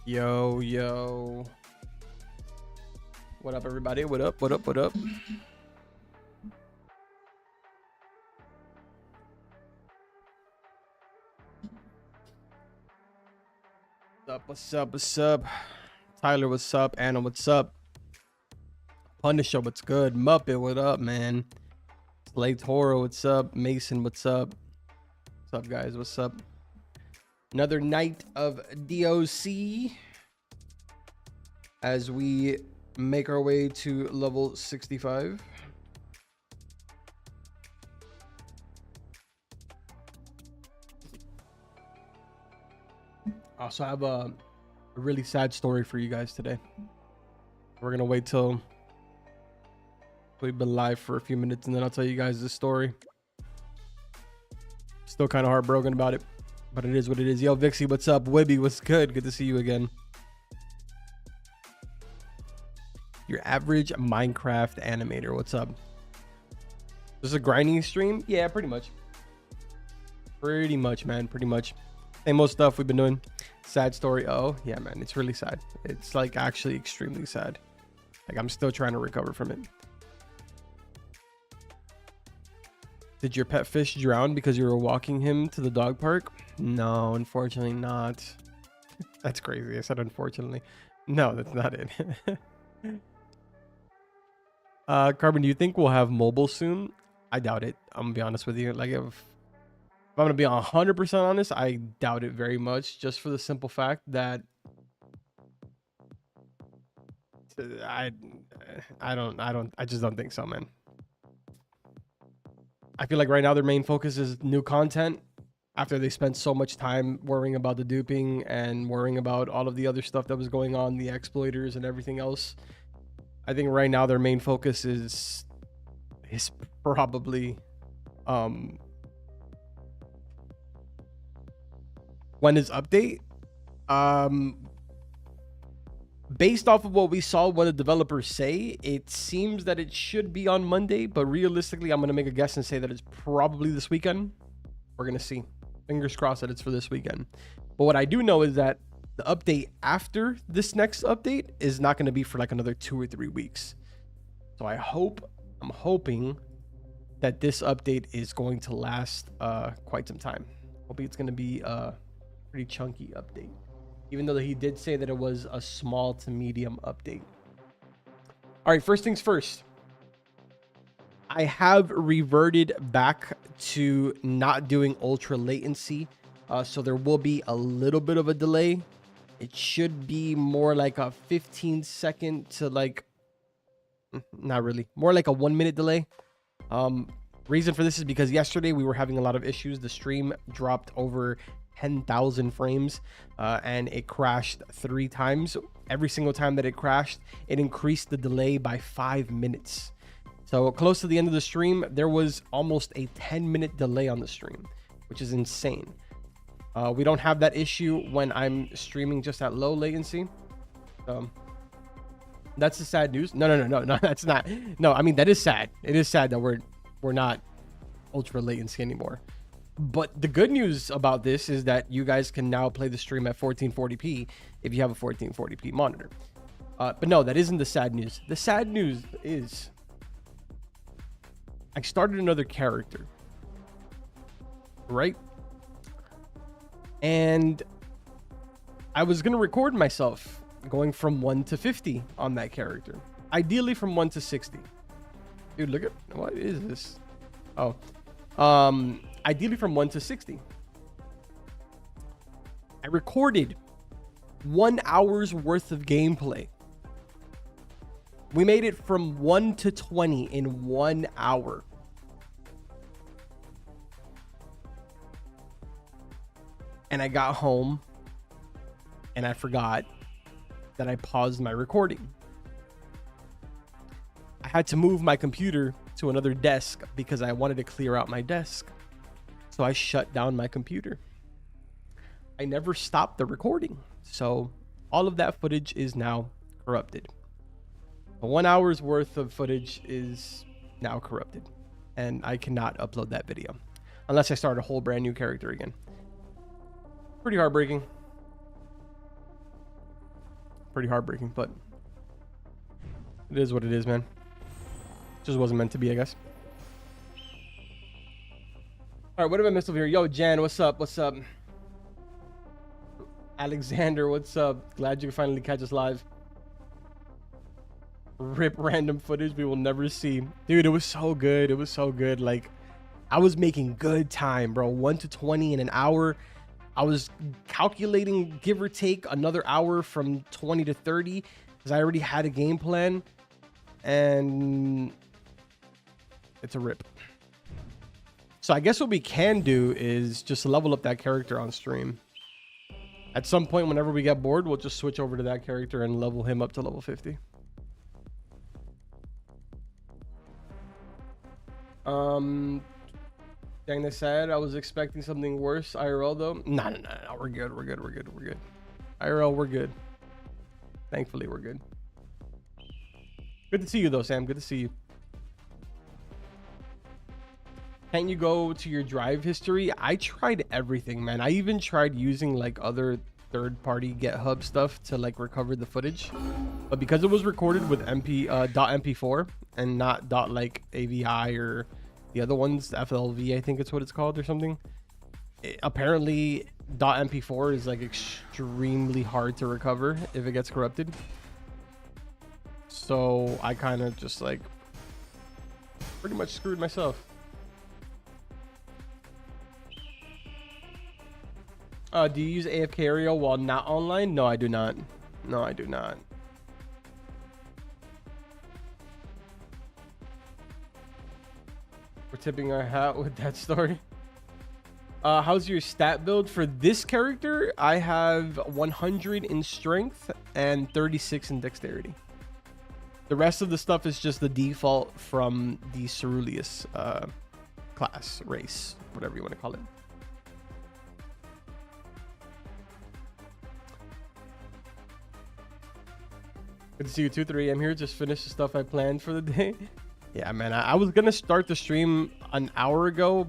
Yo, yo. What up, everybody? What up? What up? What up? What's up? What's up? Tyler, what's up? Anna, what's up? Punisher, what's good? Muppet, what up, man? Slay Toro, what's up? Mason, what's up? What's up, guys? What's up? Another night of DOC as we make our way to level 65. Also, I have a really sad story for you guys today. We're gonna wait till we've been live for a few minutes and then I'll tell you guys this story. Still kind of heartbroken about it, but it is what it is. Yo, Vixie, what's up? Wibby, what's good? Good to see you again. Your average Minecraft animator, what's up? This is a grinding stream? Yeah, pretty much. Pretty much, man. Pretty much. Same old stuff we've been doing. Sad story. Oh, yeah, man. It's really sad. It's like actually extremely sad. Like I'm still trying to recover from it. Did your pet fish drown because you were walking him to the dog park? No, unfortunately not. That's crazy. I said unfortunately. No, that's not it. Carbon, do you think we'll have mobile soon? I doubt it. I'm gonna be honest with you. Like if I'm gonna be 100% honest, I doubt it very much, just for the simple fact that I just don't think so, man. I feel like right now their main focus is new content after they spent so much time worrying about the duping and worrying about all of the other stuff that was going on, the exploiters and everything else. I think right now their main focus is probably when is update? Based off of what we saw when the developers say, it seems that it should be on Monday, but realistically, I'm going to make a guess and say that it's probably this weekend. We're going to see. Fingers crossed that it's for this weekend. But what I do know is that the update after this next update is not going to be for like another 2 or 3 weeks. So I'm hoping that this update is going to last quite some time. Hoping it's going to be a pretty chunky update. Even though he did say that it was a small to medium update. All right, first things first. I have reverted back to not doing ultra latency. So there will be a little bit of a delay. It should be more like a 15-second to like, not really, more like a 1-minute delay. Reason for this is because yesterday we were having a lot of issues. The stream dropped over 10,000 frames and it crashed 3 times. Every single time that it crashed, it increased the delay by 5 minutes. So close to the end of the stream, there was almost a 10-minute delay on the stream, which is insane. We don't have that issue when I'm streaming just at low latency. That's the sad news. No, that's not. No, I mean, that is sad. It is sad that we're not ultra latency anymore. But the good news about this is that you guys can now play the stream at 1440p if you have a 1440p monitor. But no, that isn't the sad news. The sad news is I started another character, right? And I was going to record myself going from 1 to 50 on that character. Ideally from 1 to 60. Dude, look at, what is this? Oh, ideally from 1 to 60. I recorded 1 hour's worth of gameplay. We made it from 1 to 20 in 1 hour. And I got home and I forgot that I paused my recording. I had to move my computer to another desk because I wanted to clear out my desk. So I shut down my computer. I never stopped the recording. So all of that footage is now corrupted. The 1 hour's worth of footage is now corrupted. And I cannot upload that video unless I start a whole brand new character again. Pretty heartbreaking. pretty heartbreaking, but it is what it is, man. Just wasn't meant to be, I guess. All right, what have I missed over here? Yo, Jan, what's up? What's up? Alexander, what's up? Glad you can finally catch us live. Rip random footage we will never see. Dude, it was so good. It was so good. Like, I was making good time, bro. 1 to 20 in an hour. I was calculating, give or take, another hour from 20 to 30 because I already had a game plan. And it's a rip. So I guess what we can do is just level up that character on stream. At some point, whenever we get bored, we'll just switch over to that character and level him up to level 50. Dang, they said I was expecting something worse. IRL though. No. We're good. We're good. IRL, we're good. Thankfully, we're good. Good to see you though, Sam. Good to see you. Can't you go to your drive history? I tried everything, man. I even tried using like other third-party GitHub stuff to like recover the footage, but because it was recorded with .mp4 and not like AVI or the other ones, FLV, I think it's what it's called or something. Apparently, .mp4 is like extremely hard to recover if it gets corrupted. So I kind of just like pretty much screwed myself. Do you use AFK Aerial while not online? No, I do not. No, I do not. We're tipping our hat with that story. How's your stat build for this character? I have 100 in strength and 36 in dexterity. The rest of the stuff is just the default from the Ceruleus class, race, whatever you want to call it. Good to see you, 2-3. I'm here. Just finished the stuff I planned for the day. Yeah, man. I was going to start the stream an hour ago,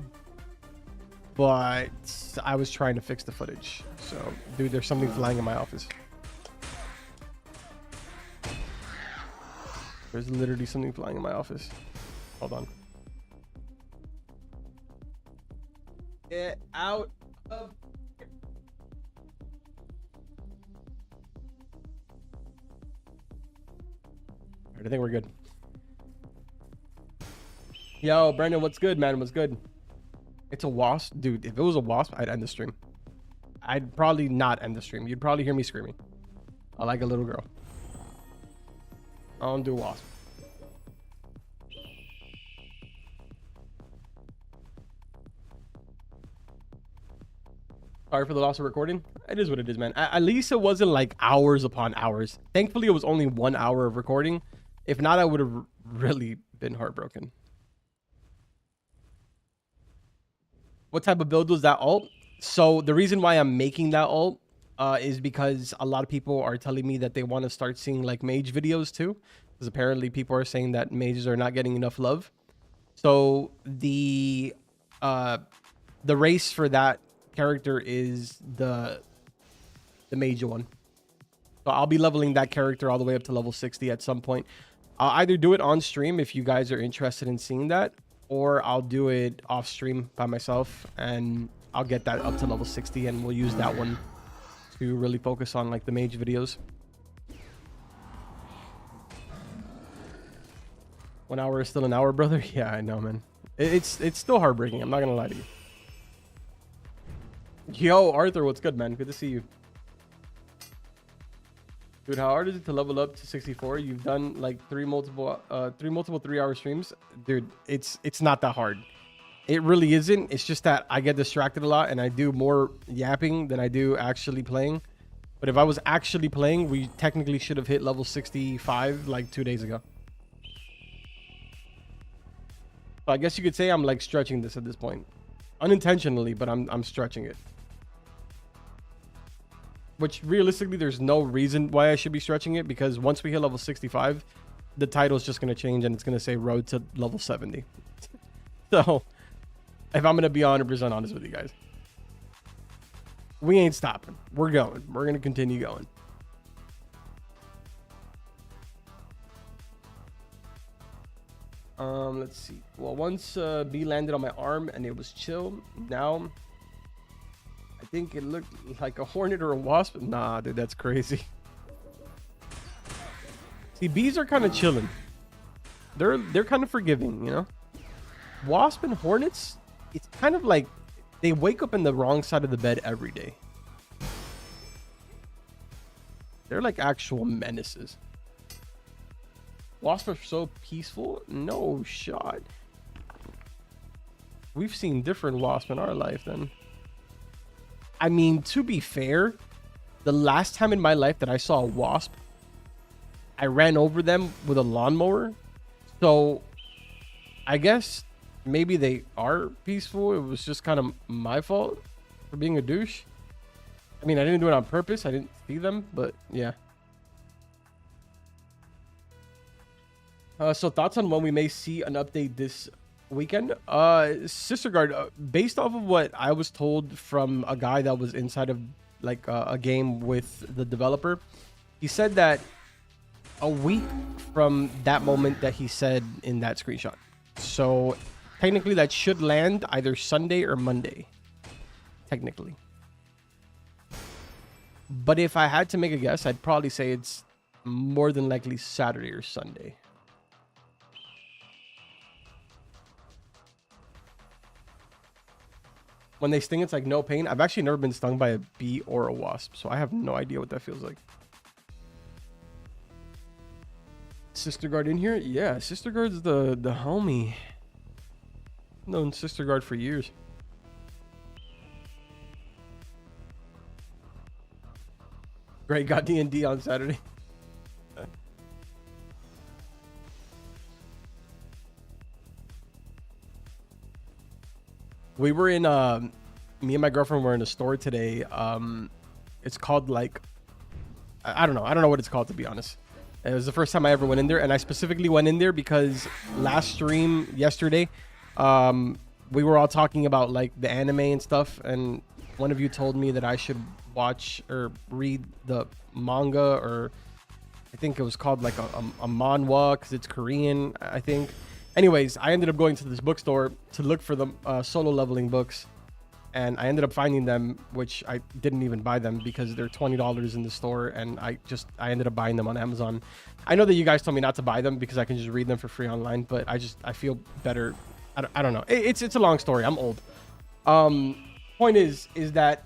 but I was trying to fix the footage. So, dude, there's something flying in my office. There's literally something flying in my office. Hold on. Get out of... I think we're good. Yo, Brandon, what's good, man? What's good? It's a wasp. Dude, if it was a wasp, I'd end the stream. I'd probably not end the stream. You'd probably hear me screaming. I like a little girl. I don't do wasp. Sorry for the loss of recording. It is what it is, man. At least it wasn't like hours upon hours. Thankfully, it was only 1 hour of recording. If not, I would have really been heartbroken. What type of build was that ult? So the reason why I'm making that ult is because a lot of people are telling me that they want to start seeing like mage videos too. Because apparently people are saying that mages are not getting enough love. So the race for that character is the mage one. So I'll be leveling that character all the way up to level 60 at some point. I'll either do it on stream if you guys are interested in seeing that, or I'll do it off stream by myself and I'll get that up to level 60 and we'll use that one to really focus on like the mage videos. 1 hour is still an hour, brother. Yeah, I know, man. It's still heartbreaking. I'm not gonna lie to you. Yo, Arthur, what's good, man? Good to see you. Dude, how hard is it to level up to 64? You've done like three multiple 3-hour streams. Dude, it's not that hard. It really isn't. It's just that I get distracted a lot and I do more yapping than I do actually playing. But if I was actually playing, we technically should have hit level 65 like 2 days ago. So I guess you could say I'm like stretching this at this point. Unintentionally, but I'm stretching it. Which realistically, there's no reason why I should be stretching it, because once we hit level 65, the title is just going to change and it's going to say road to level 70. So if I'm going to be 100% honest with you guys, we ain't stopping. We're going. We're going to continue going. Let's see. Well, once bee landed on my arm and it was chill. Now, I think it looked like a hornet or a wasp. Nah, dude, that's crazy. See, bees are kind of chilling. They're kind of forgiving, you know. Wasp and hornets, it's kind of like they wake up in the wrong side of the bed every day. They're like actual menaces. Wasps are so peaceful. No shot. We've seen different wasps in our life then. I mean, to be fair, the last time in my life that I saw a wasp, I ran over them with a lawnmower. So I guess maybe they are peaceful. It was just kind of my fault for being a douche. I mean, I didn't do it on purpose. I didn't see them, but yeah. So thoughts on when we may see an update this weekend? Sister Guard, based off of what I was told from a guy that was inside of like a game with the developer, he said that a week from that moment that he said in that screenshot. So technically that should land either Sunday or Monday. Technically. But if I had to make a guess, I'd probably say it's more than likely Saturday or Sunday. When they sting, it's like no pain. I've actually never been stung by a bee or a wasp, so I have no idea what that feels like. Sister Guard in here? Yeah, Sister Guard's the homie. Known Sister Guard for years. Great, got D&D on Saturday. We were in me and my girlfriend were in a store today. It's called like I don't know what it's called, to be honest. It was the first time I ever went in there, and I specifically went in there because last stream yesterday, we were all talking about like the anime and stuff, and one of you told me that I should watch or read the manga, or I think it was called like a manhwa because it's Korean, I think. Anyways, I ended up going to this bookstore to look for the solo leveling books, and I ended up finding them, which I didn't even buy them because they're $20 in the store, and I ended up buying them on Amazon. I know that you guys told me not to buy them because I can just read them for free online, but I feel better. I don't know. It's a long story. I'm old. Point is that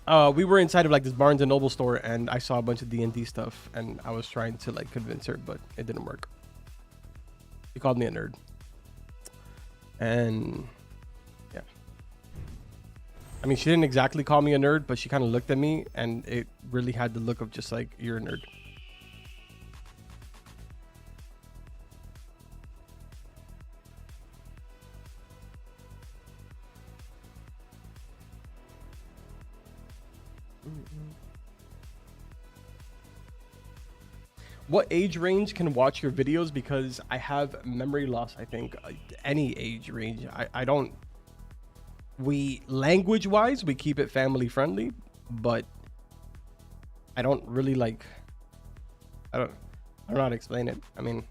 we were inside of like this Barnes and Noble store, and I saw a bunch of D&D stuff, and I was trying to like convince her, but it didn't work. She called me a nerd. And yeah. I mean, she didn't exactly call me a nerd, but she kind of looked at me, and it really had the look of just like, you're a nerd. What age range can watch your videos? Because I have memory loss, I think. Any age range. I don't... language-wise, we keep it family-friendly, but I don't really like... I don't know how to explain it. I mean,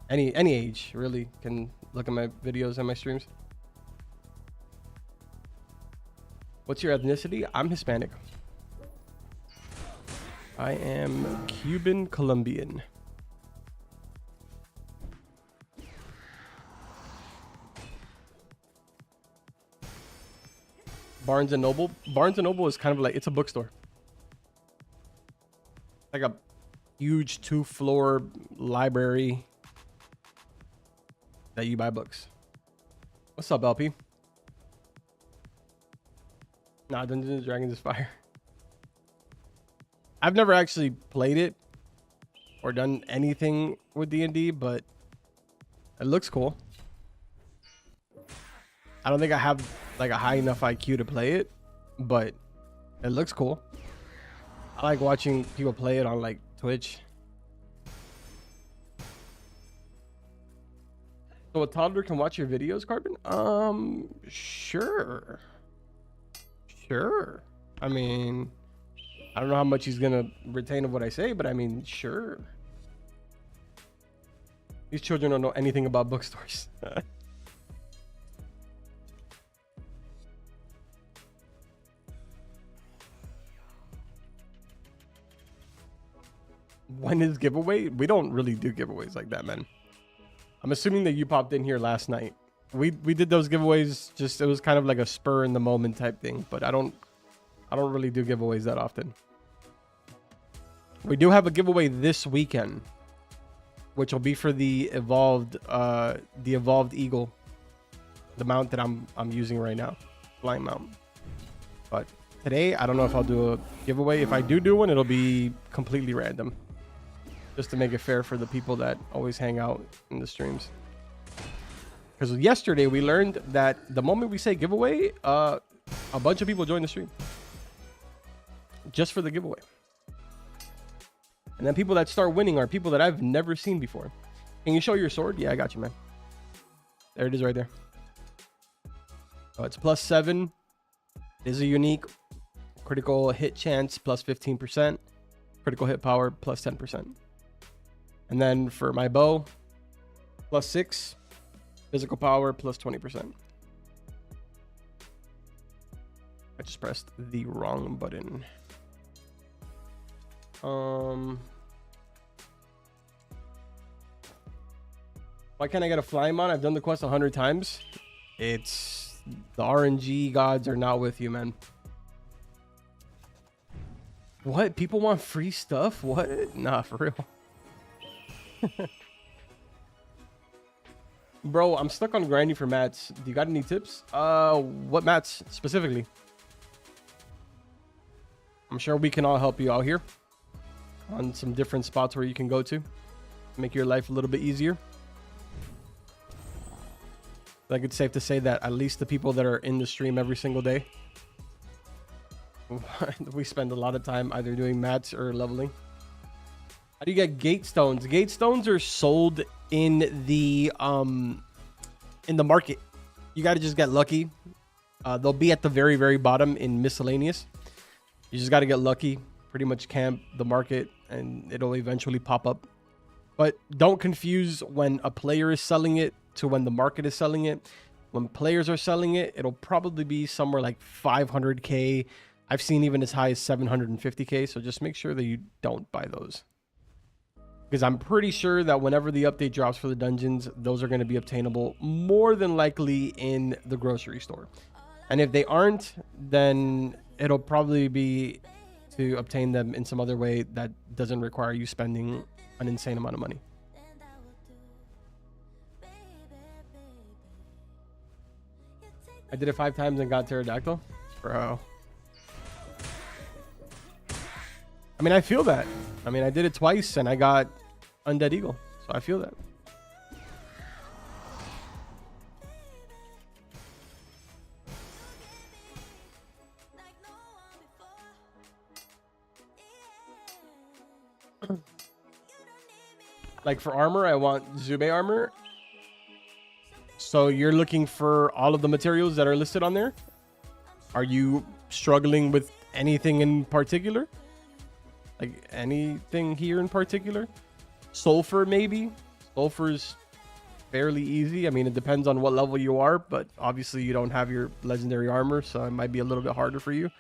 any age, really, can look at my videos and my streams. What's your ethnicity? I'm Hispanic. I am Cuban Colombian. Barnes and Noble. Barnes and Noble is kind of like, it's a bookstore. Like a huge 2-floor library that you buy books. What's up, LP? Nah, Dungeons and Dragons is fire. I've never actually played it or done anything with D&D, but it looks cool. I don't think I have like a high enough IQ to play it, but it looks cool. I like watching people play it on like Twitch. So a toddler can watch your videos, Carbon? Sure. Sure. I mean, I don't know how much he's gonna retain of what I say, but I mean, sure. These children don't know anything about bookstores. When is giveaway? We don't really do giveaways like that, man. I'm assuming that you popped in here last night. We did those giveaways, just it was kind of like a spur in the moment type thing, but I don't really do giveaways that often. We do have a giveaway this weekend, which will be for the evolved eagle, the mount that I'm using right now, flying mount. But today, I don't know if I'll do a giveaway. If I do one, it'll be completely random, just to make it fair for the people that always hang out in the streams. Because yesterday we learned that the moment we say giveaway, a bunch of people join the stream just for the giveaway. And then people that start winning are people that I've never seen before. Can you show your sword? Yeah, I got you, man. There it is right there. Oh, it's +7. It is a unique. Critical hit chance +15%. Critical hit power +10%. And then for my bow, +6. Physical power +20%. I just pressed the wrong button. Why can't I get a flying mount? I've done the quest 100 times. It's the RNG gods are not with you, man. What? People want free stuff? What? Nah, for real. Bro, I'm stuck on grinding for mats. Do you got any tips? What mats specifically? I'm sure we can all help you out here on some different spots where you can go to make your life a little bit easier. I think it's safe to say that at least the people that are in the stream every single day, we spend a lot of time either doing mats or leveling. How do you get gate stones? Gate stones are sold in the market. You got to just get lucky. They'll be at the very, very bottom in miscellaneous. You just got to get lucky. Pretty much camp the market and it'll eventually pop up. But don't confuse when a player is selling it to when the market is selling it. When players are selling it, it'll probably be somewhere like 500k. I've seen even as high as 750k. So just make sure that you don't buy those. Because I'm pretty sure that whenever the update drops for the dungeons, those are going to be obtainable more than likely in the grocery store. And if they aren't, then it'll probably be to obtain them in some other way that doesn't require you spending an insane amount of money. I did it 5 times and got pterodactyl. Bro. I mean, I feel that. I mean, I did it twice and I got undead eagle. So I feel that. Like for armor, I want Zube armor. So you're looking for all of the materials that are listed on there? Are you struggling with anything in particular? Like anything here in particular? Sulfur, maybe? Sulfur's fairly easy. I mean, it depends on what level you are, but obviously you don't have your legendary armor, so it might be a little bit harder for you.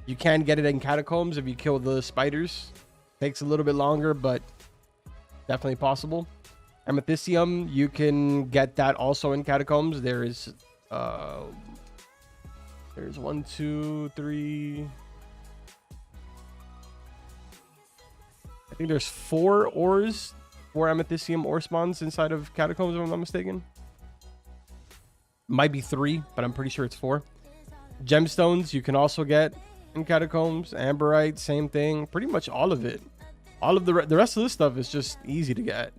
You can get it in catacombs if you kill the spiders. Takes a little bit longer, but definitely possible. Amethystium, you can get that also in catacombs. There's 1, 2, 3. I think there's 4 ores, 4 amethystium ore spawns inside of catacombs, if I'm not mistaken. Might be 3, but I'm pretty sure it's 4. Gemstones you can also get in catacombs. Amberite, same thing. Pretty much all of it. All of the rest of this stuff is just easy to get.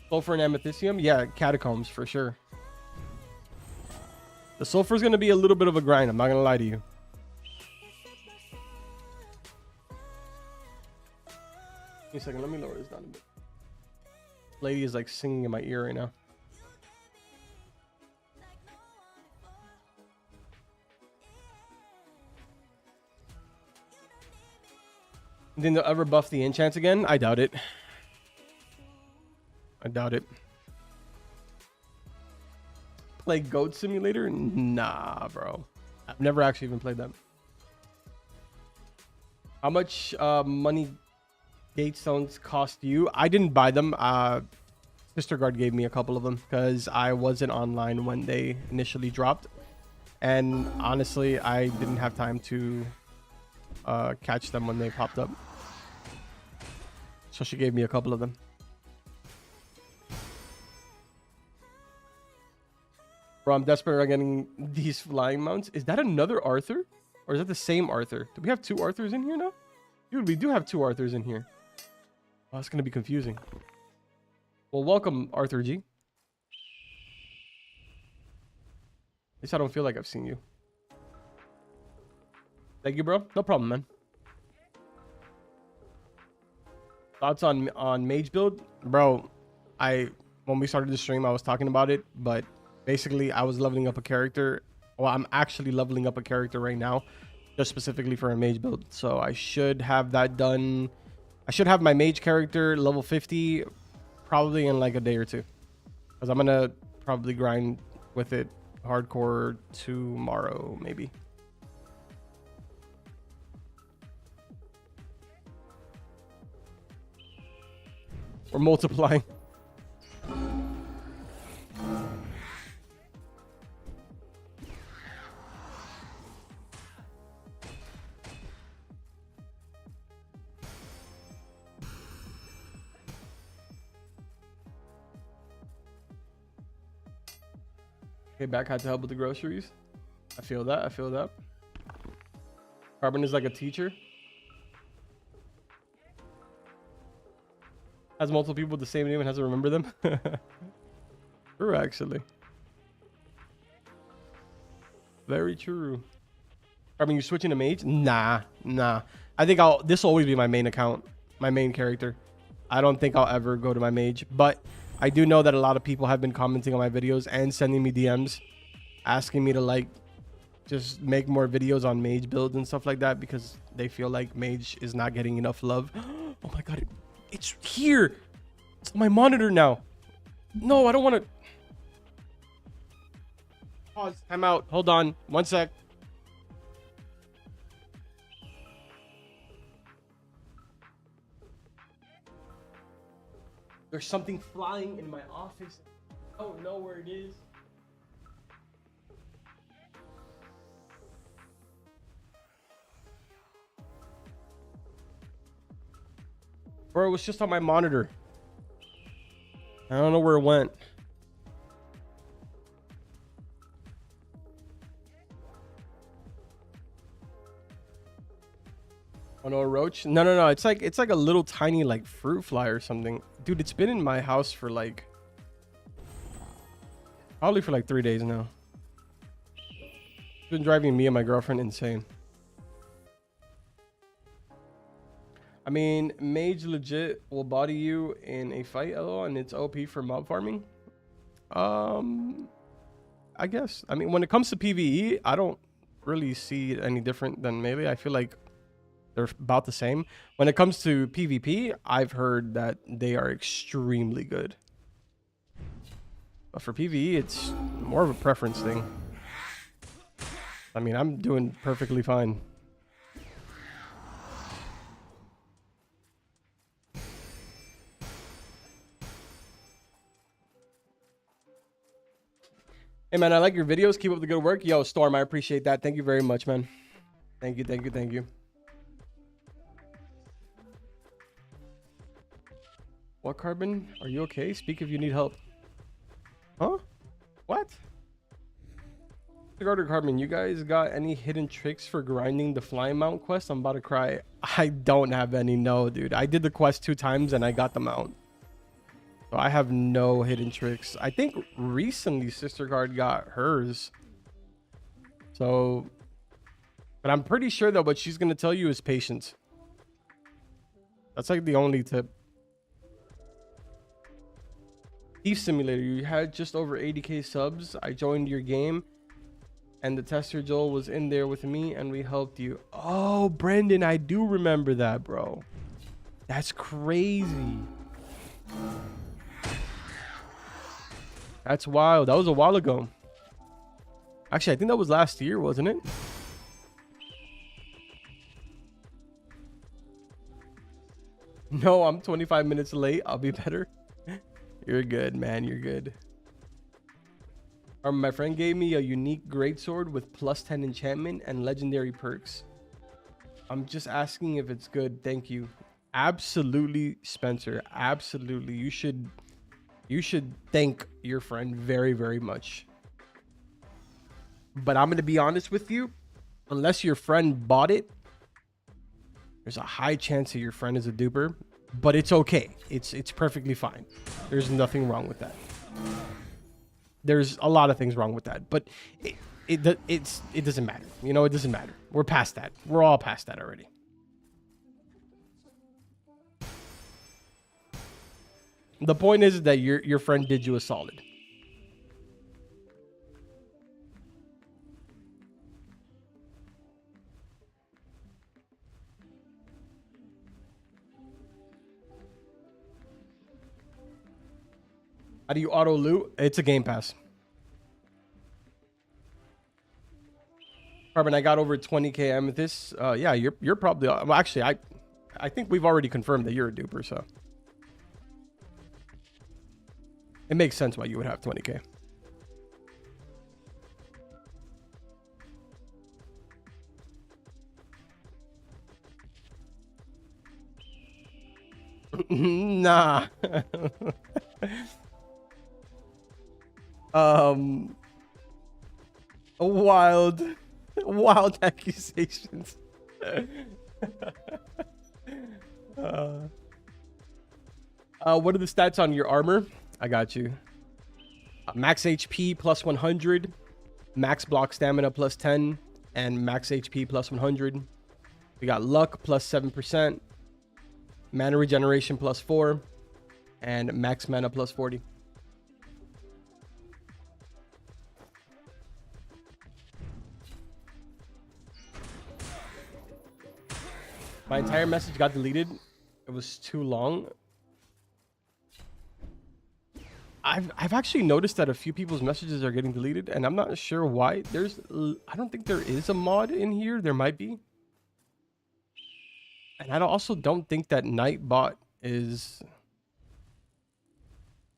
Sulfur and amethystium, yeah, catacombs for sure. The sulfur is going to be a little bit of a grind. I'm not going to lie to you. Give me a second. Let me lower this down a bit. Lady is like singing in my ear right now. Think they'll ever buff the enchants again? I doubt it. I doubt it. Play Goat Simulator? Nah, bro. I've never actually even played that. How much money gate stones cost you? I didn't buy them. Sister Guard gave me a couple of them because I wasn't online when they initially dropped. And honestly, I didn't have time to catch them when they popped up. So she gave me a couple of them. Bro, I'm desperate on getting these flying mounts. Is that another Arthur? Or is that the same Arthur? Do we have two Arthurs in here now? Dude, we do have two Arthurs in here. Oh, it's going to be confusing. Well, welcome, Arthur G. At least I don't feel like I've seen you. Thank you, bro. No problem, man. Thoughts on Mage build? Bro, when we started the stream, I was talking about it, but basically I was leveling up a character. Well, I'm actually leveling up a character right now, just specifically for a Mage build. So I should have that done. I should have my Mage character level 50 probably in like a day or two. Because I'm going to probably grind with it hardcore tomorrow, maybe. We're multiplying. Okay, back had to help with the groceries. I feel that. I feel that. Carbon is like a teacher. Has multiple people with the same name and has to remember them. True, actually. Very true. Carbon, you switching to Mage? Nah. I think this will always be my main account, my main character. I don't think I'll ever go to my Mage, but I do know that a lot of people have been commenting on my videos and sending me DMs asking me to like just make more videos on Mage builds and stuff like that because they feel like Mage is not getting enough love. Oh my god, it's here. It's on my monitor now. No, I don't want to. Pause. Time out. Hold on. One sec. There's something flying in my office. I don't know where it is. Bro, it was just on my monitor. I don't know where it went. Oh no, a roach? No. It's like a little tiny like fruit fly or something. Dude, it's been in my house for like probably for like 3 days now. It's been driving me and my girlfriend insane. I mean, Mage legit will body you in a fight, LOL, and it's OP for mob farming. I guess. I mean, when it comes to PvE, I don't really see it any different than Melee. I feel like they're about the same. When it comes to PvP, I've heard that they are extremely good. But for PvE, it's more of a preference thing. I mean, I'm doing perfectly fine. Hey, man, I like your videos. Keep up the good work. Yo, Storm, I appreciate that. Thank you very much, man. Thank you. What, Carbon? Are you okay? Speak if you need help. Huh? What? Regarding Carbon, you guys got any hidden tricks for grinding the flying mount quest? I'm about to cry. I don't have any, no, dude. I did the quest 2 times and I got the mount. So I have no hidden tricks. I think recently Sister Guard got hers. So, but I'm pretty sure that what she's going to tell you is patience. That's like the only tip. Thief Simulator, you had just over 80k subs. I joined your game and the tester Joel was in there with me and we helped you. Oh, Brendan, I do remember that, bro. That's crazy. That's wild. That was a while ago. Actually, I think that was last year, wasn't it? No, I'm 25 minutes late. I'll be better. You're good, man. You're good. My friend gave me a unique greatsword with +10 enchantment and legendary perks. I'm just asking if it's good. Thank you. Absolutely, Spencer. Absolutely. You should thank your friend very, very much. But I'm going to be honest with you. Unless your friend bought it, there's a high chance that your friend is a duper. But it's okay. It's perfectly fine. There's nothing wrong with that. There's a lot of things wrong with that. But it doesn't matter. You know, it doesn't matter. We're past that. We're all past that already. The point is that your friend did you a solid. How do you auto loot? It's a game pass. Carbon, I got over 20k amethyst. Yeah, you're probably well, actually I think we've already confirmed that you're a duper, so it makes sense why you would have 20k. Nah. Wild accusations. What are the stats on your armor? I got you. Max HP plus 100, max block stamina plus 10, and max HP plus 100. We got luck plus 7%, mana regeneration plus 4, and max mana plus 40. My entire message got deleted. It was too long. I've actually noticed that a few people's messages are getting deleted, and I'm not sure why. I don't think there is a mod in here. There might be. And I also don't think that Nightbot is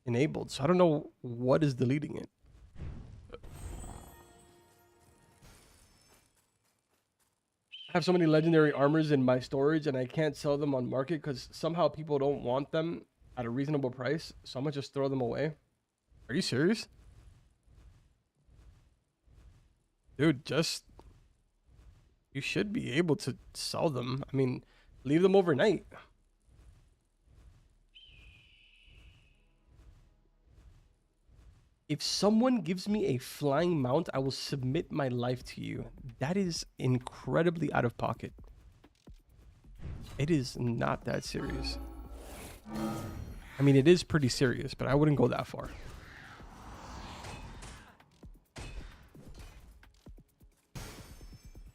enabled. So I don't know what is deleting it. I have so many legendary armors in my storage, and I can't sell them on market because somehow people don't want them at a reasonable price. So I'm gonna just throw them away. Are you serious? Dude, you should be able to sell them. I mean, leave them overnight. If someone gives me a flying mount, I will submit my life to you. That is incredibly out of pocket. It is not that serious. I mean, it is pretty serious, but I wouldn't go that far.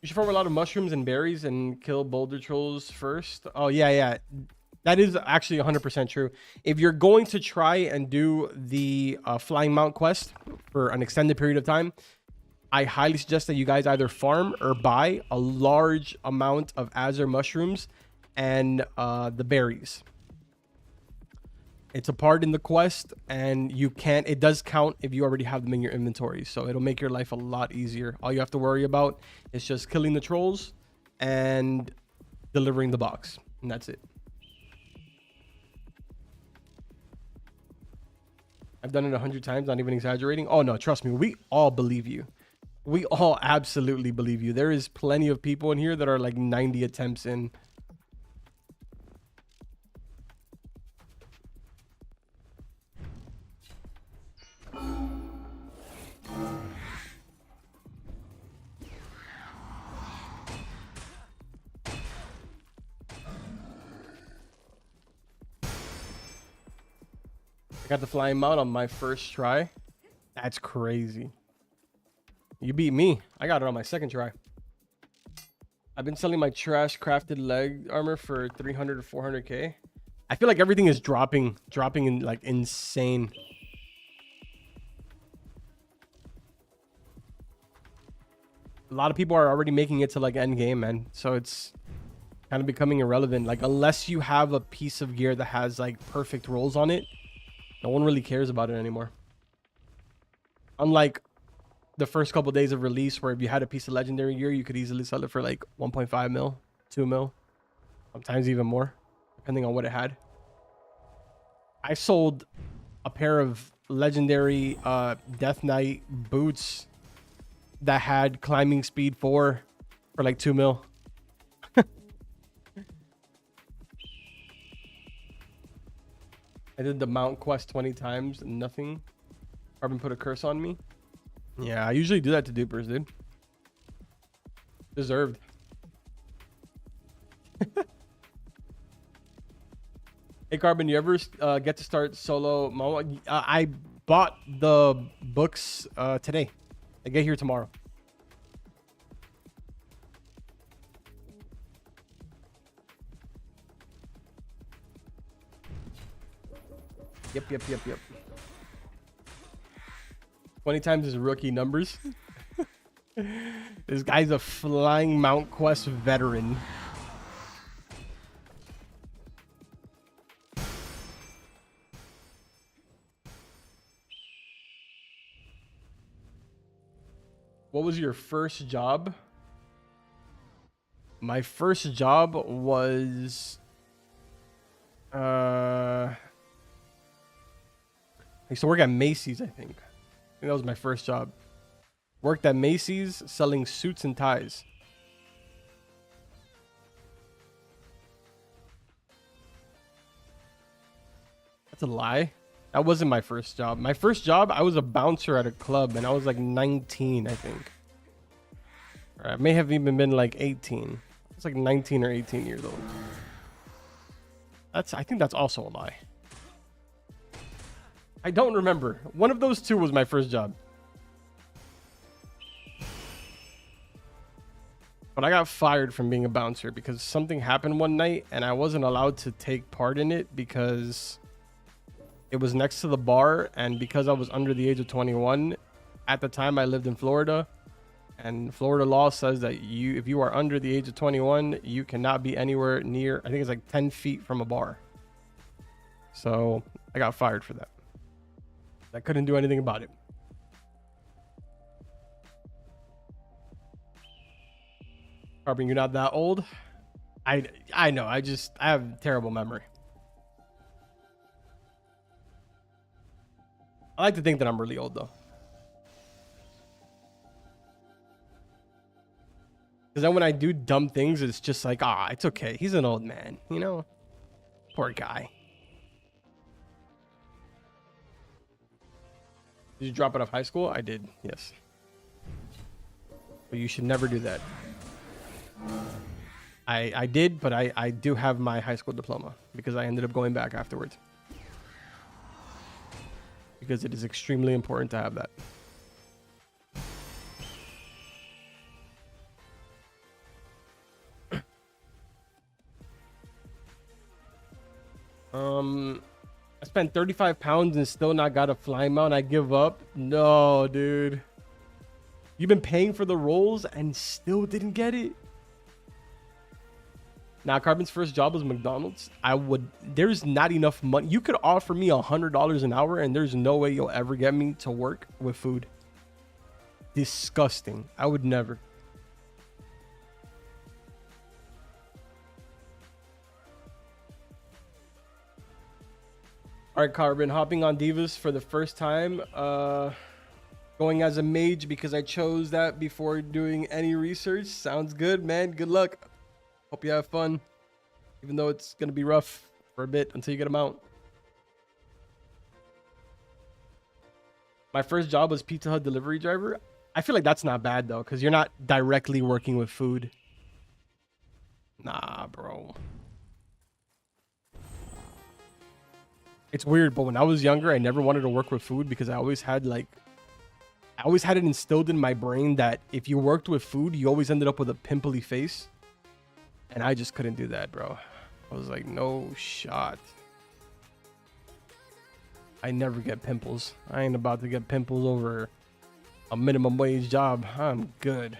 You should farm a lot of mushrooms and berries and kill boulder trolls first. Oh, yeah. That is actually 100% true. If you're going to try and do the flying mount quest for an extended period of time, I highly suggest that you guys either farm or buy a large amount of azure mushrooms and the berries. It's a part in the quest, and it does count if you already have them in your inventory. So it'll make your life a lot easier. All you have to worry about is just killing the trolls and delivering the box. And that's it. I've done it 100 times, not even exaggerating. Oh no, trust me, we all believe you. We all absolutely believe you. There is plenty of people in here that are like 90 attempts in. I got the flying mount on my first try. That's crazy. You beat me. I got it on my second try. I've been selling my trash crafted leg armor for 300 to 400k. I feel like everything is dropping in like insane. A lot of people are already making it to like end game, man. So it's kind of becoming irrelevant. Like unless you have a piece of gear that has like perfect rolls on it, no one really cares about it anymore. Unlike the first couple days of release, where if you had a piece of legendary gear, you could easily sell it for like 1.5 mil, 2 mil, sometimes even more, depending on what it had. I sold a pair of legendary Death Knight boots that had climbing speed 4 for like 2 mil. I did the mount quest 20 times and nothing. Carbon put a curse on me. Yeah, I usually do that to dupers, dude. Deserved. Hey, Carbon, you ever get to start solo? I bought the books today. I get here tomorrow. Yep. 20 times his rookie numbers. This guy's a flying Mount Quest veteran. What was your first job? My first job was I used to work at Macy's, I think that was my first job. Worked at Macy's selling suits and ties. That's a lie. That wasn't my first job. My first job, I was a bouncer at a club, and I was like 19, I think. Or I may have even been like 18. It's like 19 or 18 years old. I think that's also a lie. I don't remember. One of those two was my first job. But I got fired from being a bouncer because something happened one night and I wasn't allowed to take part in it because it was next to the bar, and because I was under the age of 21. At the time I lived in Florida, and Florida law says that if you are under the age of 21, you cannot be anywhere near, I think it's like 10 feet from a bar. So I got fired for that. I couldn't do anything about it. Carbon, you're not that old. I know. I have terrible memory. I like to think that I'm really old though. Because then when I do dumb things, it's just like, it's okay. He's an old man, you know? Poor guy. Did you drop out of high school? I did, yes. But you should never do that. I did, but I do have my high school diploma because I ended up going back afterwards. Because it is extremely important to have that. I spent 35 pounds and still not got a flying mount. I give up. No, dude. You've been paying for the rolls and still didn't get it. Now, Carbon's first job was McDonald's. There's not enough money. You could offer me $100 an hour and there's no way you'll ever get me to work with food. Disgusting. I would never. All right, Carbon, hopping on Devas for the first time. Going as a mage because I chose that before doing any research. Sounds good, man. Good luck. Hope you have fun. Even though it's going to be rough for a bit until you get a mount. My first job was Pizza Hut delivery driver. I feel like that's not bad, though, because you're not directly working with food. Nah, bro. It's weird, but when I was younger, I never wanted to work with food because I always had it instilled in my brain that if you worked with food, you always ended up with a pimply face. And I just couldn't do that, bro. I was like, no shot. I never get pimples. I ain't about to get pimples over a minimum wage job. I'm good.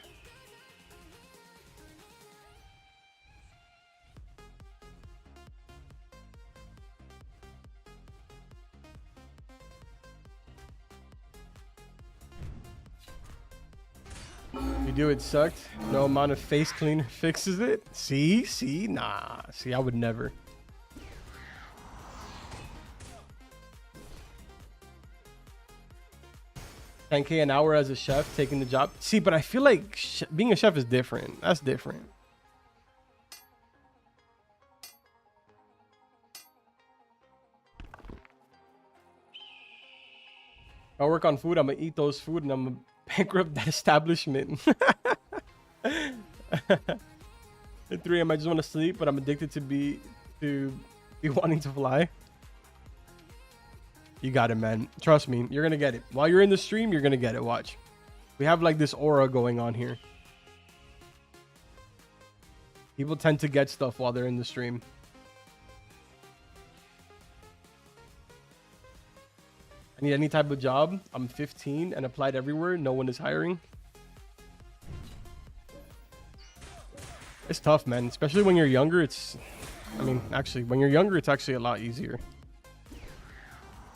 do, it sucked. No amount of face cleaner fixes it. See, nah. See, I would never. $10K an hour as a chef, taking the job. See, but I feel like being a chef is different. That's different. I work on food. I'm gonna eat those food, and I'm gonna bankrupt that establishment. At 3 a.m. I just want to sleep, but I'm addicted to be wanting to fly. You got it, man. Trust me, you're gonna get it. While you're in the stream, you're gonna get it. Watch. We have like this aura going on here. People tend to get stuff while they're in the stream. I need any type of job. I'm 15 and applied everywhere. No one is hiring. It's tough, man. Especially when you're younger. Actually, when you're younger, it's actually a lot easier.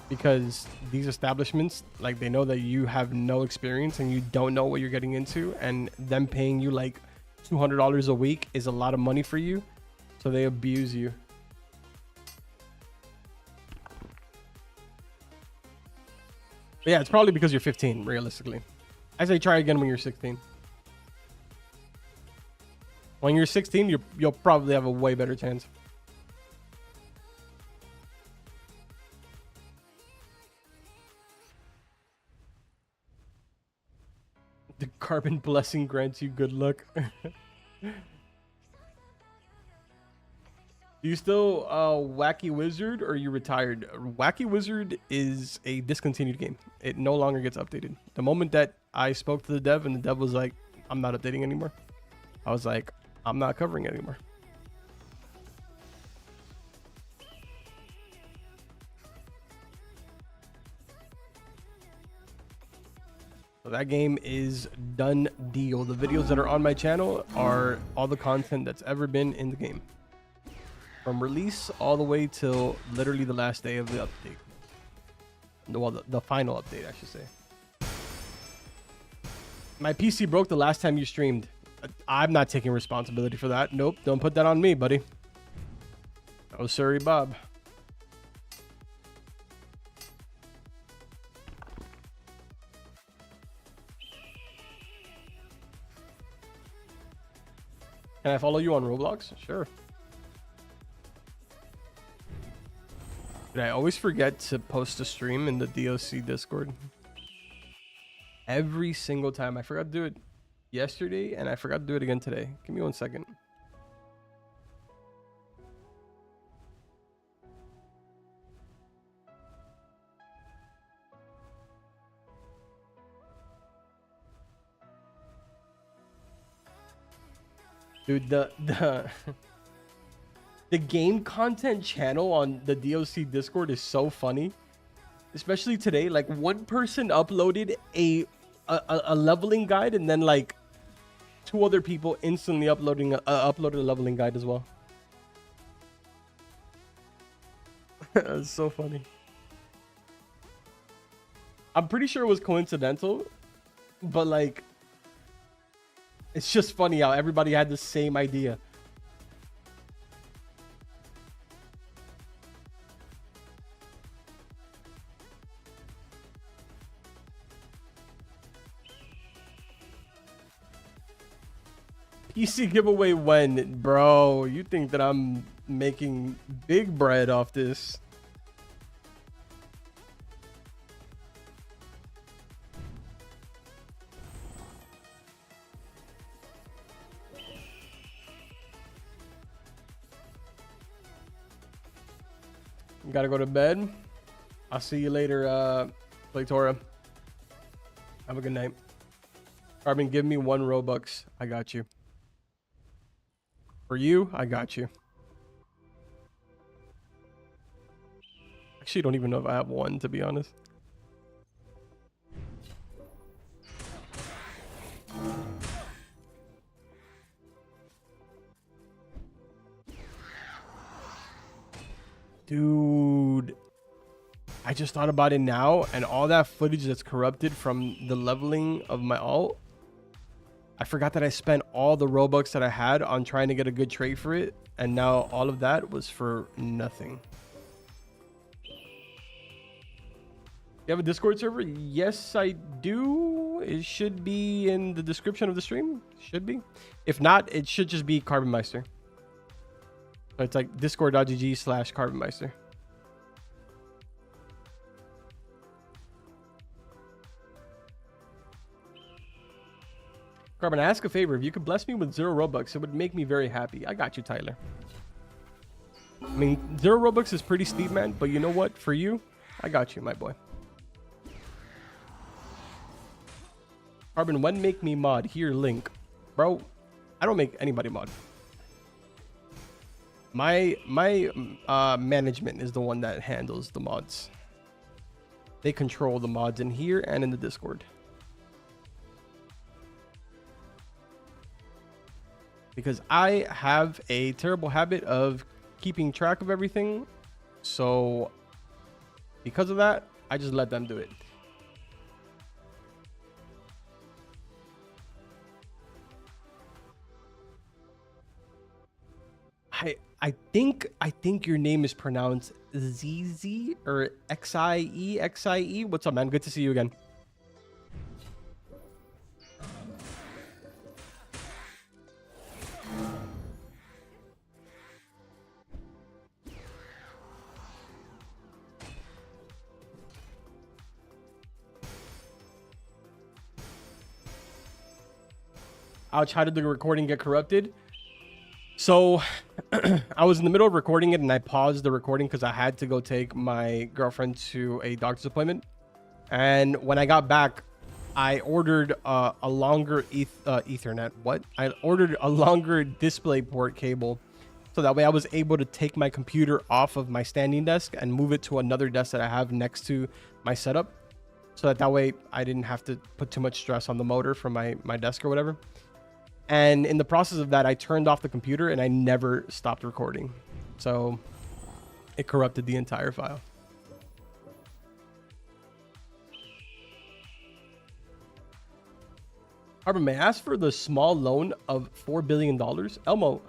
Because these establishments, like, they know that you have no experience and you don't know what you're getting into. And them paying you like $200 a week is a lot of money for you. So they abuse you. But yeah, it's probably because you're 15, realistically. I say try again when you're 16. When you're 16, you'll probably have a way better chance. The carbon blessing grants you good luck. Do you still Wacky Wizard, or are you retired? Wacky Wizard is a discontinued game. It no longer gets updated. The moment that I spoke to the dev and the dev was like, I'm not updating anymore, I was like, I'm not covering it anymore. So that game is done deal. The videos that are on my channel are all the content that's ever been in the game. From release all the way till literally the last day of the update. Well, the final update, I should say. My PC broke the last time you streamed. I'm not taking responsibility for that. Nope, don't put that on me, buddy. Oh, sorry, Bob. Can I follow you on Roblox? Sure. Did I always forget to post a stream in the DOC Discord? Every single time. I forgot to do it yesterday, and I forgot to do it again today. Give me 1 second. Dude, the game content channel on the DOC Discord is so funny. Especially today, like, one person uploaded a leveling guide, and then like 2 other people instantly uploaded a leveling guide as well. That's so funny. I'm pretty sure it was coincidental, but like, it's just funny how everybody had the same idea. PC giveaway when? Bro, you think that I'm making big bread off this? Gotta go to bed. I'll see you later, Playtora. Have a good night. Carbon, give me 1 Robux. I got you. For you, I got you. Actually, don't even know if I have 1, to be honest. Dude, I just thought about it now, and all that footage that's corrupted from the leveling of my alt, I forgot that I spent all the Robux that I had on trying to get a good trade for it. And now all of that was for nothing. You have a Discord server? Yes, I do. It should be in the description of the stream. Should be. If not, it should just be Carbonmeister. So it's like discord.gg/Carbonmeister. Carbon, I ask a favor. If you could bless me with 0 Robux, it would make me very happy. I got you, Tyler. I mean, 0 Robux is pretty steep, man. But you know what? For you, I got you, my boy. Carbon, when make me mod? Here, link. Bro, I don't make anybody mod. My management is the one that handles the mods. They control the mods in here and in the Discord. Because I have a terrible habit of keeping track of everything. So because of that, I just let them do it. I think your name is pronounced ZZ or XIE. What's up, man? Good to see you again. Ouch, how did the recording get corrupted? So I was in the middle of recording it and I paused the recording because I had to go take my girlfriend to a doctor's appointment. And when I got back, I ordered a longer Ethernet. What? I ordered a longer display port cable. So that way I was able to take my computer off of my standing desk and move it to another desk that I have next to my setup. So that way I didn't have to put too much stress on the motor from my desk or whatever. And in the process of that, I turned off the computer and I never stopped recording. So it corrupted the entire file. Harbor, may I ask for the small loan of $4 billion? Elmo,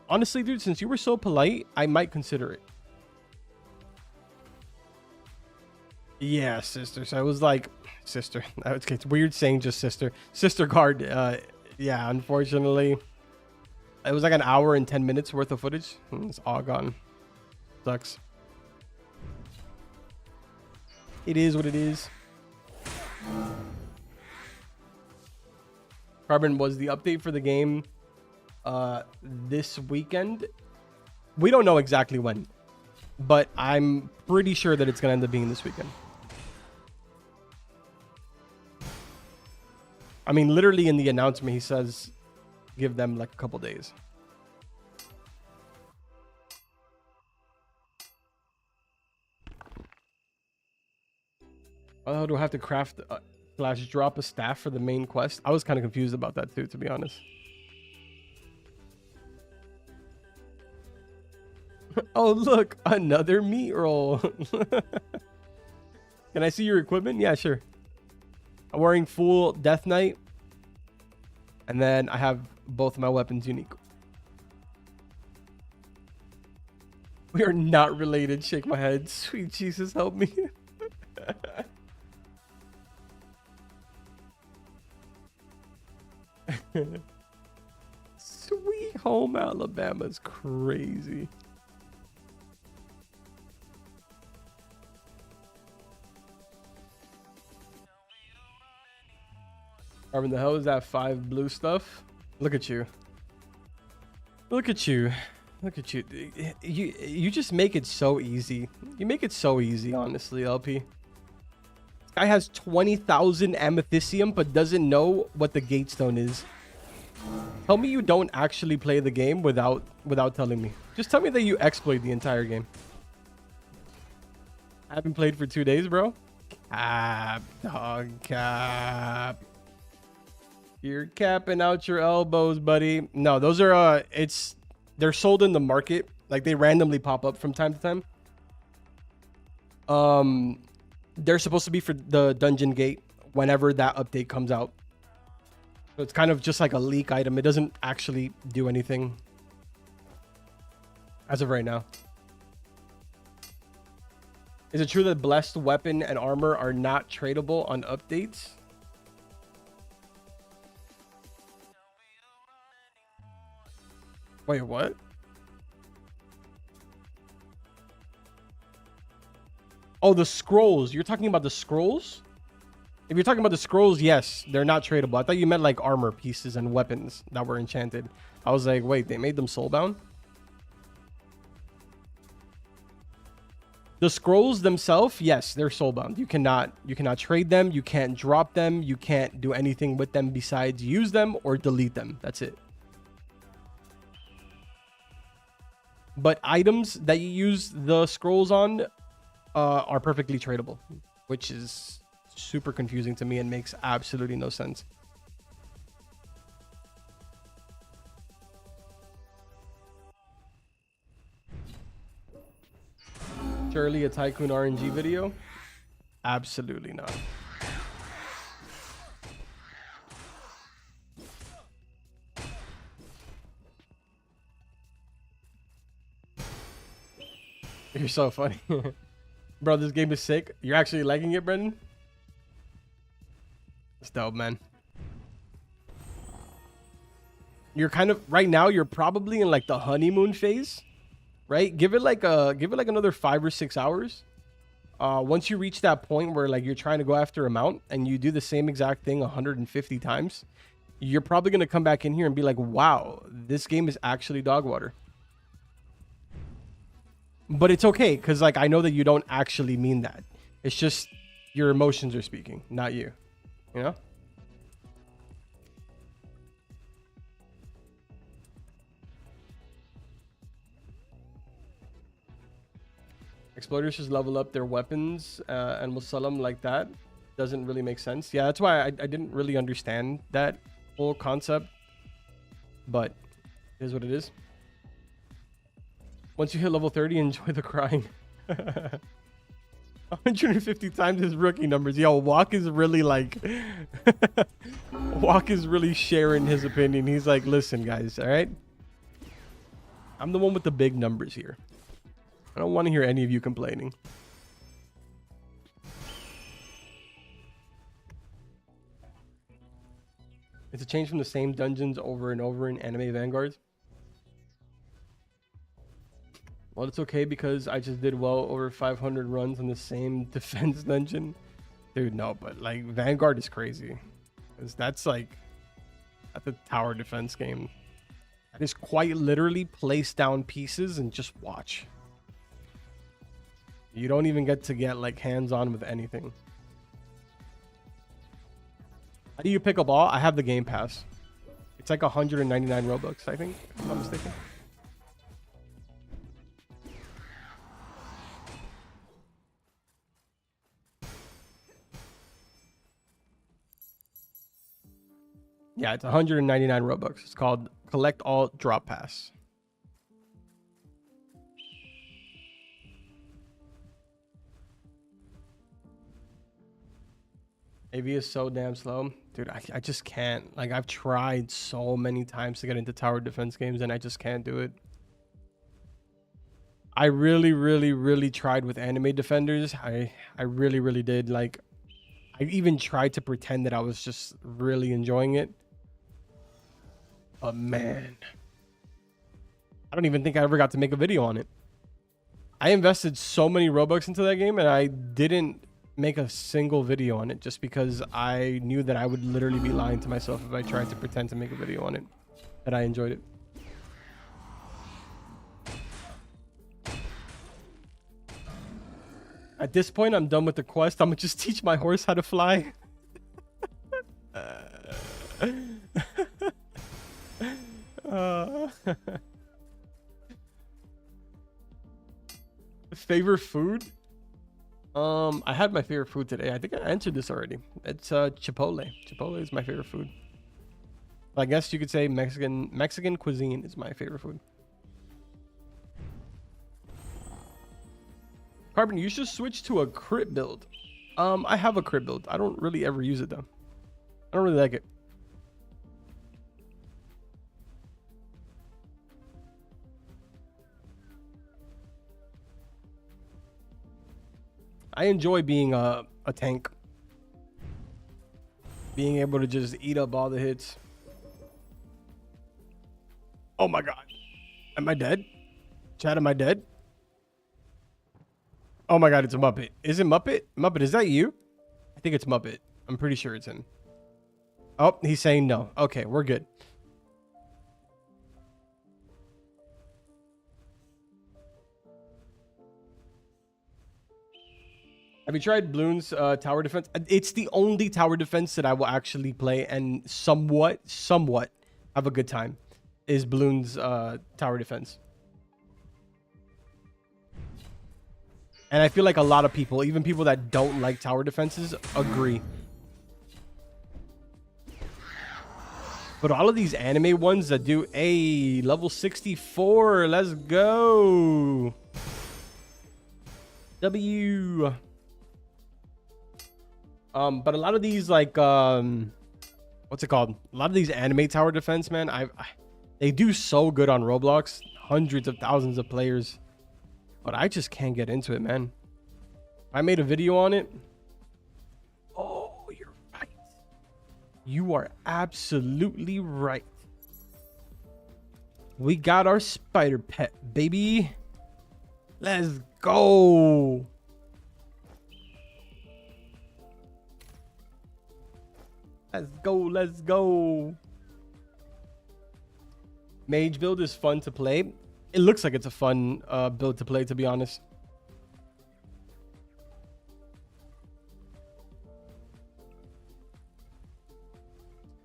honestly, dude, since you were so polite, I might consider it. Yeah, sister. So I was like, sister. It's weird saying just sister. Sister card. Yeah, unfortunately, it was like an hour and 10 minutes worth of footage. It's all gone. Sucks. It is what it is. Carbon, was the update for the game this weekend? We don't know exactly when, but I'm pretty sure that it's going to end up being this weekend. I mean, literally in the announcement, he says, give them like a couple days. Oh, do I have to craft / drop a staff for the main quest? I was kind of confused about that too, to be honest. Oh, look, another meat roll. Can I see your equipment? Yeah, sure. I'm wearing full Death Knight. And then I have both of my weapons unique. We are not related. Shake my head. Sweet Jesus, help me. Sweet home Alabama's crazy. Arvin, the hell is that 5 blue stuff? Look at you. Look at you. Look at you. You just make it so easy. You make it so easy, honestly, LP. This guy has 20,000 amethystine, but doesn't know what the gatestone is. Tell me you don't actually play the game without telling me. Just tell me that you exploit the entire game. I haven't played for 2 days, bro. Cap, dog, cap. You're capping out your elbows, buddy. No, those are they're sold in the market. Like, they randomly pop up from time to time. They're supposed to be for the dungeon gate whenever that update comes out. So it's kind of just like a leak item. It doesn't actually do anything as of right now. Is it true that blessed weapon and armor are not tradable on updates? Wait, what? Oh, the scrolls. You're talking about the scrolls? If you're talking about the scrolls, yes, they're not tradable. I thought you meant like armor pieces and weapons that were enchanted. I was like, wait, they made them soulbound? The scrolls themselves, yes, they're soulbound. You cannot trade them. You can't drop them. You can't do anything with them besides use them or delete them. That's it. But items that you use the scrolls on are perfectly tradable, which is super confusing to me and makes absolutely no sense. Surely a Tycoon RNG video? Absolutely not. You're so funny. Bro, this game is sick. You're actually liking it, Brendan? It's dope, man. You're kind of right now, you're probably in like the honeymoon phase, right? Give it like another 5 or 6 hours. Once you reach that point where like you're trying to go after a mount and you do the same exact thing 150 times, you're probably going to come back in here and be like, wow, this game is actually dog water. But it's okay, because like I know that you don't actually mean that. It's just your emotions are speaking, not you. You know? Exploders just level up their weapons and will sell them like that. Doesn't really make sense. Yeah, that's why I didn't really understand that whole concept. But it is what it is. Once you hit level 30, enjoy the crying. 150 times his rookie numbers. Yo, Walk is really like... Walk is really sharing his opinion. He's like, listen, guys, all right? I'm the one with the big numbers here. I don't want to hear any of you complaining. It's a change from the same dungeons over and over in anime Vanguards. Well, it's okay because I just did well over 500 runs on the same defense dungeon. Dude, no, but like Vanguard is crazy. Because that's like at the tower defense game. That is quite literally place down pieces and just watch. You don't even get to get like hands-on with anything. How do you pick up all? I have the Game Pass. It's like 199 Robux, I think, if I'm not mistaken. Yeah, it's 199 Robux. It's called Collect All Drop Pass. AV is so damn slow. Dude, I just can't. Like, I've tried so many times to get into tower defense games, and I just can't do it. I really tried with anime defenders. I really, really did. Like, I even tried to pretend that I was just really enjoying it. But man, I don't even think I ever got to make a video on it. I invested so many Robux into that game, and I didn't make a single video on it just because I knew that I would literally be lying to myself if I tried to pretend to make a video on it, that I enjoyed it. At this point, I'm done with the quest. I'm gonna just teach my horse how to fly. Favorite food? I had my favorite food today. I think I answered this already. It's Chipotle. Chipotle is my favorite food. I guess you could say Mexican cuisine is my favorite food. Carbon, you should switch to a crit build. I have a crit build. I don't really ever use it though. I don't really like it. I enjoy being a tank. Being able to just eat up all the hits. Oh my god. Am I dead? Chad, am I dead? Oh my god, it's a Muppet. Is it Muppet? Muppet, is that you? I think it's Muppet. I'm pretty sure it's him. Oh, he's saying no. Okay, we're good. Have you tried Bloons tower defense? It's the only tower defense that I will actually play and somewhat have a good time. Is Bloons tower defense. And I feel like a lot of people, even people that don't like tower defenses, agree. But all of these anime ones that do a level 64, let's go. W. But a lot of these like what's it called? A lot of these anime tower defense, man, they do so good on Roblox. Hundreds of thousands of players. But I just can't get into it, man. I made a video on it. Oh, you're right. You are absolutely right. We got our spider pet, baby. Let's go. Let's go. Let's go. Mage build is fun to play. It looks like it's a fun build to play, to be honest.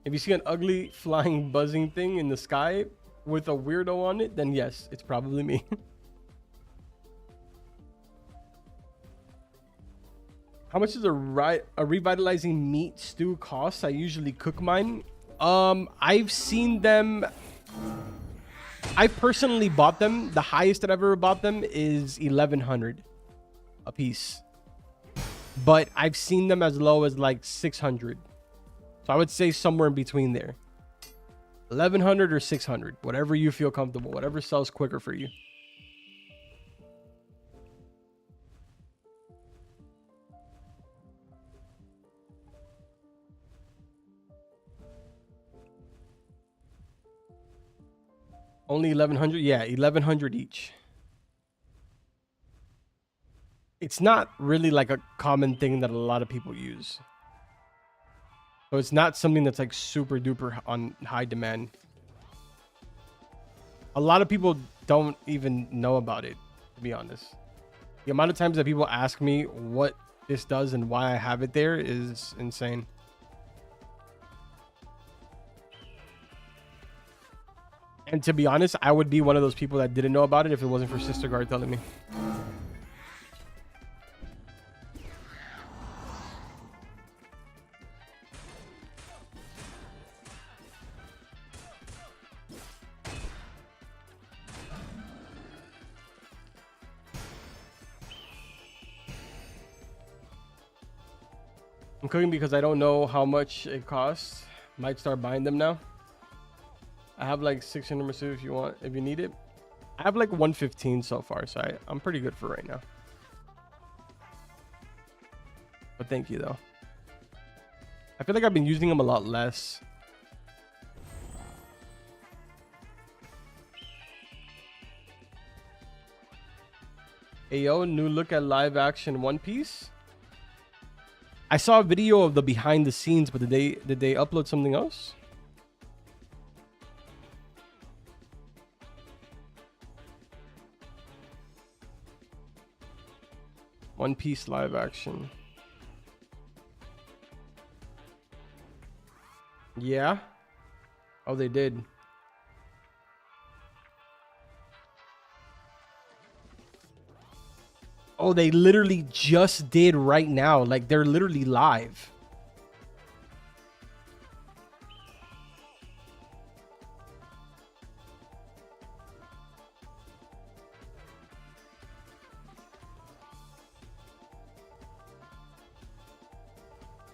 If you see an ugly flying buzzing thing in the sky with a weirdo on it, then yes, it's probably me. How much does a revitalizing meat stew cost? I usually cook mine. I've seen them. I personally bought them. The highest that I've ever bought them is 1,100 a piece. But I've seen them as low as like 600. So I would say somewhere in between there. 1,100 or 600. Whatever you feel comfortable. Whatever sells quicker for you. Only 1,100? Yeah, 1,100 each. It's not really like a common thing that a lot of people use. So it's not something that's like super duper on high demand. A lot of people don't even know about it, to be honest. The amount of times that people ask me what this does and why I have it there is insane. And to be honest, I would be one of those people that didn't know about it if it wasn't for Sister Guard telling me. I'm cooking because I don't know how much it costs. Might start buying them now. I have like 600 Mercedes if you want, if you need it. I have like 115 so far, so I'm pretty good for right now. But thank you though. I feel like I've been using them a lot less. Ayo, new look at live action One Piece. I saw a video of the behind the scenes, but did they upload something else? One Piece live action. Yeah. Oh, they did. Oh, they literally just did right now. Like, they're literally live.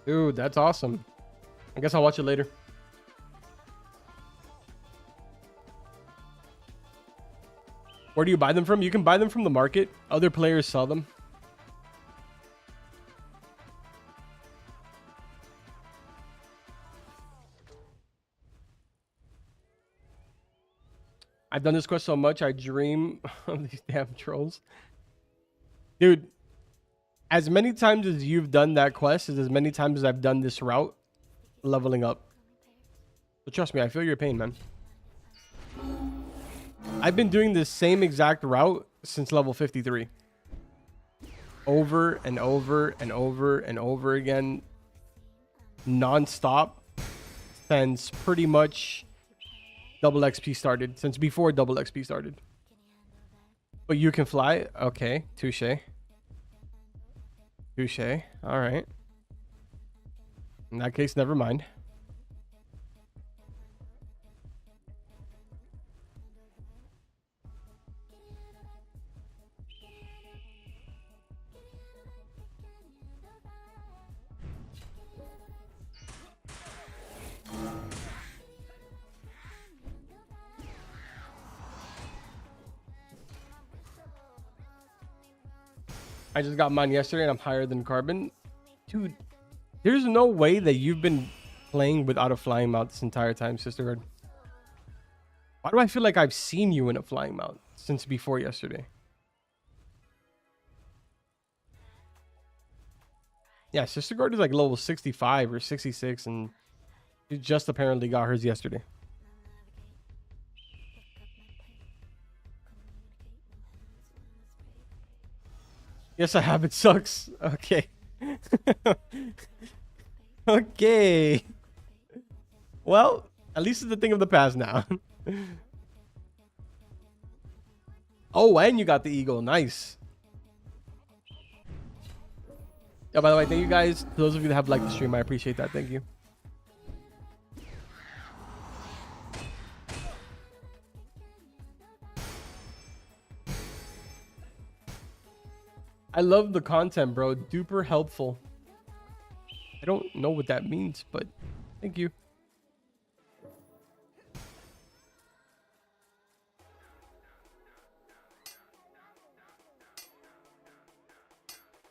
Dude, that's awesome. I guess I'll watch it later. Where do you buy them from? You can buy them from the market. Other players sell them. I've done this quest so much, I dream of these damn trolls. Dude, as many times as you've done that quest is as many times as I've done this route leveling up. But trust me, I feel your pain, man. I've been doing this same exact route since level 53. Over and over and over and over again. Non-stop. Since pretty much double XP started. Since before double XP started. But you can fly? Okay, touche. Touche. Alright. In that case, never mind. I just got mine yesterday and I'm higher than Carbon. Dude, there's no way that you've been playing without a flying mount this entire time, Sisterhood. Why do I feel like I've seen you in a flying mount since before yesterday? Yeah, Sister Guard is like level 65 or 66 and she just apparently got hers yesterday. Yes, I have. It sucks. Okay. Okay. Well, at least it's a thing of the past now. Oh, and you got the eagle. Nice. Yeah, by the way, thank you guys. Those of you that have liked the stream, I appreciate that. Thank you. I love the content, bro. Duper helpful. I don't know what that means, but thank you.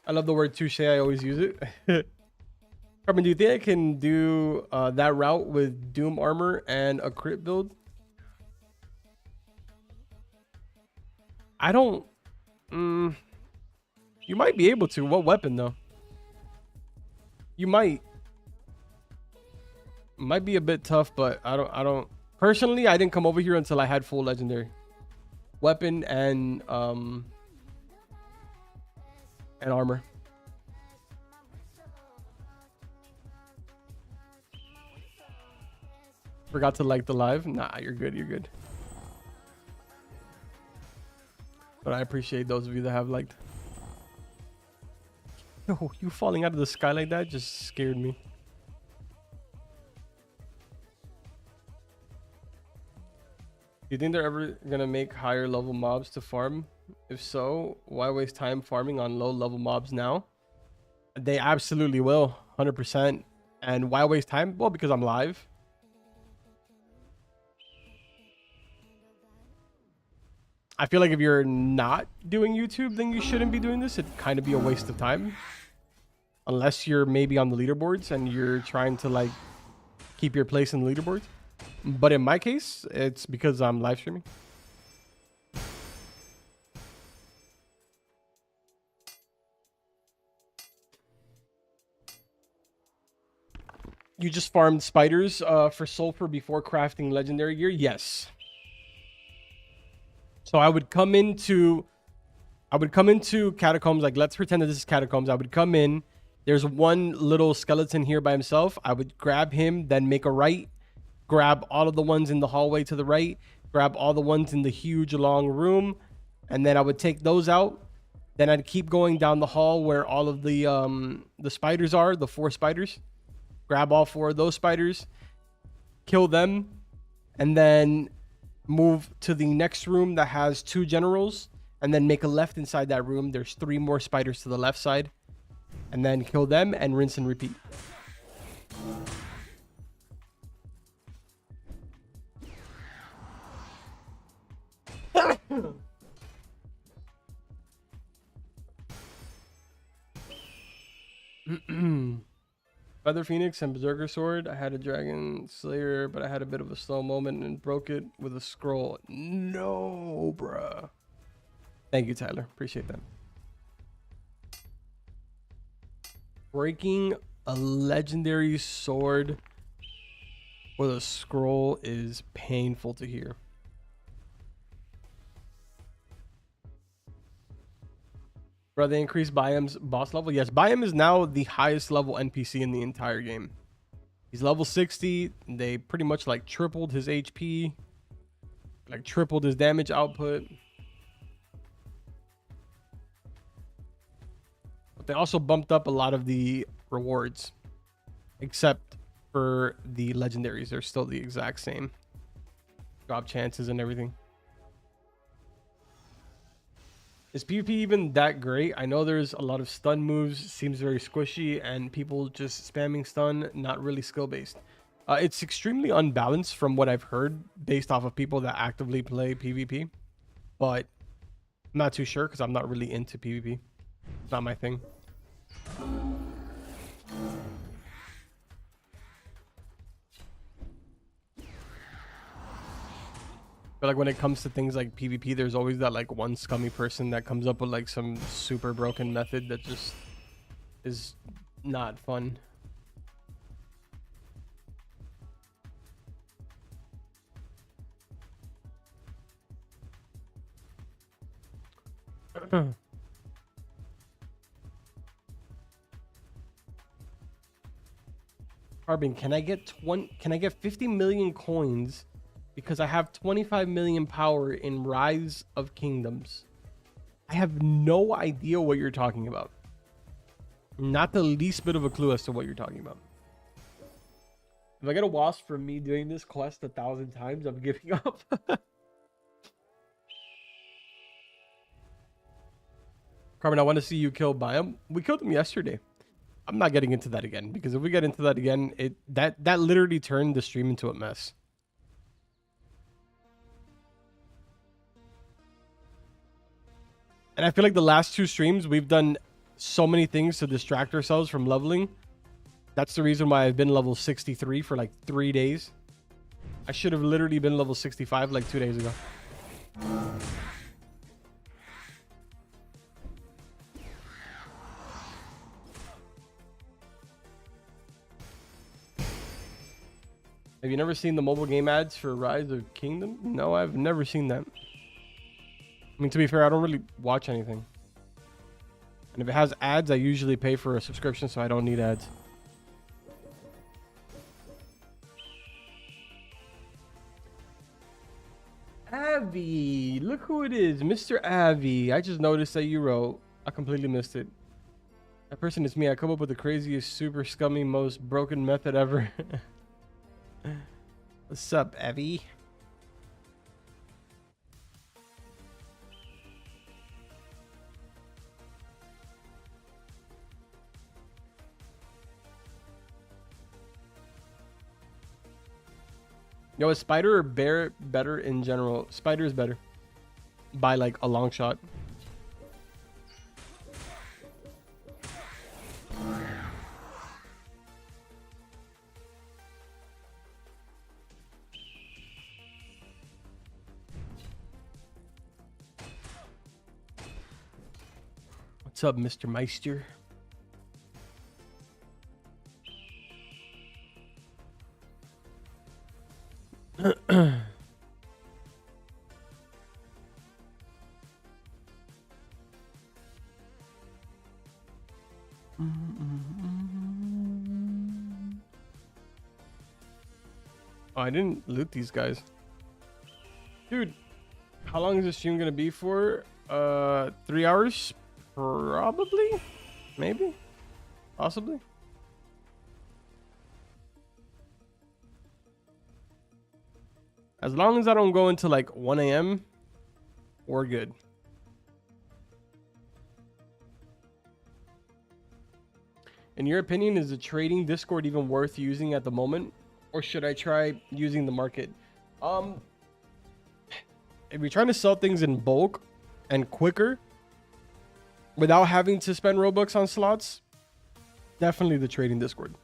I love the word touche. I always use it. Carmen, do you think I can do that route with Doom armor and a crit build? I don't... You might be able to. What weapon, though? You might. Might be a bit tough, but I don't... Personally, I didn't come over here until I had full legendary. Weapon and armor. Forgot to like the live. Nah, you're good. You're good. But I appreciate those of you that have liked. Yo, you falling out of the sky like that just scared me. Do you think they're ever gonna make higher level mobs to farm? If so, why waste time farming on low level mobs now? They absolutely will, 100%. And why waste time? Well, because I'm live. I feel like if you're not doing YouTube, then you shouldn't be doing this. It'd kind of be a waste of time. Unless you're maybe on the leaderboards and you're trying to like keep your place in the leaderboards. But in my case, it's because I'm live streaming. You just farmed spiders for sulfur before crafting legendary gear? Yes. So I would come into catacombs. Like, let's pretend that this is catacombs. I would come in. There's one little skeleton here by himself. I would grab him, then make a right. Grab all of the ones in the hallway to the right. Grab all the ones in the huge long room. And then I would take those out. Then I'd keep going down the hall where all of the spiders are. The 4 spiders. Grab all 4 of those spiders. Kill them. And then move to the next room that has 2 generals, and then make a left inside that room. There's 3 more spiders to the left side, and then kill them and rinse and repeat. Feather Phoenix and Berserker Sword. I had a Dragon Slayer, but I had a bit of a slow moment and broke it with a scroll. No, bruh. Thank you, Tyler. Appreciate that. Breaking a legendary sword with a scroll is painful to hear. Bro, they increased Biam's boss level. Yes, Biam is now the highest level NPC in the entire game. He's level 60. They pretty much like tripled his HP, like tripled his damage output. But they also bumped up a lot of the rewards, except for the legendaries. They're still the exact same. Drop chances and everything. Is PvP even that great? I know there's a lot of stun moves, seems very squishy, and people just spamming stun, not really skill based. It's extremely unbalanced from what I've heard based off of people that actively play PvP, but I'm not too sure because I'm not really into PvP. It's not my thing. But like when it comes to things like PvP, there's always that like one scummy person that comes up with like some super broken method that just is not fun. Carbon, can I get 50 million coins because I have 25 million power in Rise of Kingdoms? I have no idea what you're talking about. Not the least bit of a clue as to what you're talking about. If I get a wasp from me doing this quest 1,000 times, I'm giving up. Carmen, I want to see you kill Biam. We killed him yesterday. I'm not getting into that again because if we get into that again, that literally turned the stream into a mess. And I feel like the last 2 streams, we've done so many things to distract ourselves from leveling. That's the reason why I've been level 63 for like 3 days. I should have literally been level 65 like 2 days ago. Have you never seen the mobile game ads for Rise of Kingdom? No, I've never seen that. I mean, to be fair, I don't really watch anything. And if it has ads, I usually pay for a subscription, so I don't need ads. Avi, look who it is, Mr. Avi. I just noticed that you wrote. I completely missed it. That person is me. I come up with the craziest, super scummy, most broken method ever. What's up, Avi? Yo, is Spider or Bear better in general? Spider is better by like a long shot. What's up, Mr. Meister? Oh, I didn't loot these guys. Dude, how long is this stream gonna be for? 3 hours? Probably? Maybe? Possibly? As long as I don't go into like 1 a.m., we're good. In your opinion, is the trading Discord even worth using at the moment? Or should I try using the market? If you're trying to sell things in bulk and quicker without having to spend Robux on slots, definitely the trading Discord.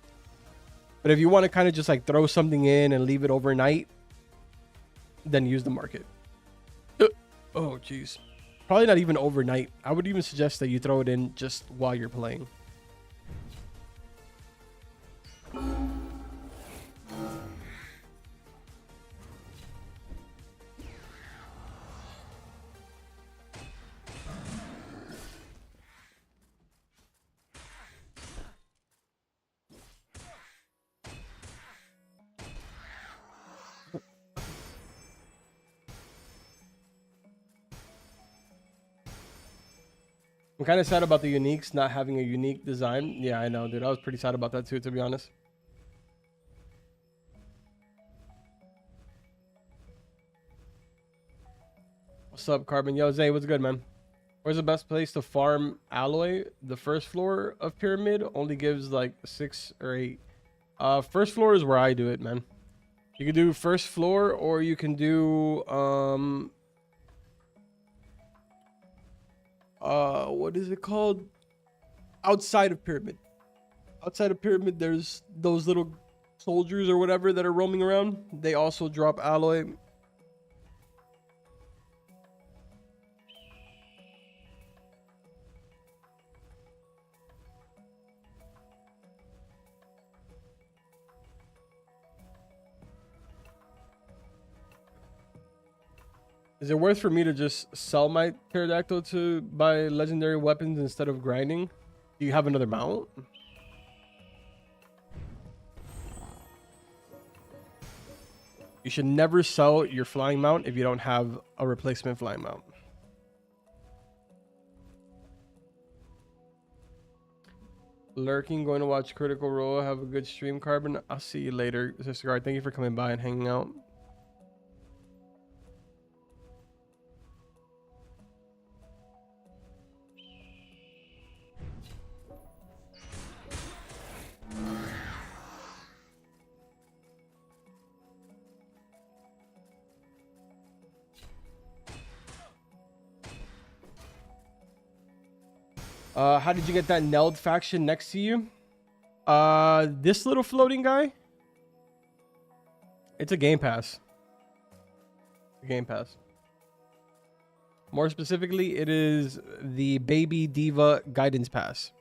But if you want to kind of just like throw something in and leave it overnight, then use the market. Oh, jeez. Probably not even overnight. I would even suggest that you throw it in just while you're playing. I'm kind of sad about the uniques not having a unique design. Yeah, I know, dude. I was pretty sad about that too, to be honest. What's up, Carbon? Yo, Zay, what's good, man? Where's the best place to farm alloy? The first floor of Pyramid only gives like 6 or 8. First floor is where I do it, man. You can do first floor, or you can do what is it called? Outside of Pyramid. Outside of Pyramid, there's those little soldiers or whatever that are roaming around. They also drop alloy. Is it worth for me to just sell my pterodactyl to buy legendary weapons instead of grinding? Do you have another mount? You should never sell your flying mount if you don't have a replacement flying mount. Lurking, going to watch Critical Role. Have a good stream, Carbon. I'll see you later, Sister Guard. Thank you for coming by and hanging out. How did you get that Neld faction next to you? This little floating guy? It's a game pass. Game pass. More specifically, it is the Baby Diva Guidance Pass.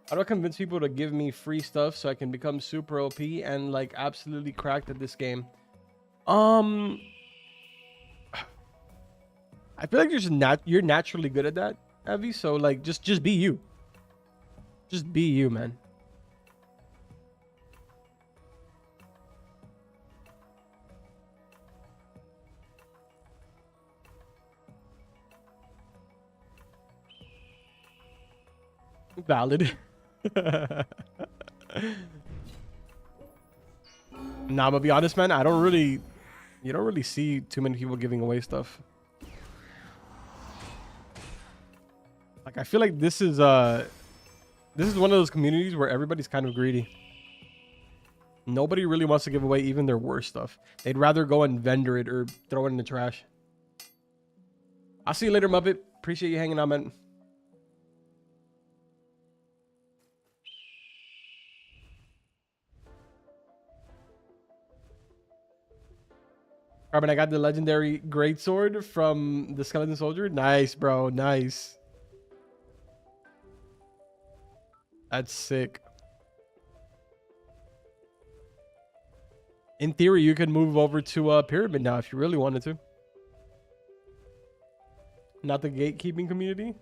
How do I convince people to give me free stuff so I can become super OP and like absolutely cracked at this game? I feel like you're naturally good at that, Avi. So like just be you. Just be you, man. Valid. Nah, I'm gonna be honest, man. You don't really see too many people giving away stuff. Like, I feel like this is one of those communities where everybody's kind of greedy. Nobody really wants to give away even their worst stuff. They'd rather go and vendor it or throw it in the trash. I'll see you later, Muppet. Appreciate you hanging out, man. Carbon, I got the legendary greatsword from the skeleton soldier. Nice, bro. Nice. That's sick. In theory, you could move over to Pyramid now if you really wanted to. Not the gatekeeping community.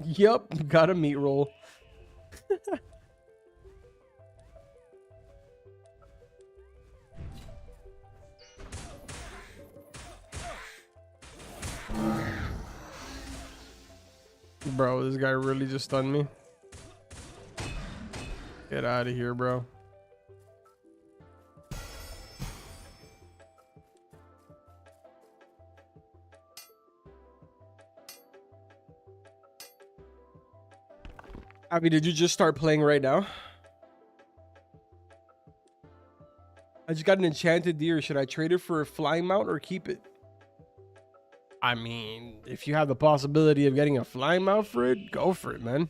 Yep, got a meat roll. Bro, this guy really just stunned me. Get out of here, bro. Abby, did you just start playing right now? I just got an enchanted deer. Should I trade it for a flying mount or keep it? I mean, if you have the possibility of getting a flying mount for it, go for it, man.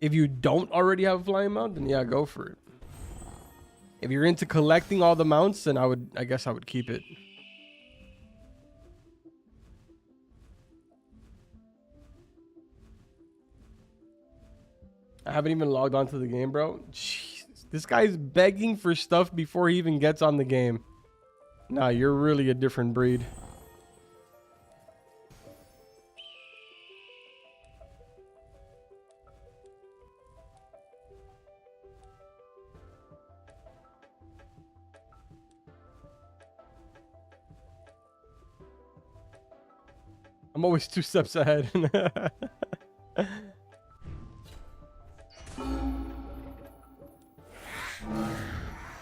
If you don't already have a flying mount, then yeah, go for it. If you're into collecting all the mounts, then I guess I would keep it. I haven't even logged onto the game, bro. Jeez, this guy's begging for stuff before he even gets on the game. Nah, you're really a different breed. I'm always 2 steps ahead.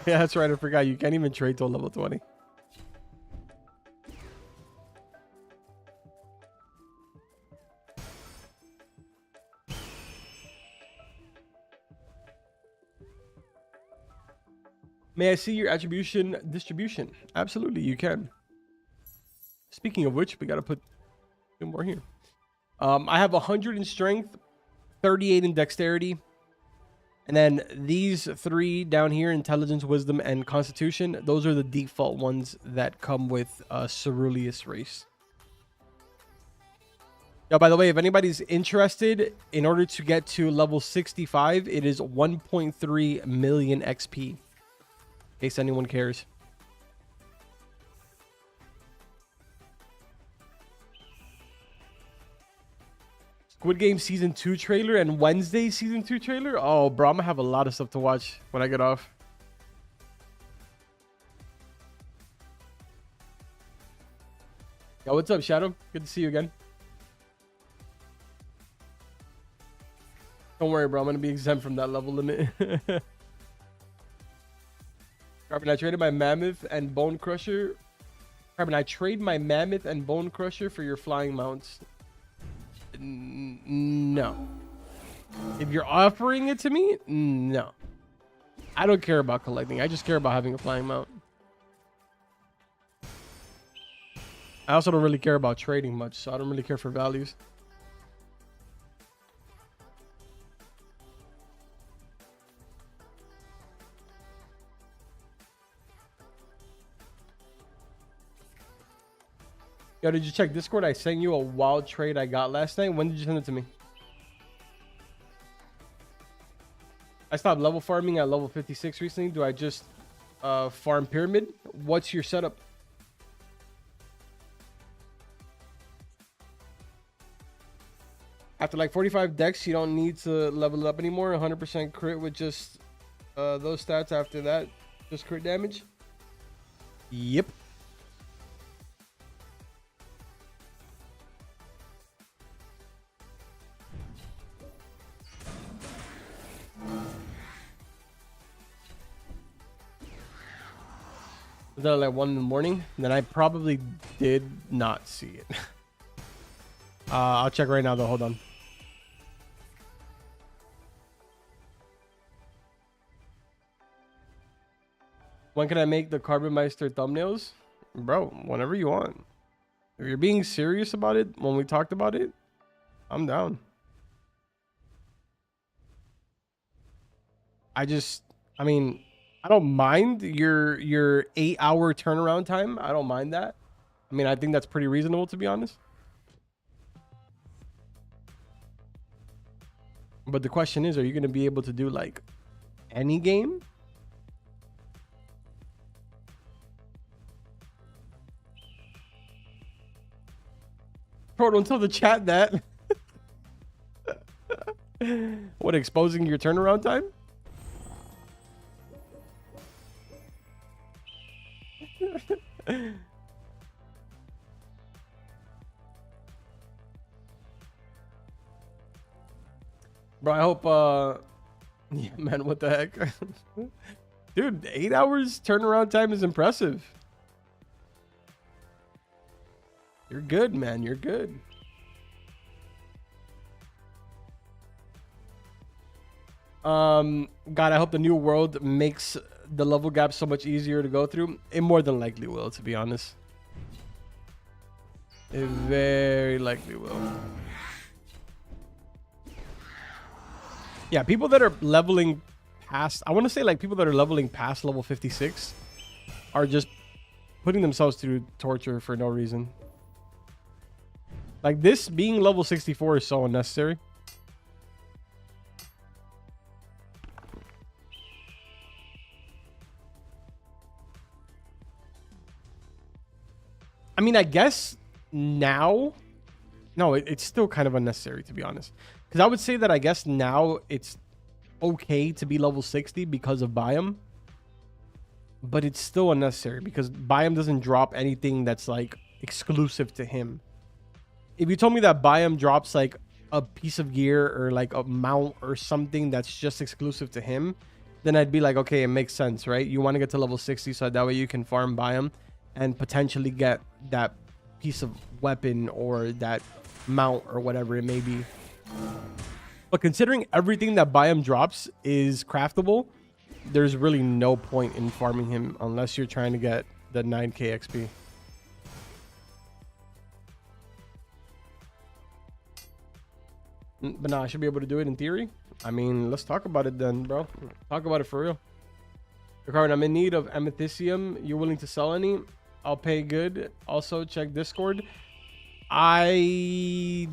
Yeah, that's right. I forgot. You can't even trade till level 20. May I see your attribution distribution? Absolutely, you can. Speaking of which, we got to put 2 more here. I have 100 in strength, 38 in dexterity. And then these 3 down here, intelligence, wisdom, and constitution, those are the default ones that come with a ceruleus race. Now, by the way, if anybody's interested, in order to get to level 65, it is 1.3 million XP. In case anyone cares. Squid Game Season 2 trailer and Wednesday Season 2 trailer? Oh, bro, I'm gonna have a lot of stuff to watch when I get off. Yo, what's up, Shadow? Good to see you again. Don't worry, bro. I'm gonna be exempt from that level limit. Carbon, I traded my mammoth and bone crusher. Carbon, I trade my mammoth and bone crusher for your flying mounts. No. If you're offering it to me, no. I don't care about collecting. I just care about having a flying mount. I also don't really care about trading much, so I don't really care for values. Yo, did you check Discord? I sent you a wild trade I got last night. When did you send it to me? I stopped level farming at level 56 recently. Do I just farm pyramid? What's your setup? After like 45 decks, you don't need to level up anymore. 100% crit with just those stats after that. Just crit damage? Yep. Was that like 1 in the morning? Then I probably did not see it. I'll check right now though. Hold on. When can I make the Carbon Meister thumbnails? Bro, whenever you want. If you're being serious about it, when we talked about it, I'm down. I mean, I don't mind your 8-hour turnaround time. I don't mind that. I mean, I think that's pretty reasonable, to be honest. But the question is, are you going to be able to do like any game? Bro, don't tell the chat that. What, exposing your turnaround time? Bro, I hope yeah, man, what the heck? Dude, 8 hours turnaround time is impressive. You're good, man. You're good. God, I hope the new world makes the level gap so much easier to go through. It more than likely will, to be honest. It very likely will. Yeah, people that are leveling past, I want to say like people that are leveling past level 56 are just putting themselves through torture for no reason. Like this being level 64 is so unnecessary. I mean, I guess now, no, it's still kind of unnecessary, to be honest. Because I would say that I guess now it's okay to be level 60 because of biome. But it's still unnecessary because biome doesn't drop anything that's like exclusive to him. If you told me that biome drops like a piece of gear or like a mount or something that's just exclusive to him, then I'd be like, okay, it makes sense, right? You want to get to level 60 so that way you can farm biome and potentially get that piece of weapon or that mount or whatever it may be. But considering everything that biome drops is craftable, there's really no point in farming him unless you're trying to get the 9k XP. But nah, I should be able to do it in theory. I mean, let's talk about it then, bro. Talk about it for real. Ricardo, I'm in need of amethicium. You willing to sell any? I'll pay good. Also, check Discord. I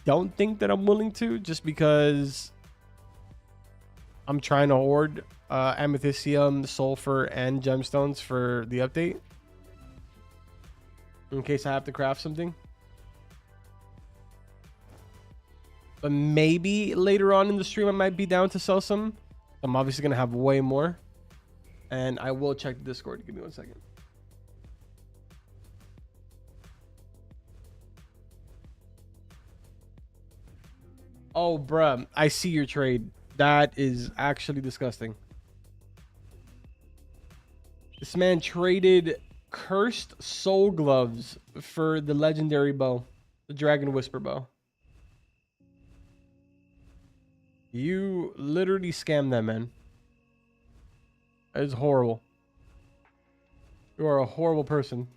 don't think that I'm willing to, just because I'm trying to hoard amethicium, sulfur, and gemstones for the update in case I have to craft something. But maybe later on in the stream I might be down to sell some. I'm obviously gonna have way more, and I will check the Discord. Give me 1 second. Oh, bruh, I see your trade. That is actually disgusting. This man traded cursed soul gloves for the legendary bow, the Dragon Whisper bow. You literally scammed that man. That is horrible. You are a horrible person.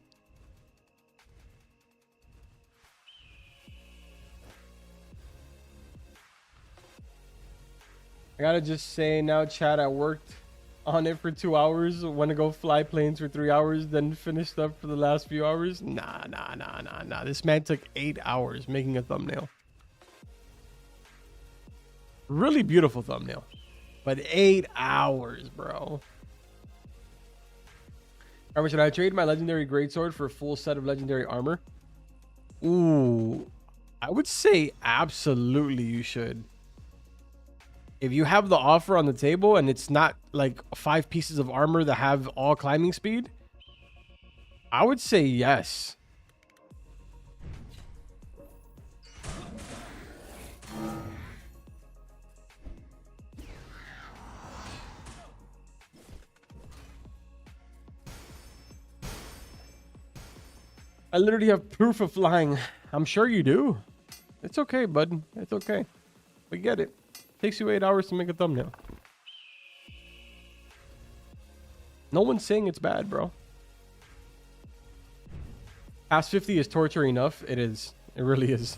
I gotta just say now, chat, I worked on it for 2 hours. Want to go fly planes for 3 hours, then finished up for the last few hours. Nah. This man took 8 hours making a thumbnail. Really beautiful thumbnail, but 8 hours, bro. Armor, should I trade my legendary greatsword for a full set of legendary armor? Ooh, I would say absolutely you should. If you have the offer on the table and it's not like 5 pieces of armor that have all climbing speed, I would say yes. I literally have proof of flying. I'm sure you do. It's okay, bud. It's okay. We get it. Takes you 8 hours to make a thumbnail. No one's saying it's bad, bro. Past 50 is torture enough. It is. It really is.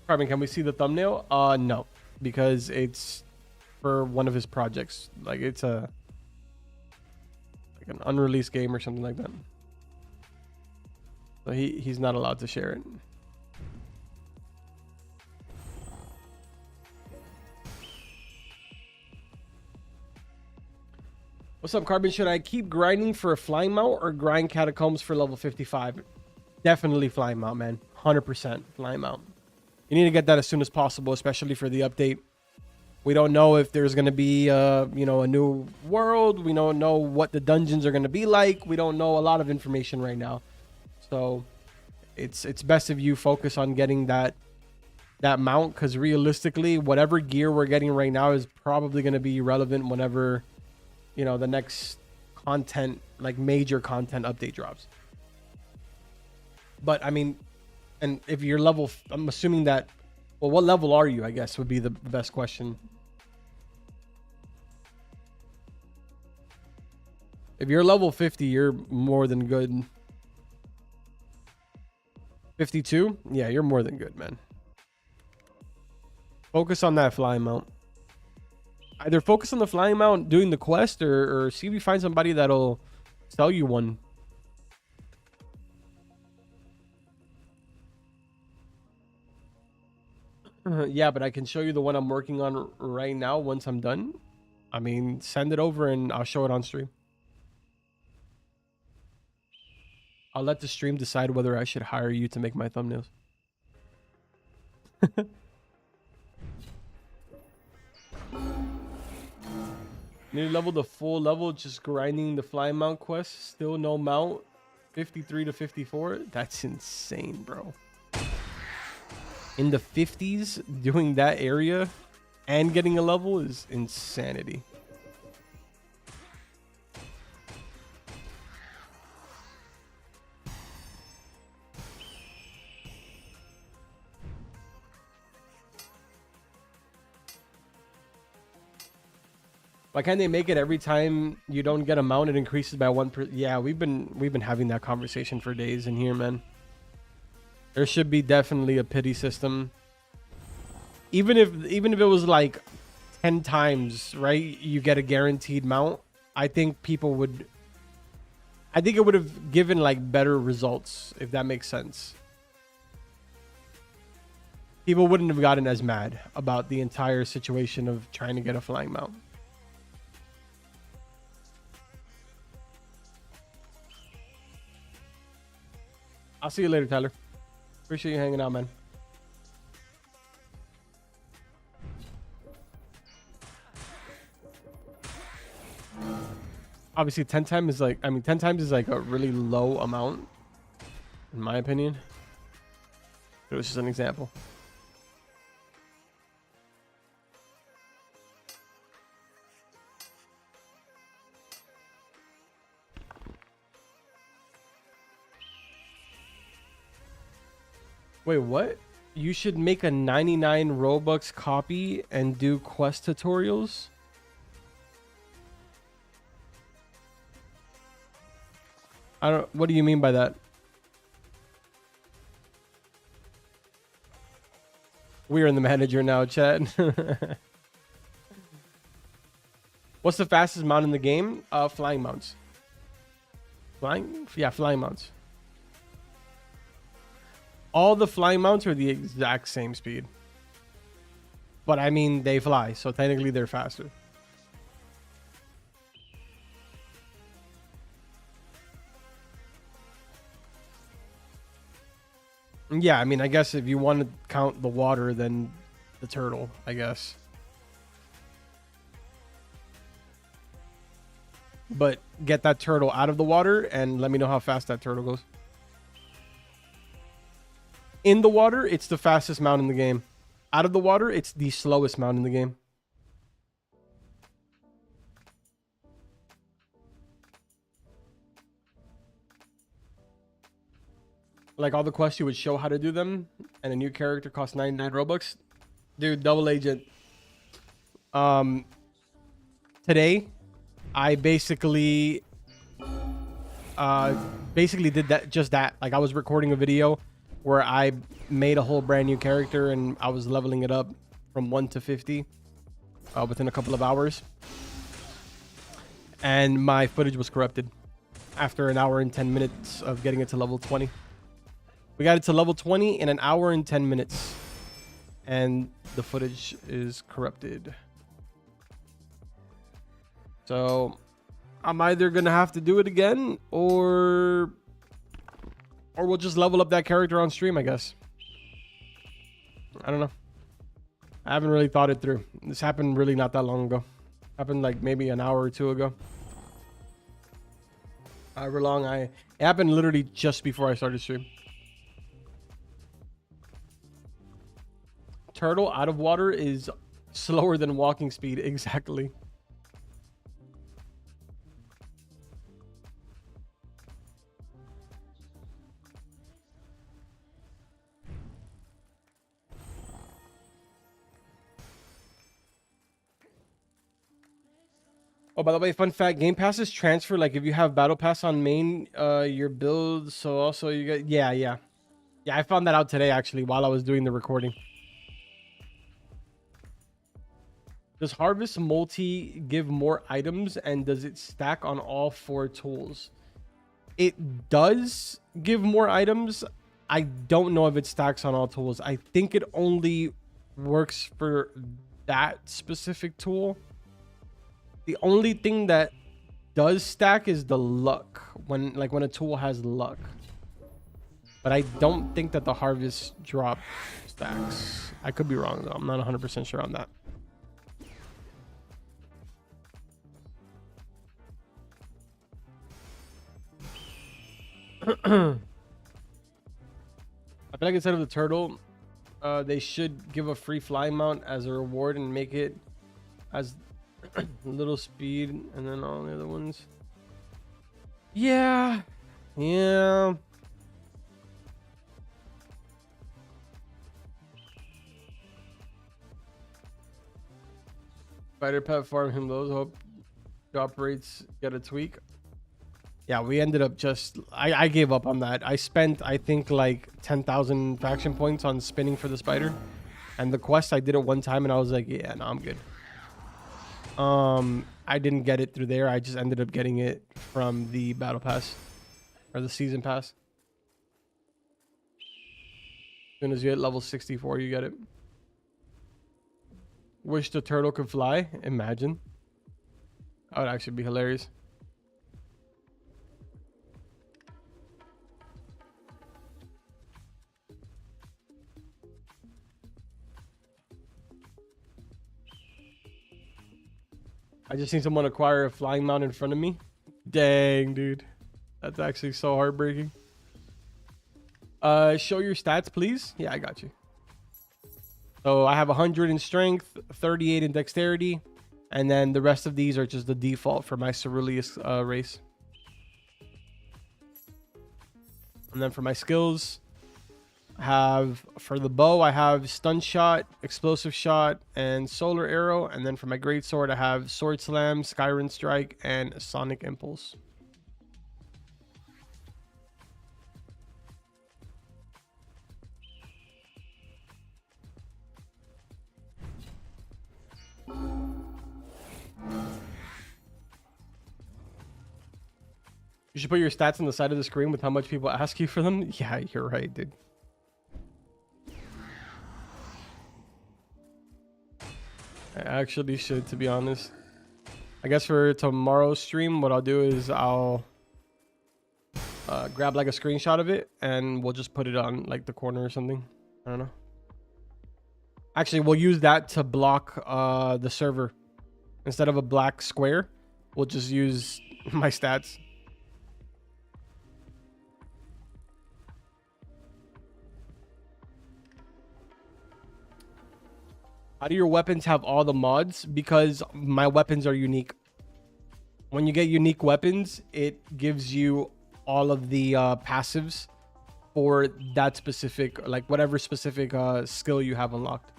Carbon, can we see the thumbnail? No, because it's for one of his like it's a an unreleased game or something like that. So he's not allowed to share it. What's up, Carbon? Should I keep grinding for a flying mount or grind catacombs for level 55? Definitely flying mount, man. 100% flying mount. You need to get that as soon as possible, especially for the update. We don't know if there's going to be, a new world. We don't know what the dungeons are going to be like. We don't know a lot of information right now. So it's best if you focus on getting that mount, because realistically, whatever gear we're getting right now is probably going to be relevant whenever, the next content like major content update drops. But I mean, and if you're level, I'm assuming that, well, what level are you, I guess, would be the best question. If you're level 50, you're more than good. 52? Yeah, you're more than good, man. Focus on that flying mount. Either focus on the flying mount doing the quest, or see if you find somebody that'll sell you one. Yeah, but I can show you the one I'm working on right now once I'm done. I mean, send it over and I'll show it on stream. I'll let the stream decide whether I should hire you to make my thumbnails. Nearly level to full level, just grinding the fly mount quest. Still no mount. 53 to 54. That's insane, bro. In the 50s, doing that area and getting a level is insanity. Why can't they make it every time you don't get a mount, it increases by 1%? Yeah, we've been having that conversation for days in here, man. There should be definitely a pity system. Even if it was like 10 times, right? You get a guaranteed mount. I think it would have given like better results, if that makes sense. People wouldn't have gotten as mad about the entire situation of trying to get a flying mount. I'll see you later, Tyler. Appreciate you hanging out, man. Obviously, 10 times is like, 10 times is like a really low amount, in my opinion. It was just an example. Wait, what? You should make a 99 Robux copy and do quest tutorials? What do you mean by that? We're in the manager now, chat. What's the fastest mount in the game? Flying mounts. Flying? Yeah, flying mounts. All the flying mounts are the exact same speed. But I mean, they fly, so technically they're faster. Yeah, I mean, I guess if you want to count the water, then the turtle, I guess. But get that turtle out of the water and let me know how fast that turtle goes. In the water, it's the fastest mount in the game. Out of the water, it's the slowest mount in the game. Like all the quests, you would show how to do them, and a new character costs 99 Robux. Dude, double agent. Today, I basically did that. Like I was recording a video where I made a whole brand new character and I was leveling it up from 1 to 50 within a couple of hours. And my footage was corrupted after an hour and 10 minutes of getting it to level 20. We got it to level 20 in an hour and 10 minutes. And the footage is corrupted. So I'm either going to have to do it again or we'll just level up that character on stream, I guess. I don't know. I haven't really thought it through. This happened really not that long ago. Happened like maybe an hour or two ago. However long it happened literally just before I started stream. Turtle out of water is slower than walking speed. Exactly. Oh, by the way, fun fact: Game Passes transfer. Like if you have Battle Pass on main, your build. So also you get yeah. I found that out today actually while I was doing the recording. Does Harvest Multi give more items and does it stack on all 4 tools? It does give more items. I don't know if it stacks on all tools. I think it only works for that specific tool. The only thing that does stack is the luck when a tool has luck. But I don't think that the harvest drop stacks. I could be wrong though. I'm not 100% sure on that. I feel like instead of the turtle, they should give a free flying mount as a reward and make it as little speed, and then all the other ones. Yeah. Spider pet farm him those. Hope drop rates get a tweak. Yeah, we ended up just I gave up on that. I spent I think like 10,000 faction points on spinning for the spider, and the quest I did it one time and I was like, yeah, no, I'm good. I didn't get it through there. I just ended up getting it from the battle pass or the season pass. As soon as you hit level 64, you get it. Wish the turtle could fly. Imagine. That would actually be hilarious. I just seen someone acquire a flying mount in front of me. Dang, dude. That's actually so heartbreaking. Show your stats, please. Yeah, I got you. So I have 100 in strength, 38 in dexterity, and then the rest of these are just the default for my Ceruleus race. And then for my skills, I have for the bow, I have stun shot, explosive shot, and solar arrow. And then for my great sword, I have sword slam, Skyrim strike, and sonic impulse. You should put your stats on the side of the screen with how much people ask you for them. Yeah, you're right, dude. I actually should, to be honest. I guess for tomorrow's stream, what I'll do is I'll grab like a screenshot of it and we'll just put it on like the corner or something. I don't know. Actually, we'll use that to block the server. Instead of a black square, we'll just use my stats. How do your weapons have all the mods? Because my weapons are unique. When you get unique weapons, it gives you all of the passives for that specific, like whatever specific skill you have unlocked.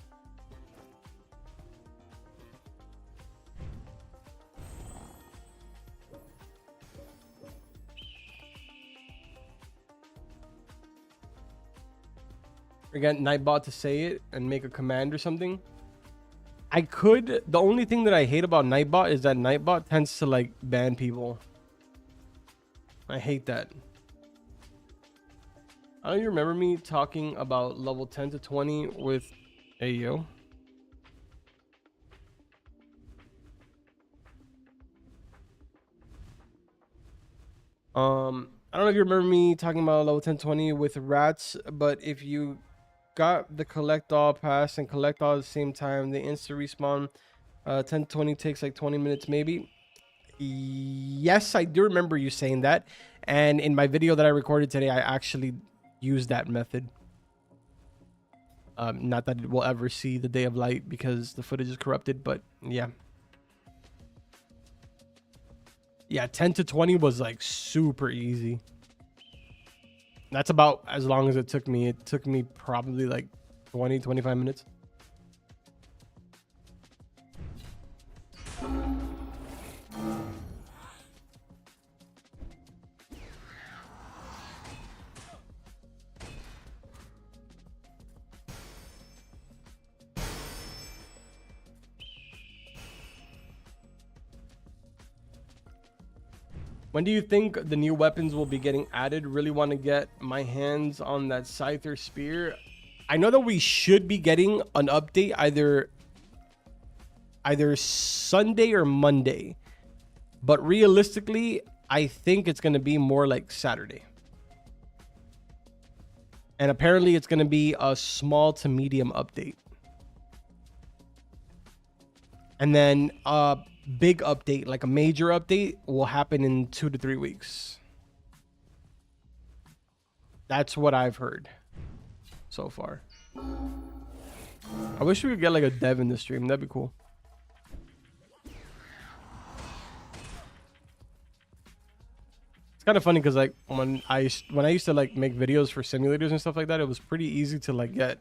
Forget Nightbot to say it and make a command or something. I could. The only thing that I hate about Nightbot is that Nightbot tends to like ban people. I hate that. I don't you remember me talking about level 10 to 20 with Ayo. I don't know if you remember me talking about level 10 20 with rats, but if you got the collect all pass and collect all at the same time, the instant respawn 10 20 takes like 20 minutes maybe. Yes, I do remember you saying that, and in my video that I recorded today I actually used that method. Not that it will ever see the day of light because the footage is corrupted, but yeah, 10 to 20 was like super easy. That's about as long as it took me. It took me probably like 20-25 minutes. When do you think the new weapons will be getting added? Really want to get my hands on that Scyther spear. I know that we should be getting an update either Sunday or Monday. But realistically, I think it's going to be more like Saturday. And apparently it's going to be a small to medium update. And then a big update, like a major update, will happen in 2 to 3 weeks. That's what I've heard so far. I wish we could get like a dev in the stream. That'd be cool. It's kind of funny because like when I used to like make videos for simulators and stuff like that, it was pretty easy to like get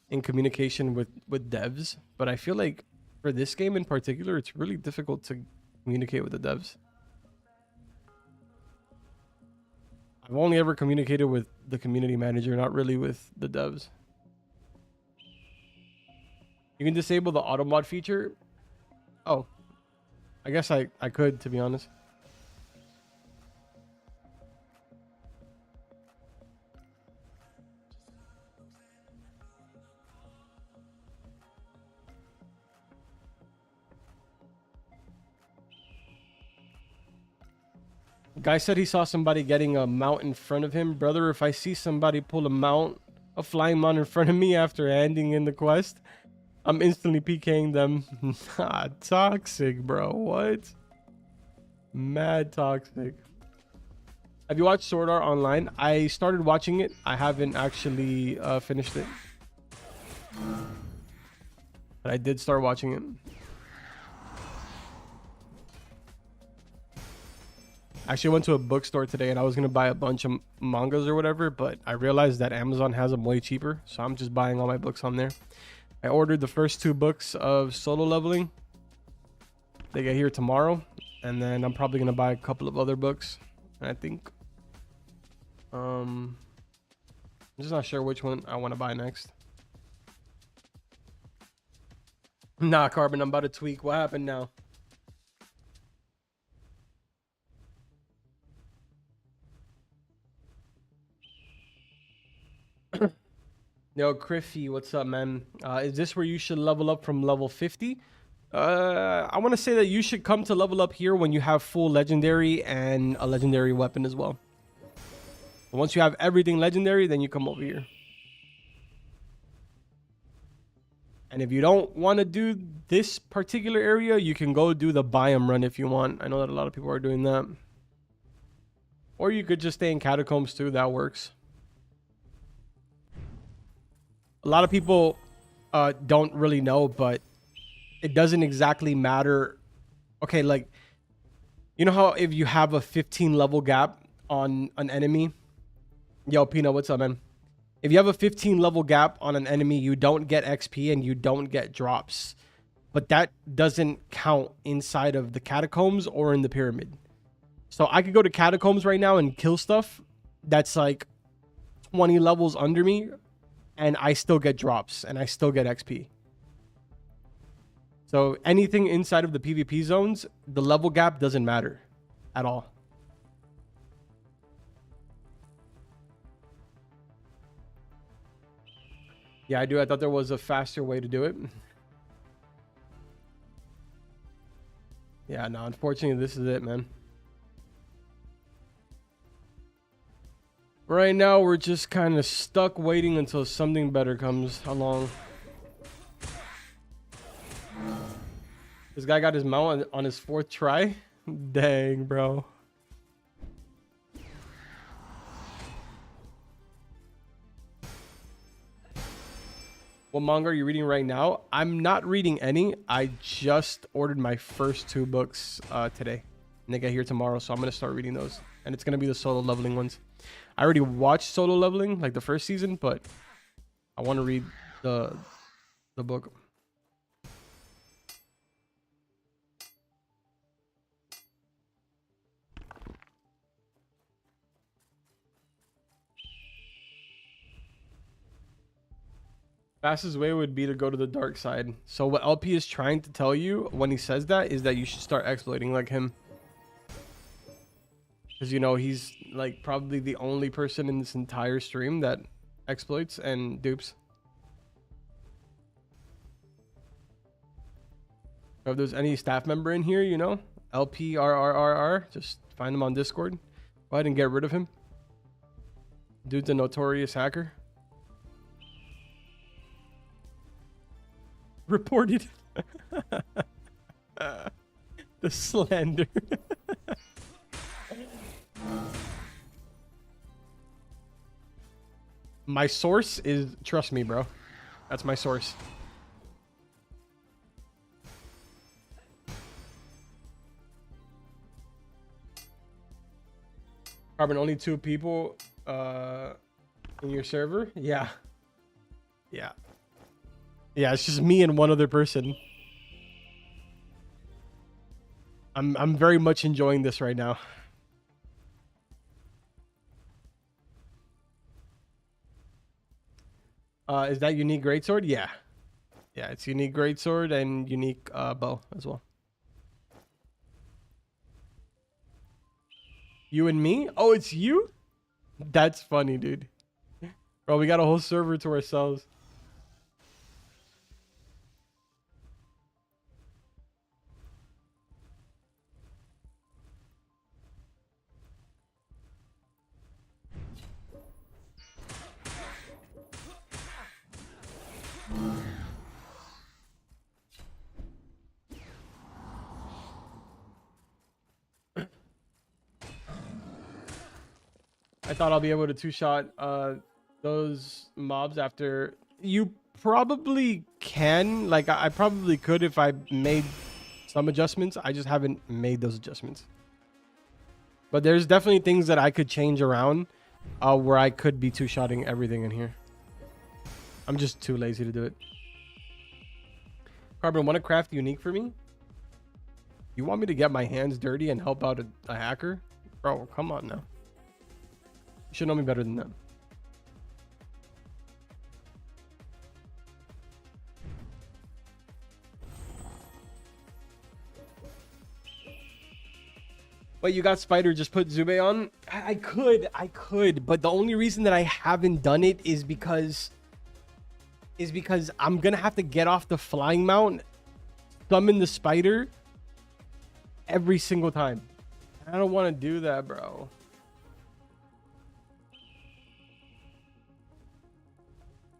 in communication with devs. But I feel like for this game in particular, it's really difficult to communicate with the devs. I've only ever communicated with the community manager, not really with the devs. You can disable the auto mod feature. Oh, I guess I could, to be honest. Guy said he saw somebody getting a mount in front of him. Brother, if I see somebody pull a flying mount in front of me after handing in the quest, I'm instantly PKing them. Nah, toxic, bro. What? Mad toxic. Have you watched Sword Art Online? I started watching it. I haven't actually finished it. But I did start watching it. Actually, I went to a bookstore today and I was going to buy a bunch of mangas or whatever, but I realized that Amazon has them way cheaper. So I'm just buying all my books on there. I ordered the first 2 books of Solo Leveling. They get here tomorrow. And then I'm probably going to buy a couple of other books. I think. I'm just not sure which one I want to buy next. Nah, Carbon, I'm about to tweak. What happened now? Yo, Criffy, what's up, man? Is this where you should level up from level 50? I want to say that you should come to level up here when you have full legendary and a legendary weapon as well. But once you have everything legendary, then you come over here. And if you don't want to do this particular area, you can go do the biome run if you want. I know that a lot of people are doing that. Or you could just stay in catacombs too. That works. A lot of people don't really know, but it doesn't exactly matter. Okay, like, you know how if you have a 15 level gap on an enemy? Yo, Pino, what's up, man? If you have a 15 level gap on an enemy, you don't get XP and you don't get drops. But that doesn't count inside of the catacombs or in the pyramid. So I could go to catacombs right now and kill stuff that's like 20 levels under me, and I still get drops and I still get XP. So anything inside of the PvP zones, the level gap doesn't matter at all. Yeah, I do. I thought there was a faster way to do it. Yeah, no, unfortunately, this is it, man. Right now, we're just kind of stuck waiting until something better comes along. This guy got his mount on his 4th try. Dang, bro. What manga are you reading right now? I'm not reading any. I just ordered my first 2 books today. And they get here tomorrow, so I'm going to start reading those. And it's going to be the solo leveling ones. I already watched Solo Leveling, like the first season, but I want to read the book. Fastest way would be to go to the dark side. So what LP is trying to tell you when he says that is that you should start exploiting like him. Because, you know, he's like probably the only person in this entire stream that exploits and dupes. If there's any staff member in here, you know, LPRRRR, just find him on Discord. Go ahead and get rid of him. Dude's a notorious hacker. Reported. The slander. My source is, trust me, bro. That's my source. Carbon, only 2 people in your server? Yeah. Yeah. Yeah, it's just me and one other person. I'm very much enjoying this right now. Is that unique greatsword? Yeah. Yeah, it's unique greatsword and unique bow as well. You and me? Oh, it's you? That's funny, dude. Bro, we got a whole server to ourselves. I thought I'll be able to 2-shot those mobs after. You probably can. Like, I probably could if I made some adjustments. I just haven't made those adjustments. But there's definitely things that I could change around where I could be 2-shotting everything in here. I'm just too lazy to do it. Carbon, want to craft unique for me? You want me to get my hands dirty and help out a hacker? Bro, come on now. You should know me better than that. Wait, you got Spider, just put Zube on? I could, but the only reason that I haven't done it is because I'm gonna have to get off the flying mount, summon the Spider every single time. I don't want to do that, bro.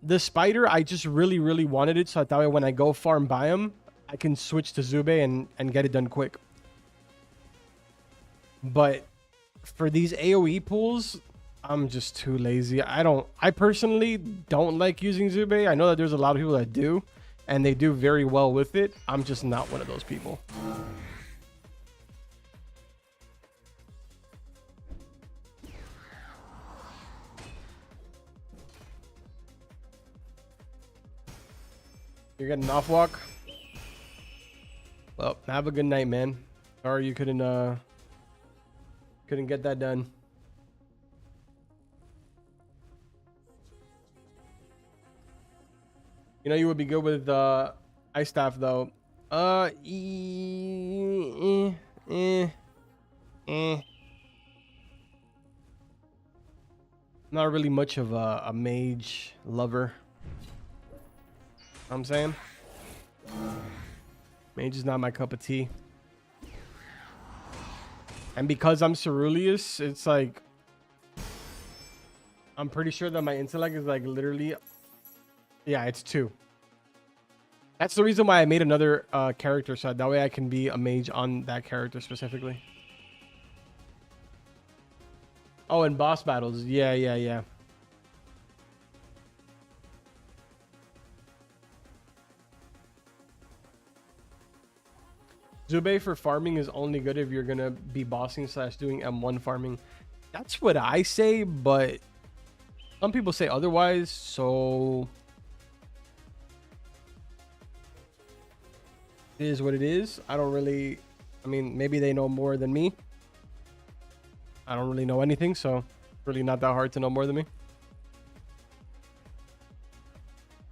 The Spider, I just really wanted it, so that way when I go farm biome, I can switch to Zube and get it done quick. But for these AoE pools, I'm just too lazy. I personally don't like using Zube. I know that there's a lot of people that do, and they do very well with it. I'm just not one of those people. You're getting off walk? Well, have a good night, man. Sorry you couldn't get that done. You know you would be good with ice staff though. Not really much of a mage lover. I'm saying mage is not my cup of tea. And because I'm ceruleus, it's like I'm pretty sure that my intellect is like literally, yeah, it's 2. That's the reason why I made another character, so that way I can be a mage on that character specifically. Oh, and boss battles. Yeah. Zube for farming is only good if you're gonna be bossing / doing M1 farming. That's what I say, but some people say otherwise, so it is what it is. I mean, maybe they know more than me. I don't really know anything, so it's really not that hard to know more than me.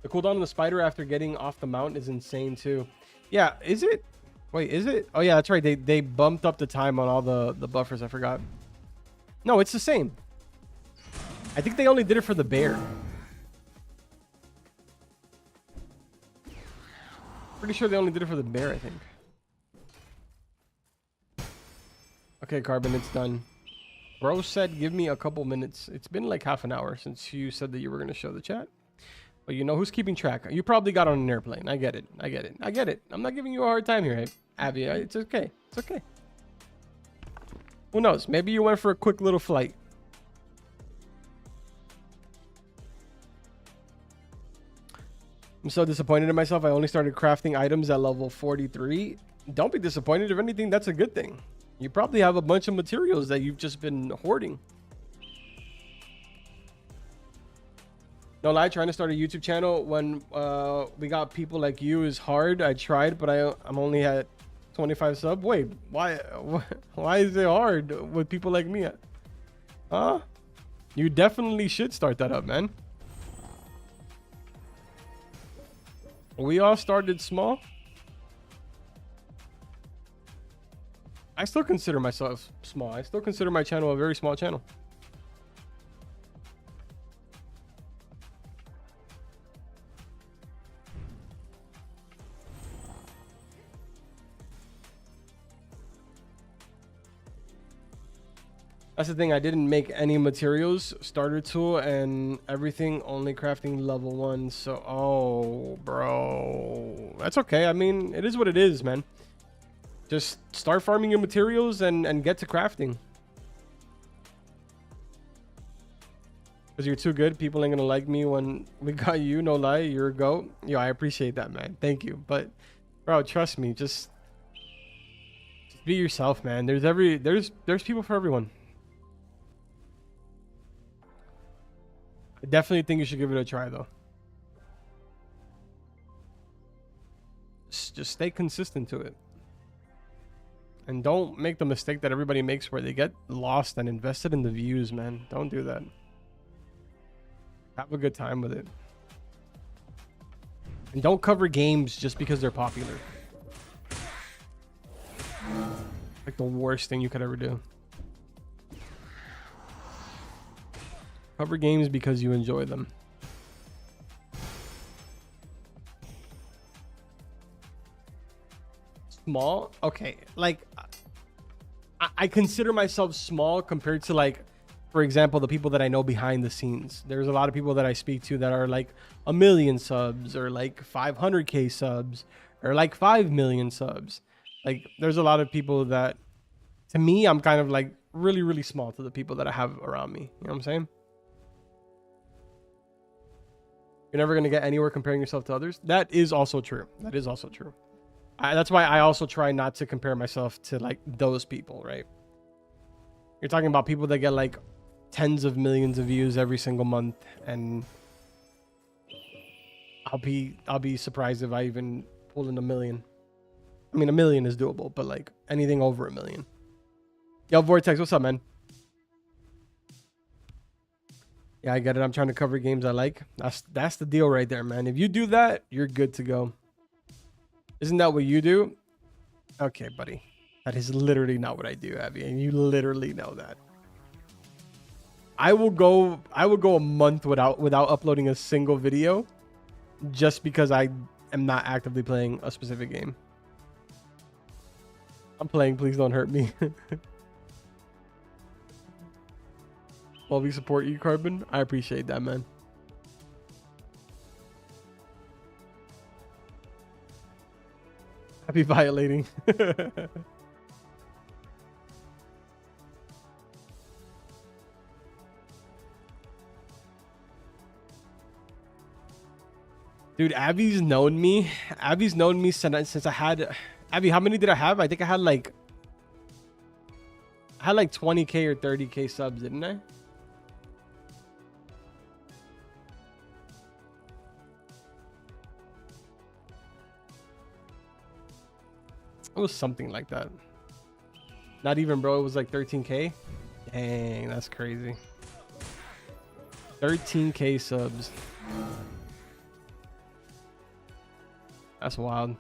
The cooldown on the Spider after getting off the mount is insane too. Yeah, is it? Wait, is it? Oh yeah, that's right. They bumped up the time on all the buffers. I forgot. No, it's the same. I think they only did it for the bear. Pretty sure they only did it for the bear, I think. Okay, Carbon, it's done. Bro said give me a couple minutes. It's been like half an hour since you said that you were going to show the chat. But you know who's keeping track. You probably got on an airplane. I get it. I get it. I get it. I'm not giving you a hard time here, Abby. It's okay. It's okay. Who knows? Maybe you went for a quick little flight. I'm so disappointed in myself. I only started crafting items at level 43. Don't be disappointed. If anything, that's a good thing. You probably have a bunch of materials that you've just been hoarding. No lie, trying to start a YouTube channel when we got people like you is hard. I tried, but I'm only at 25 sub. Wait, why is it hard with people like me? Huh? You definitely should start that up, man. We all started small. I still consider myself small. I still consider my channel a very small channel. That's the thing. I didn't make any materials, starter tool, and everything. Only crafting level 1. So, oh, bro, that's okay. I mean, it is what it is, man. Just start farming your materials and get to crafting. Because you're too good. People ain't gonna like me when we got you. No lie, you're a goat. Yo, I appreciate that, man. Thank you. But, bro, trust me. Just be yourself, man. There's people for everyone. I definitely think you should give it a try, though. Just stay consistent to it. And don't make the mistake that everybody makes where they get lost and invested in the views, man. Don't do that. Have a good time with it. And don't cover games just because they're popular. Like the worst thing you could ever do. Cover games because you enjoy them. Small? Okay. Like, I consider myself small compared to, like, for example, the people that I know behind the scenes. There's a lot of people that I speak to that are like 1 million subs or like 500K subs or like 5 million subs. Like, there's a lot of people that, to me, I'm kind of like really, really small to the people that I have around me. You know what I'm saying? You're never going to get anywhere comparing yourself to others. That is also true. That is also true. That's why I also try not to compare myself to like those people, right? You're talking about people that get like tens of millions of views every single month, and I'll be surprised if I even pull in 1 million. I mean, 1 million is doable, but like anything over 1 million. Yo, Vortex, what's up, man? Yeah, I get it. I'm trying to cover games I like. That's the deal right there, man. If you do that, you're good to go. Isn't that what you do? Okay, buddy. That is literally not what I do, Abby, and you literally know that. I will go a month without uploading a single video just because I am not actively playing a specific game. I'm playing, please don't hurt me. While we support you, Carbon, I appreciate that, man. Happy violating. Dude, Abby's known me. Abby's known me since I had... Abby, how many did I have? I think I had like 20K or 30K subs, didn't I? It was something like that. Not even, bro. It was like 13K. Dang, that's crazy. 13K subs. That's wild.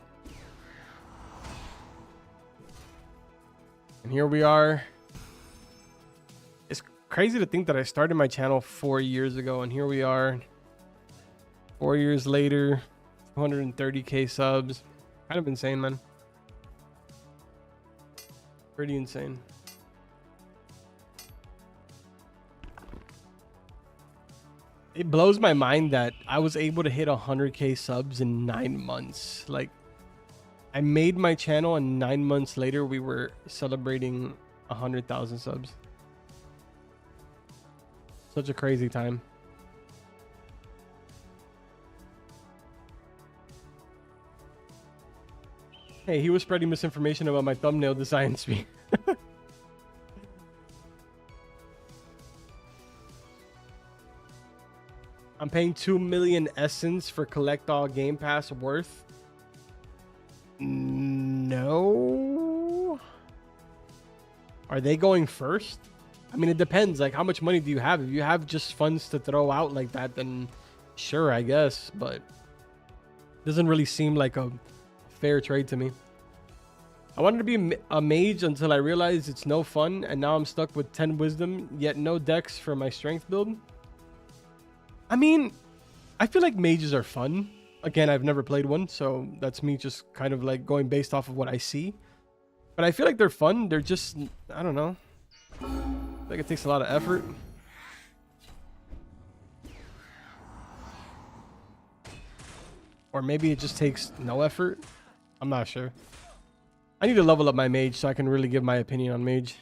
And here we are. Crazy to think that I started my channel 4 years ago, and here we are 4 years later, 230k subs. Kind of insane, man. Pretty insane. It blows my mind that I was able to hit 100k subs in 9 months. Like, I made my channel and 9 months later we were celebrating 100,000 subs. Such a crazy time. Hey, he was spreading misinformation about my thumbnail design speed. I'm paying 2 million essence for collect all Game Pass worth. No. Are they going first? I mean, it depends. Like, how much money do you have? If you have just funds to throw out like that, then sure, I guess. But it doesn't really seem like a fair trade to me. I wanted to be a mage until I realized it's no fun, and now I'm stuck with 10 wisdom, yet no dex for my strength build. I mean, I feel like mages are fun. Again, I've never played one, so that's me just kind of like going based off of what I see. But I feel like they're fun. They're just, I don't know. I think it takes a lot of effort. Or maybe it just takes no effort. I'm not sure. I need to level up my mage so I can really give my opinion on mage.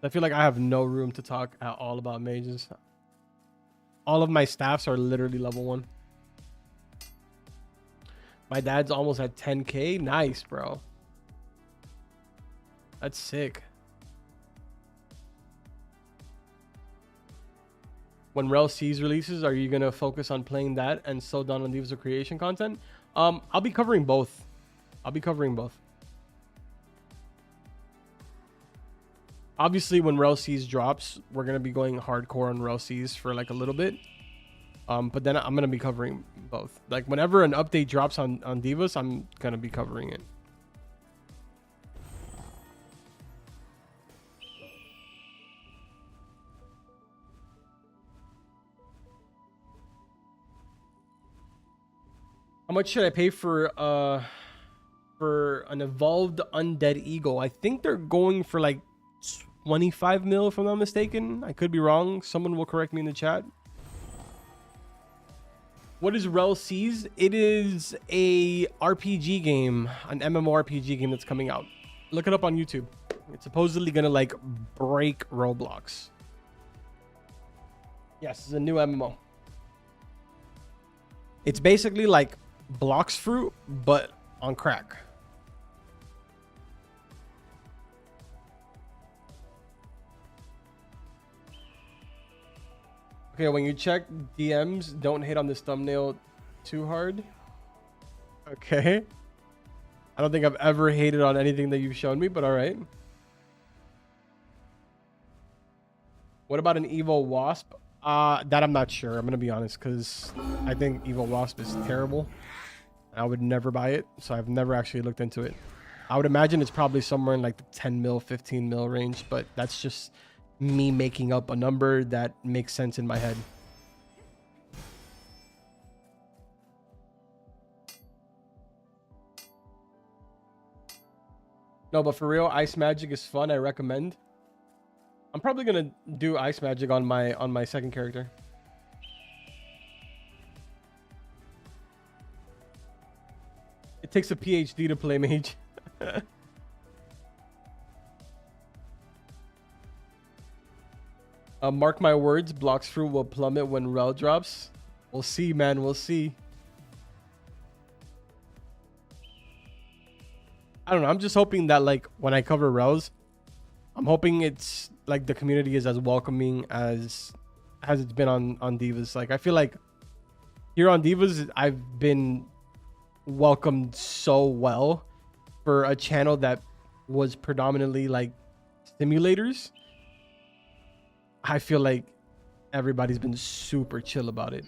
I feel like I have no room to talk at all about mages. All of my staffs are literally level 1. My dad's almost at 10k. Nice, bro. That's sick. When Rel C's releases, are you gonna focus on playing that and so down on Devas Of Creation content? I'll be covering both. Obviously, when Rel C's drops, we're gonna be going hardcore on Rel C's for like a little bit. But then I'm gonna be covering both. Like, whenever an update drops on Devas, I'm gonna be covering it. How much should I pay for an evolved undead eagle? I think they're going for like 25 mil, if I'm not mistaken. I could be wrong. Someone will correct me in the chat. What is Rel C's? It is a RPG game, an MMORPG game that's coming out. Look it up on YouTube. It's supposedly gonna like break Roblox. Yes, it's a new MMO. It's basically like Blocks Fruit, but on crack. Okay, when you check DMs, don't hit on this thumbnail too hard. Okay. I don't think I've ever hated on anything that you've shown me, but all right. What about an evil wasp? That I'm not sure. I'm gonna be honest, because I think evil wasp is terrible. I would never buy it, so I've never actually looked into it. I would imagine it's probably somewhere in like the 10 mil, 15 mil range, but that's just me making up a number that makes sense in my head. No, but for real, ice magic is fun. I recommend. I'm probably gonna do ice magic on my second character. It takes a PhD to play mage. Mark my words, Blocks Fruit will plummet when Rel drops. We'll see, man. We'll see. I don't know. I'm just hoping that, like, when I cover Rels, I'm hoping it's like the community is as welcoming as it's been on Devas. Like, I feel like here on Devas, I've been welcomed so well for a channel that was predominantly like simulators. I feel like everybody's been super chill about it.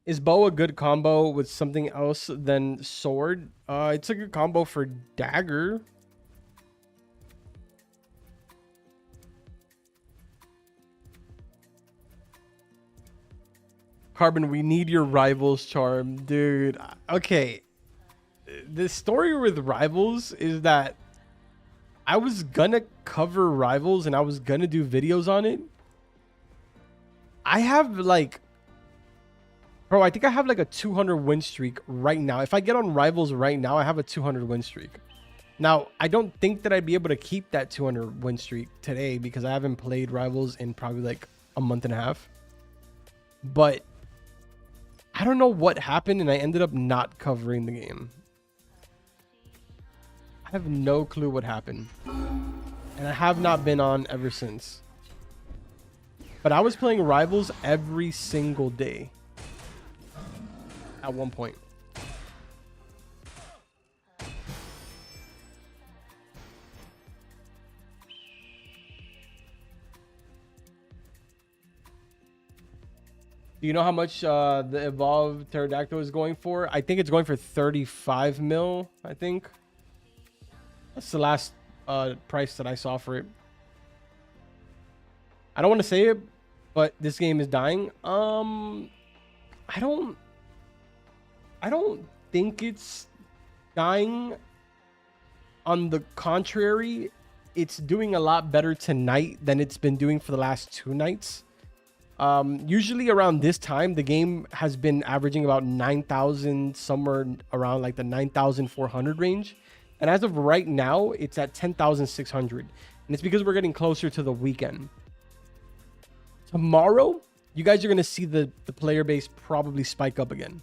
Is bow a good combo with something else than sword? It's a good combo for dagger. Carbon, we need your rivals charm, dude. Okay. The story with rivals is that I was gonna cover rivals and I was gonna do videos on it. I have like, bro, I think I have like a 200 win streak right now. If I get on rivals right now, I have a 200 win streak. Now, I don't think that I'd be able to keep that 200 win streak today because I haven't played rivals in probably like a month and a half. But I don't know what happened and I ended up not covering the game. I have no clue what happened. And I have not been on ever since. But I was playing rivals every single day. At one point. Do you know how much the evolved pterodactyl is going for? I think it's going for 35 mil, I think. That's the last price that I saw for it. I don't want to say it, but this game is dying. I don't think it's dying. On the contrary, it's doing a lot better tonight than it's been doing for the last 2 nights. Usually around this time, the game has been averaging about 9,000, somewhere around like the 9,400 range. And as of right now, it's at 10,600. And it's because we're getting closer to the weekend. Tomorrow, you guys are going to see the player base probably spike up again.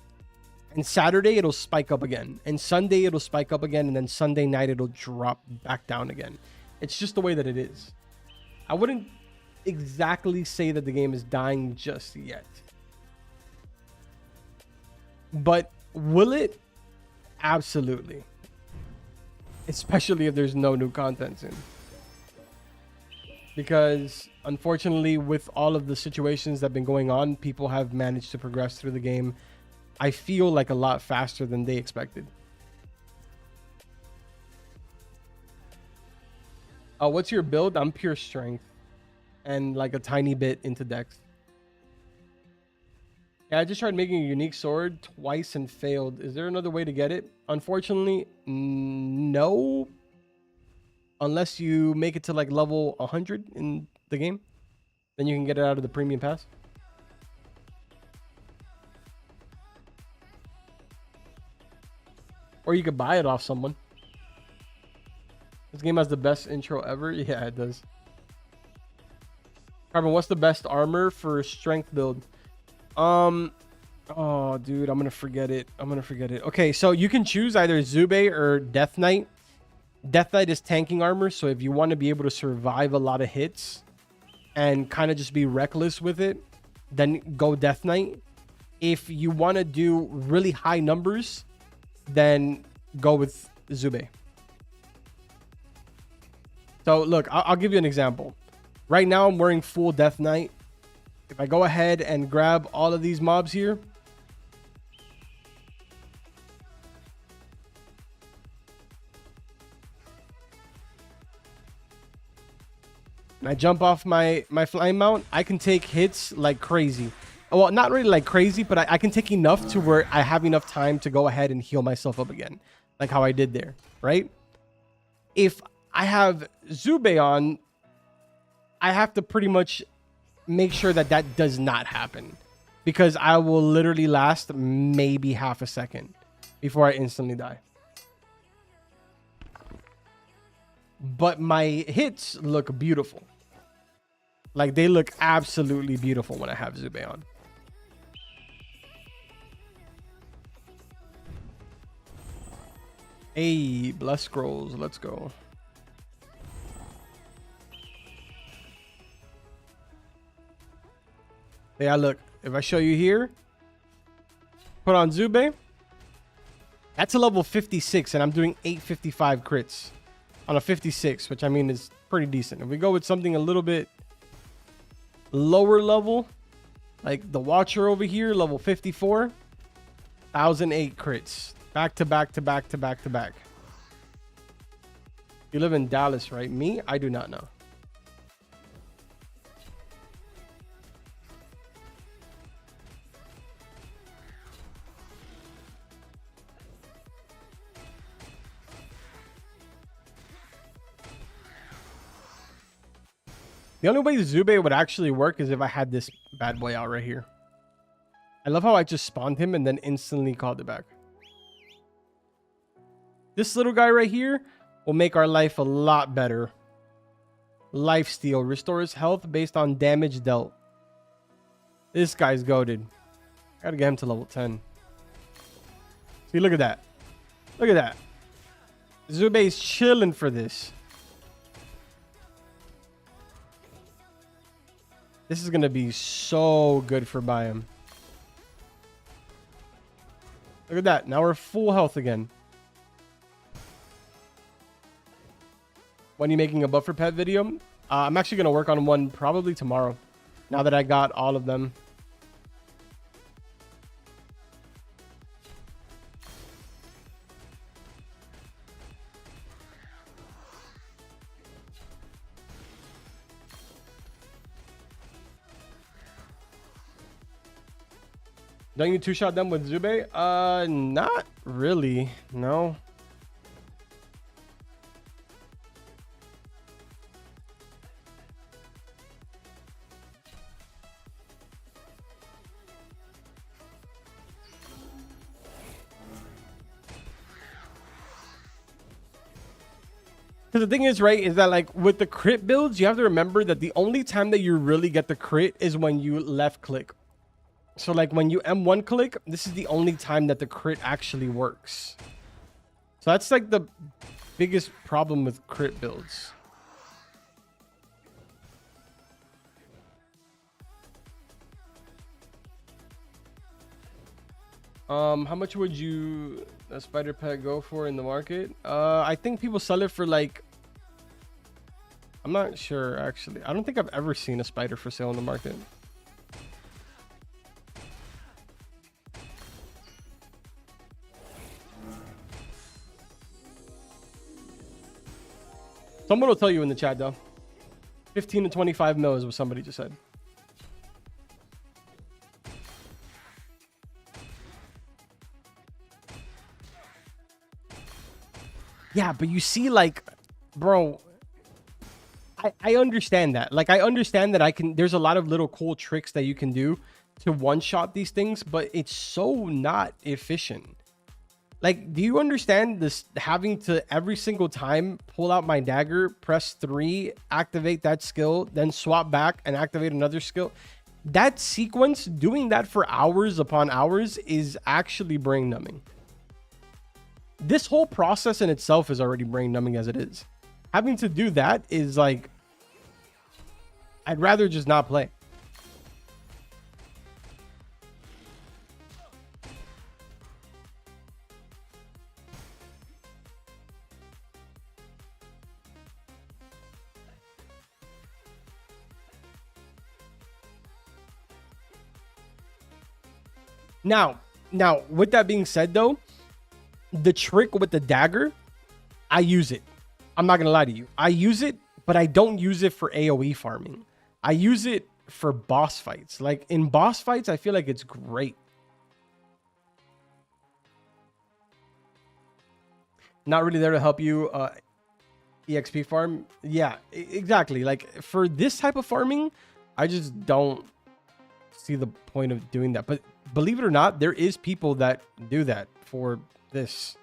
And Saturday, it'll spike up again. And Sunday, it'll spike up again. And then Sunday night, it'll drop back down again. It's just the way that it is. I wouldn't exactly say that the game is dying just yet. But will it? Absolutely. Especially if there's no new content in. Because unfortunately, with all of the situations that have been going on, people have managed to progress through the game, I feel like, a lot faster than they expected. What's your build? I'm pure strength and like a tiny bit into dex. Yeah, I just tried making a unique sword twice and failed. Is there another way to get it? Unfortunately, no. Unless you make it to like level 100 in the game. Then you can get it out of the premium pass. Or you could buy it off someone. This game has the best intro ever. Yeah, it does. Carbon, what's the best armor for strength build? Oh, dude, I'm gonna forget it. Okay, so you can choose either Zube or Death Knight. Death Knight is tanking armor, so if you want to be able to survive a lot of hits and kind of just be reckless with it, then go Death Knight. If you want to do really high numbers, then go with Zube. So look, I'll give you an example. Right now, I'm wearing full Death Knight. If I go ahead and grab all of these mobs here, and I jump off my flying mount, I can take hits like crazy. Well, not really like crazy, but I can take enough to where I have enough time to go ahead and heal myself up again, like how I did there, right? If I have Zube on, I have to pretty much make sure that that does not happen, because I will literally last maybe half a second before I instantly die. But my hits look beautiful. Like, they look absolutely beautiful when I have Zube on. Hey, bless scrolls. Let's go. Yeah, look. If I show you here, put on Zube. That's a level 56, and I'm doing 855 crits on a 56, which I mean is pretty decent. If we go with something a little bit lower level, like the Watcher over here, level 54, 1008 crits. Back to back to back to back to back. You live in Dallas, right? Me? I do not know. The only way Zube would actually work is if I had this bad boy out right here. I love how I just spawned him and then instantly called it back. This little guy right here will make our life a lot better. Lifesteal restores health based on damage dealt. This guy's goated. Gotta get him to level 10. See, look at that. Look at that. Zube's chilling for this. This is gonna be so good for Biome. Look at that. Now we're full health again. When are you making a buffer pet video? I'm actually gonna work on one probably tomorrow. Now that I got all of them. Don't you two-shot them with Zube? Not really. No. Because the thing is, right, is that like with the crit builds, you have to remember that the only time that you really get the crit is when you left click. So like when you M1 click, this is the only time that the crit actually works. So that's like the biggest problem with crit builds. How much would you a spider pet go for in the market? I think people sell it for like, I'm not sure actually. I don't think I've ever seen a spider for sale in the market. Someone will tell you in the chat though. 15 to 25 mil is what somebody just said. Yeah, but you see, like, bro, I understand that. Like, I understand that there's a lot of little cool tricks that you can do to one-shot these things, but it's so not efficient. Like, do you understand this? Having to every single time pull out my dagger, press 3, activate that skill, then swap back and activate another skill. That sequence, doing that for hours upon hours is actually brain numbing. This whole process in itself is already brain numbing as it is. Having to do that is like, I'd rather just not play. Now, with that being said, though, the trick with the dagger, I use it. I'm not going to lie to you. I use it, but I don't use it for AoE farming. I use it for boss fights. Like, in boss fights, I feel like it's great. Not really there to help you EXP farm. Yeah, exactly. Like, for this type of farming, I just don't see the point of doing that. But believe it or not, there is people that do that for this.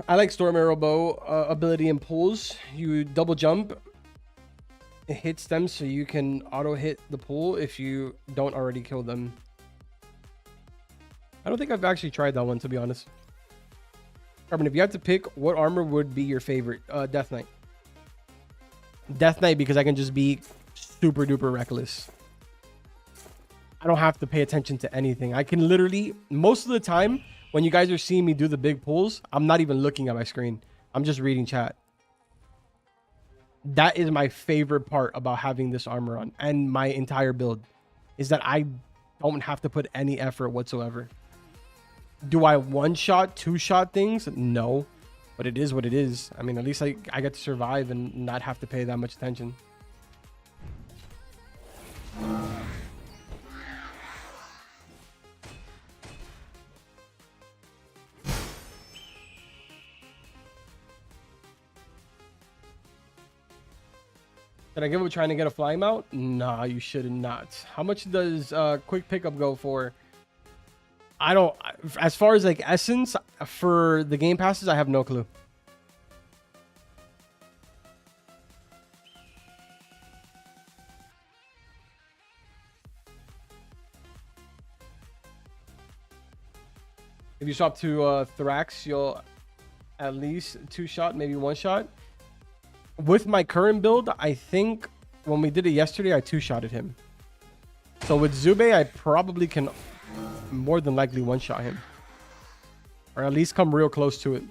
I like Storm Arrow Bow ability in pools. You double jump. It hits them so you can auto hit the pool if you don't already kill them. I don't think I've actually tried that one, to be honest. Carbon, if you have to pick, what armor would be your favorite? Death Knight. Death Knight, because I can just be super duper reckless. I don't have to pay attention to anything. I can literally, most of the time, when you guys are seeing me do the big pulls, I'm not even looking at my screen. I'm just reading chat. That is my favorite part about having this armor on and my entire build, is that I don't have to put any effort whatsoever. Do I one-shot, two-shot things? No, but it is what it is. I mean, at least I get to survive and not have to pay that much attention. Did I give up trying to get a flying mount? Nah, you should not. How much does quick pickup go for? I don't, as far as like essence for the game passes, I have no clue. If you swap to Thrax, you'll at least two-shot, maybe one-shot. With my current build, I think when we did it yesterday, I two-shotted him. So with Zube, I probably can more than likely one-shot him. Or at least come real close to it.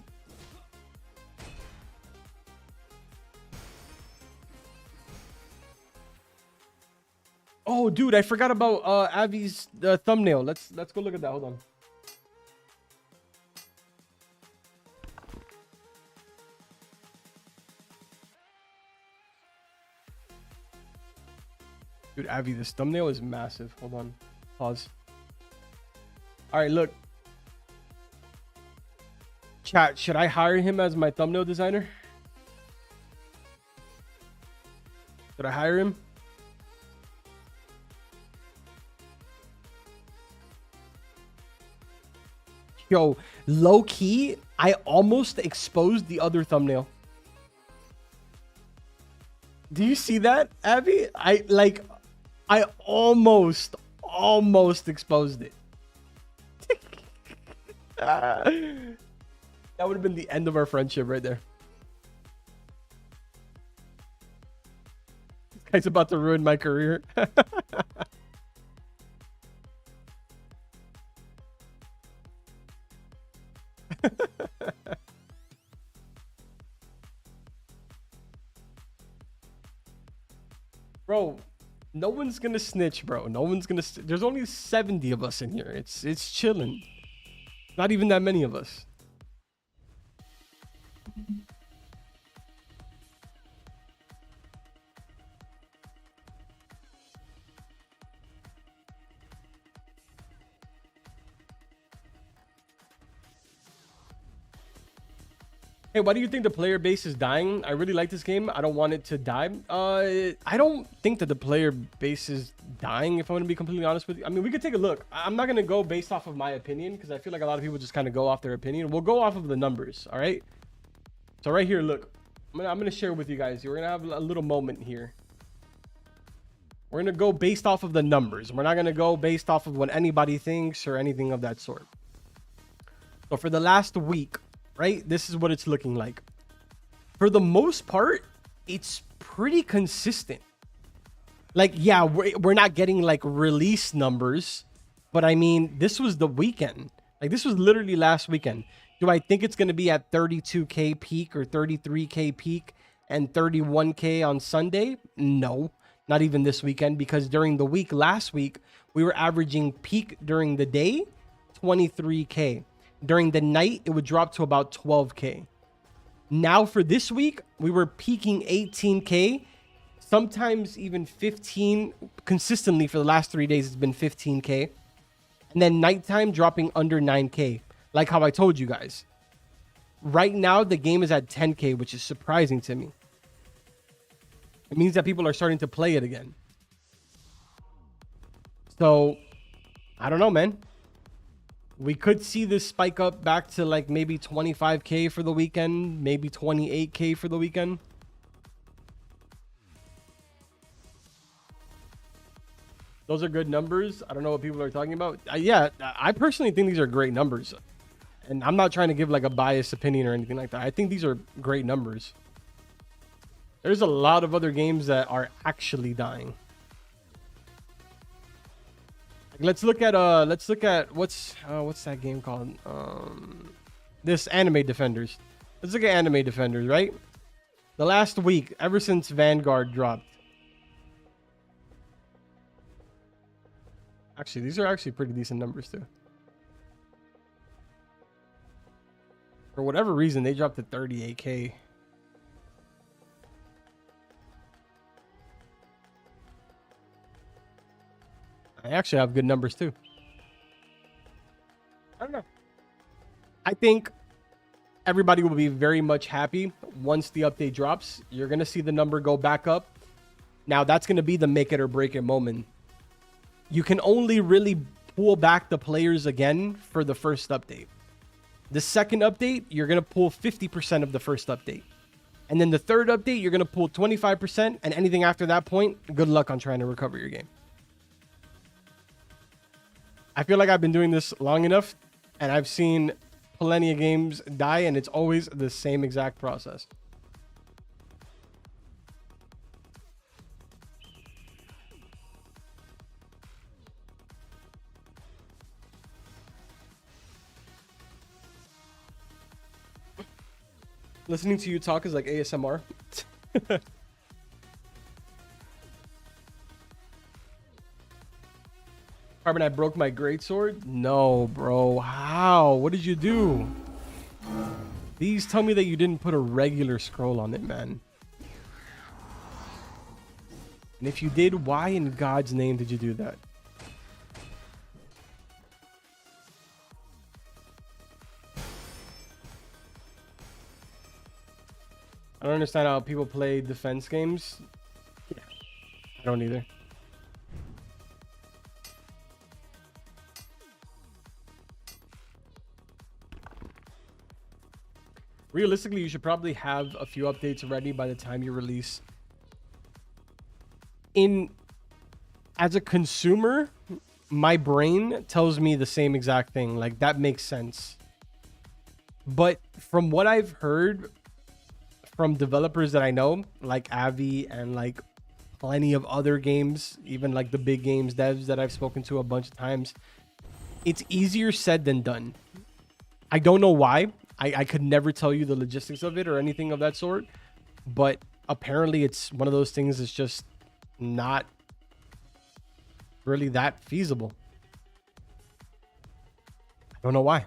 Oh, dude, I forgot about Avi's thumbnail. Let's go look at that. Hold on. Dude, Avi, this thumbnail is massive. Hold on. Pause. All right, look. Chat, should I hire him as my thumbnail designer? Should I hire him? Yo, low key, I almost exposed the other thumbnail. Do you see that, Abby? I almost exposed it. That would have been the end of our friendship right there. This guy's about to ruin my career. Bro, no one's gonna snitch, bro. No one's gonna. There's only 70 of us in here. It's chilling. Not even that many of us. Hey, why do you think the player base is dying? I really like this game. I don't want it to die. I don't think that the player base is dying, if I'm going to be completely honest with you. I mean, we could take a look. I'm not going to go based off of my opinion, because I feel like a lot of people just kind of go off their opinion. We'll go off of the numbers, all right? So right here, look. I'm going to share with you guys. We're going to have a little moment here. We're going to go based off of the numbers. We're not going to go based off of what anybody thinks or anything of that sort. So for the last week, right, this is what it's looking like. For the most part, it's pretty consistent. Like, yeah, we're not getting like release numbers, but I mean, this was the weekend. Like, this was literally last weekend. Do I think it's going to be at 32K peak or 33K peak and 31K on Sunday? No, not even this weekend, because during the week last week, we were averaging peak during the day 23K. During the night, it would drop to about 12K. Now for this week, we were peaking 18K, sometimes even 15. Consistently for the last 3 days, it's been 15K. And then nighttime dropping under 9K, like how I told you guys. Right now, the game is at 10K, which is surprising to me. It means that people are starting to play it again. So, I don't know, man. We could see this spike up back to like maybe 25K for the weekend, maybe 28K for the weekend. Those are good numbers. I don't know what people are talking about. Yeah, I personally think these are great numbers. And I'm not trying to give like a biased opinion or anything like that. I think these are great numbers. There's a lot of other games that are actually dying. Let's look at what's that game called? This Anime Defenders. Let's look at Anime Defenders, right? The last week, ever since Vanguard dropped. Actually, these are actually pretty decent numbers too. For whatever reason, they dropped to 38K. I actually have good numbers too. I don't know. I think everybody will be very much happy once the update drops. You're going to see the number go back up. Now, that's going to be the make it or break it moment. You can only really pull back the players again for the first update. The second update, you're going to pull 50% of the first update. And then the third update, you're going to pull 25%. And anything after that point, good luck on trying to recover your game. I feel like I've been doing this long enough, and I've seen plenty of games die, and it's always the same exact process. Listening to you talk is like ASMR. Carbon, I broke my greatsword? No, bro. How? What did you do? Please tell me that you didn't put a regular scroll on it, man. And if you did, why in God's name did you do that? I don't understand how people play defense games. Yeah, I don't either. Realistically, you should probably have a few updates ready by the time you release. As a consumer, my brain tells me the same exact thing. Like, that makes sense. But from what I've heard from developers that I know, like Avi and like plenty of other games, even like the big games devs that I've spoken to a bunch of times, it's easier said than done. I don't know why. I could never tell you the logistics of it or anything of that sort, but apparently it's one of those things that's just not really that feasible. I don't know why.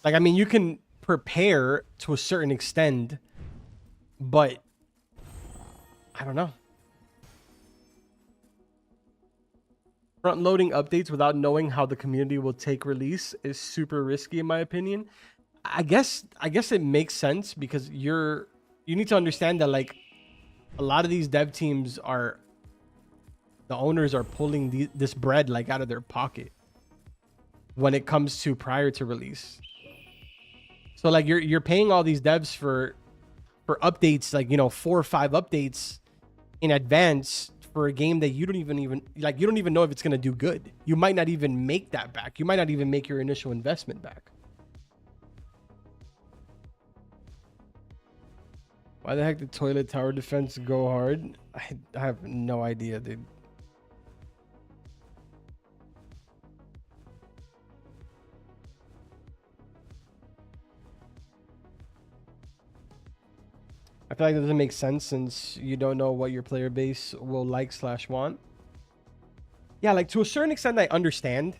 Like, I mean, you can prepare to a certain extent, but I don't know. Front loading updates without knowing how the community will take release is super risky, in my opinion. I guess it makes sense because you need to understand that, like, a lot of these dev teams the owners are pulling this bread like out of their pocket when it comes to prior to release. So like you're paying all these devs for updates, like, you know, 4 or 5 updates in advance for a game that you don't even know if it's going to do good. You might not even make that back. You might not even make your initial investment back. Why the heck did toilet tower defense go hard? I have no idea, dude. I feel like that doesn't make sense since you don't know what your player base will like/want. Yeah, like, to a certain extent, I understand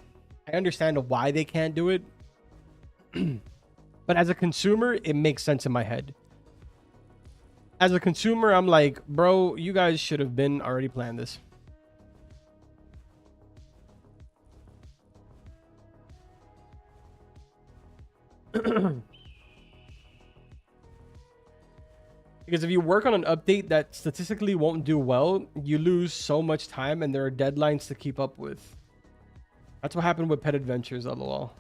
why they can't do it. But as a consumer, it makes sense in my head. As a consumer, I'm like, bro, you guys should have been already planned this. Because if you work on an update that statistically won't do well, you lose so much time and there are deadlines to keep up with. That's what happened with Pet Adventures, lol.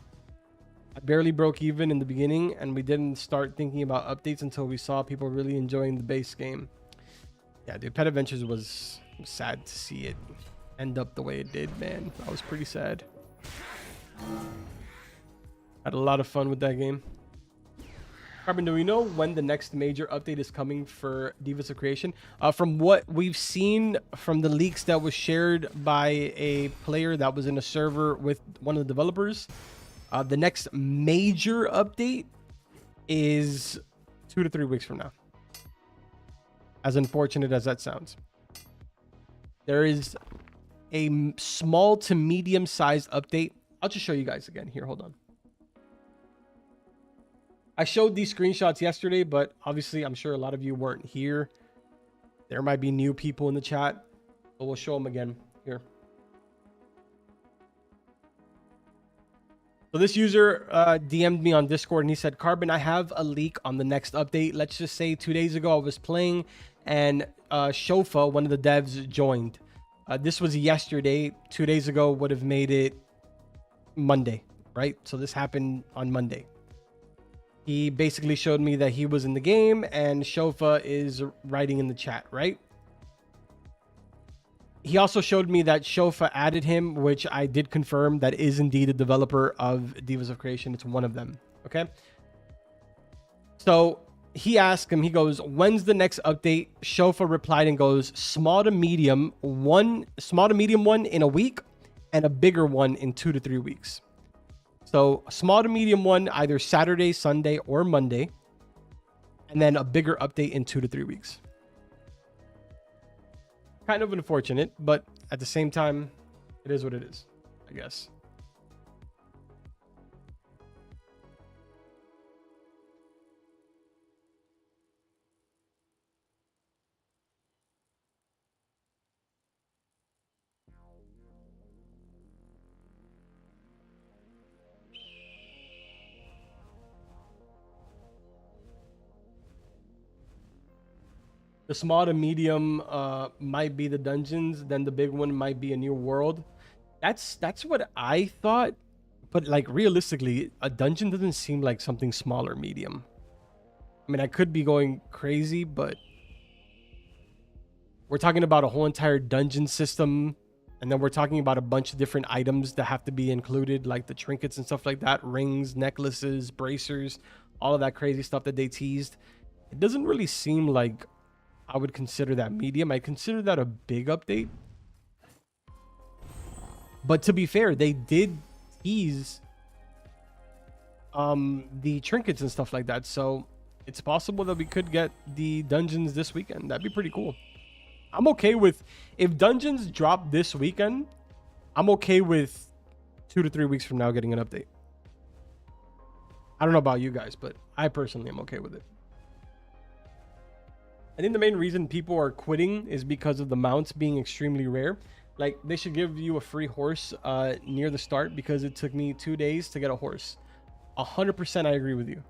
I barely broke even in the beginning, and we didn't start thinking about updates until we saw people really enjoying the base game. Yeah, dude, Pet Adventures was sad to see it end up the way it did, man. I was pretty sad. Had a lot of fun with that game. Carbon, do we know when the next major update is coming for Devas of Creation? From what we've seen from the leaks that was shared by a player that was in a server with one of the developers, the next major update is 2 to 3 weeks from now. As unfortunate as that sounds. There is a small to medium sized update. I'll just show you guys again here. Hold on. I showed these screenshots yesterday, but obviously I'm sure a lot of you weren't here. There might be new people in the chat, but we'll show them again here. So this user DM'd me on Discord and he said, Carbon, I have a leak on the next update. Let's just say 2 days ago I was playing and Shofa, one of the devs, joined. This was yesterday. 2 days ago would have made it Monday, right? So this happened on Monday. He basically showed me that he was in the game and Shofa is writing in the chat, right? He also showed me that Shofa added him, which I did confirm that is indeed a developer of Devas of Creation. It's one of them, okay? So he asked him, he goes, when's the next update? Shofa replied and goes, small to medium one in a week and a bigger one in 2 to 3 weeks. So a small to medium one, either Saturday, Sunday, or Monday. And then a bigger update in 2 to 3 weeks. Kind of unfortunate, but at the same time, it is what it is, I guess. The small to medium might be the dungeons, then the big one might be a new world. That's what I thought, but like realistically, a dungeon doesn't seem like something small or medium. I mean, I could be going crazy, but we're talking about a whole entire dungeon system, and then we're talking about a bunch of different items that have to be included, like the trinkets and stuff like that, rings, necklaces, bracers, all of that crazy stuff that they teased. It doesn't really seem like I would consider that medium. I consider that a big update. But to be fair, they did tease the trinkets and stuff like that. So it's possible that we could get the dungeons this weekend. That'd be pretty cool. I'm okay with, if dungeons drop this weekend, I'm okay with 2 to 3 weeks from now getting an update. I don't know about you guys, but I personally am okay with it. I think the main reason people are quitting is because of the mounts being extremely rare. Like, they should give you a free horse near the start, because it took me 2 days to get a horse. 100% I agree with you.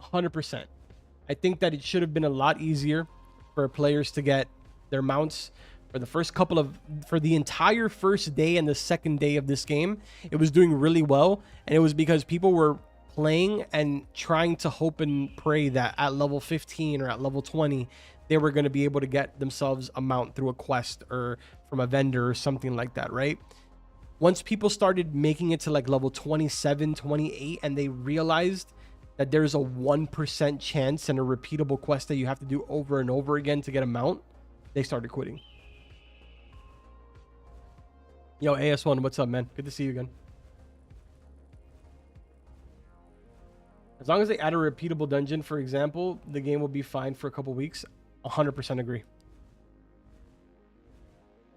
100%. I think that it should have been a lot easier for players to get their mounts for the entire first day and the second day of this game. It was doing really well, and it was because people were playing and trying to hope and pray that at level 15 or at level 20 they were going to be able to get themselves a mount through a quest or from a vendor or something like that, right? Once people started making it to like level 27, 28, and they realized that there's a 1% chance and a repeatable quest that you have to do over and over again to get a mount, they started quitting. Yo, AS1, what's up, man? Good to see you again. As long as they add a repeatable dungeon, for example, the game will be fine for a couple weeks. 100% agree.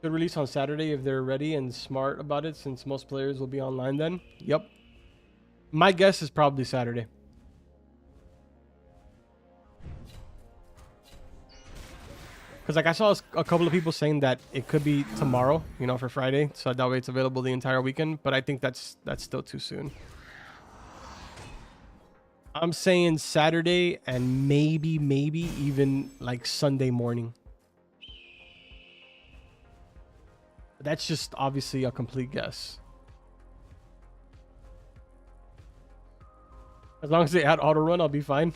Could release on Saturday if they're ready and smart about it, since most players will be online then. Yep. My guess is probably Saturday. Because like I saw a couple of people saying that it could be tomorrow, you know, for Friday. So that way it's available the entire weekend. But I think that's still too soon. I'm saying Saturday and maybe even like Sunday morning. That's just obviously a complete guess. As long as they add auto run, I'll be fine.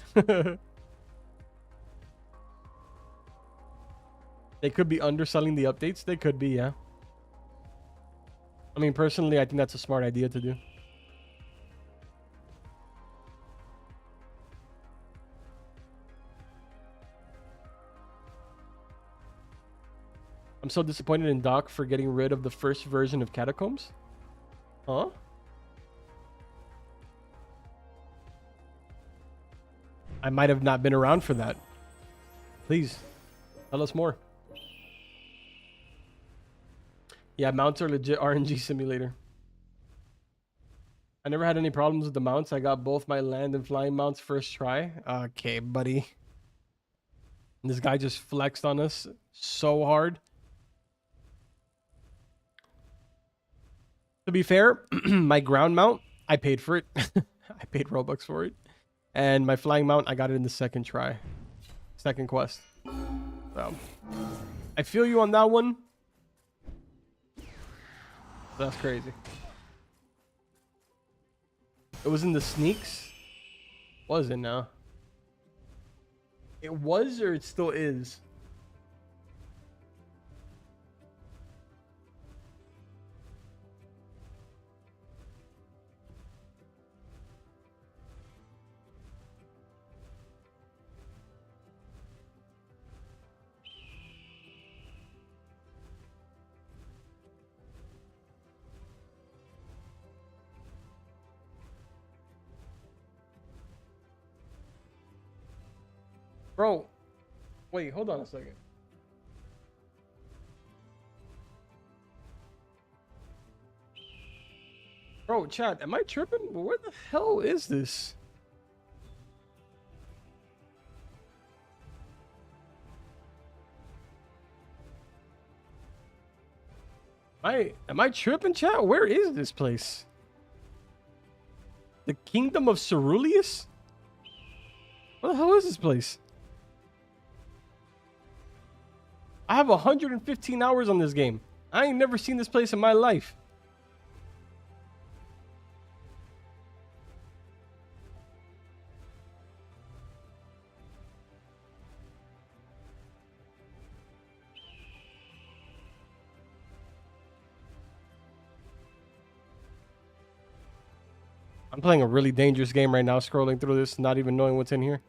They could be underselling the updates. They could be, yeah. I mean, personally, I think that's a smart idea to do. I'm so disappointed in Doc for getting rid of the first version of Catacombs. Huh? I might have not been around for that. Please, tell us more. Yeah, mounts are legit RNG simulator. I never had any problems with the mounts. I got both my land and flying mounts first try. Okay, buddy. This guy just flexed on us so hard. To be fair, my ground mount, I paid for it. I paid Robux for it. And my flying mount, I got it in the second try. Second quest. So, I feel you on that one. That's crazy. It was in the sneaks? Was it now? It was or it still is? Bro, wait, hold on a second. Bro, chat, am I tripping? Where the hell is this? Am I tripping, chat? Where is this place? The Kingdom of Ceruleus? What the hell is this place? I have 115 hours on this game. I ain't never seen this place in my life. I'm playing a really dangerous game right now, scrolling through this, not even knowing what's in here.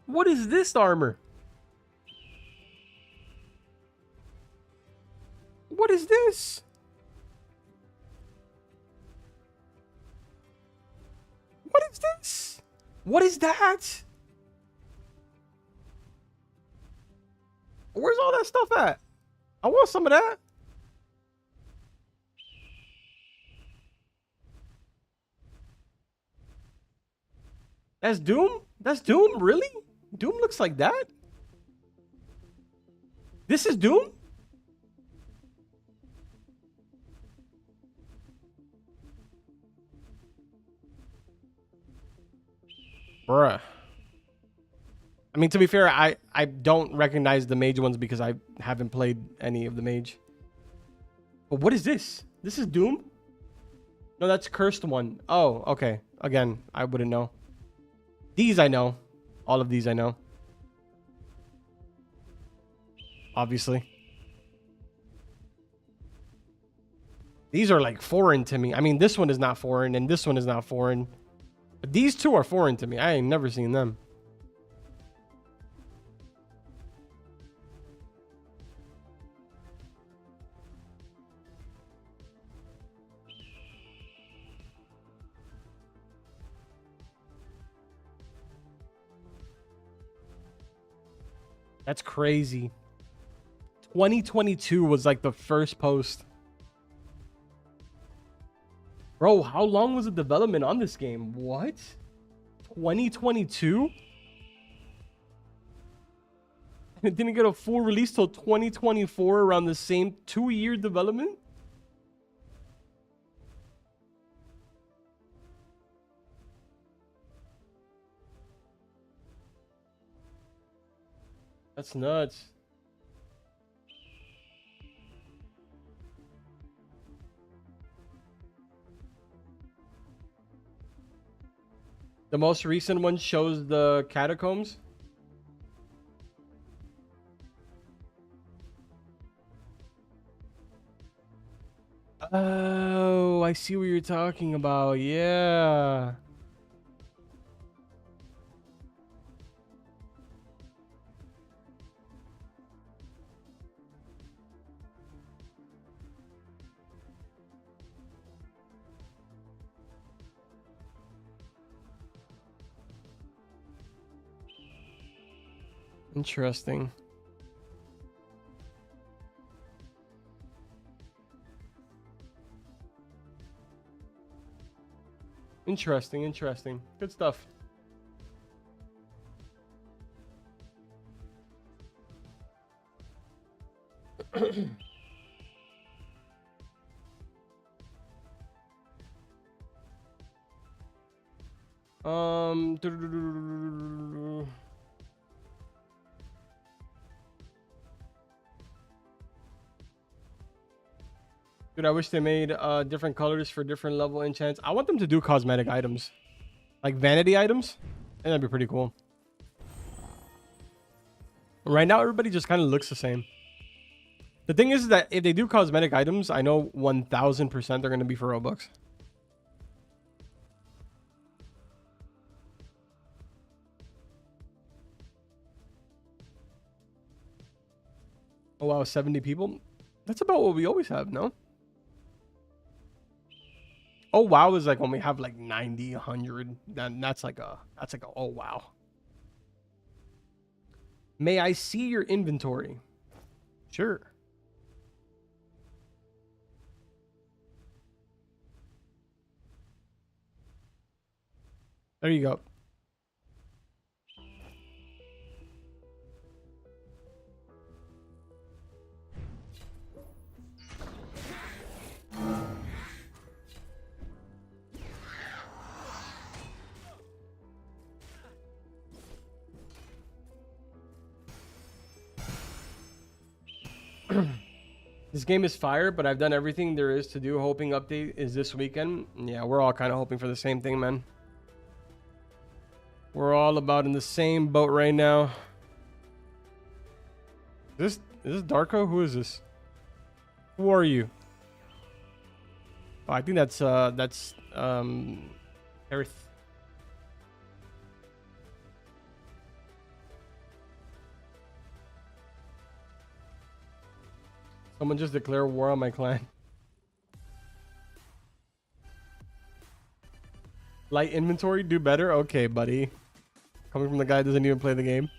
What is this armor? What is this? What is this? What is that? Where's all that stuff at? I want some of that. That's Doom? That's Doom? Really? Doom looks like that? This is Doom? Bruh. I mean, to be fair, I don't recognize the Mage ones because I haven't played any of the Mage. But what is this? This is Doom? No, that's Cursed One. Oh, okay. Again, I wouldn't know. These I know. All of these I know. Obviously. These are like foreign to me. I mean, this one is not foreign and this one is not foreign. But these two are foreign to me. I ain't never seen them. That's crazy. 2022 was like the first post. Bro, how long was the development on this game? What? 2022? It didn't get a full release till 2024, around the same 2-year development? That's nuts. The most recent one shows the catacombs. Oh, I see what you're talking about. Yeah. Interesting. Interesting, interesting. Good stuff. Dude, I wish they made different colors for different level enchants. I want them to do cosmetic items, like vanity items, and that'd be pretty cool. Right now, everybody just kind of looks the same. The thing is that if they do cosmetic items, I know 1000% they're going to be for Robux. Oh wow, 70 people. That's about what we always have, no? Oh wow is like when we have like 90, 100. Then that's like a oh wow. May I see your inventory? Sure. There you go. This game is fire, but I've done everything there is to do. Hoping update is this weekend. Yeah, we're all kind of hoping for the same thing, man. We're all about in the same boat right now. Is this Darko? Who is this? Who are you? Oh, I think that's Earth. Someone just declare war on my clan. Light inventory, do better? Okay, buddy. Coming from the guy who doesn't even play the game.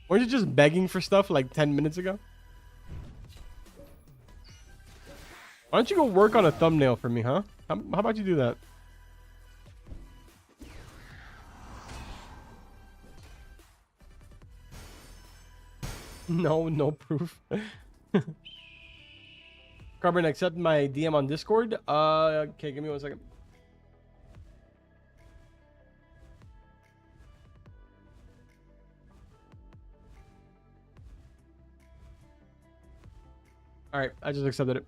Weren't you just begging for stuff like 10 minutes ago? Why don't you go work on a thumbnail for me, huh? How about you do that? No proof. Carbon, accept my DM on Discord. Okay, give me 1 second. All right, I just accepted it.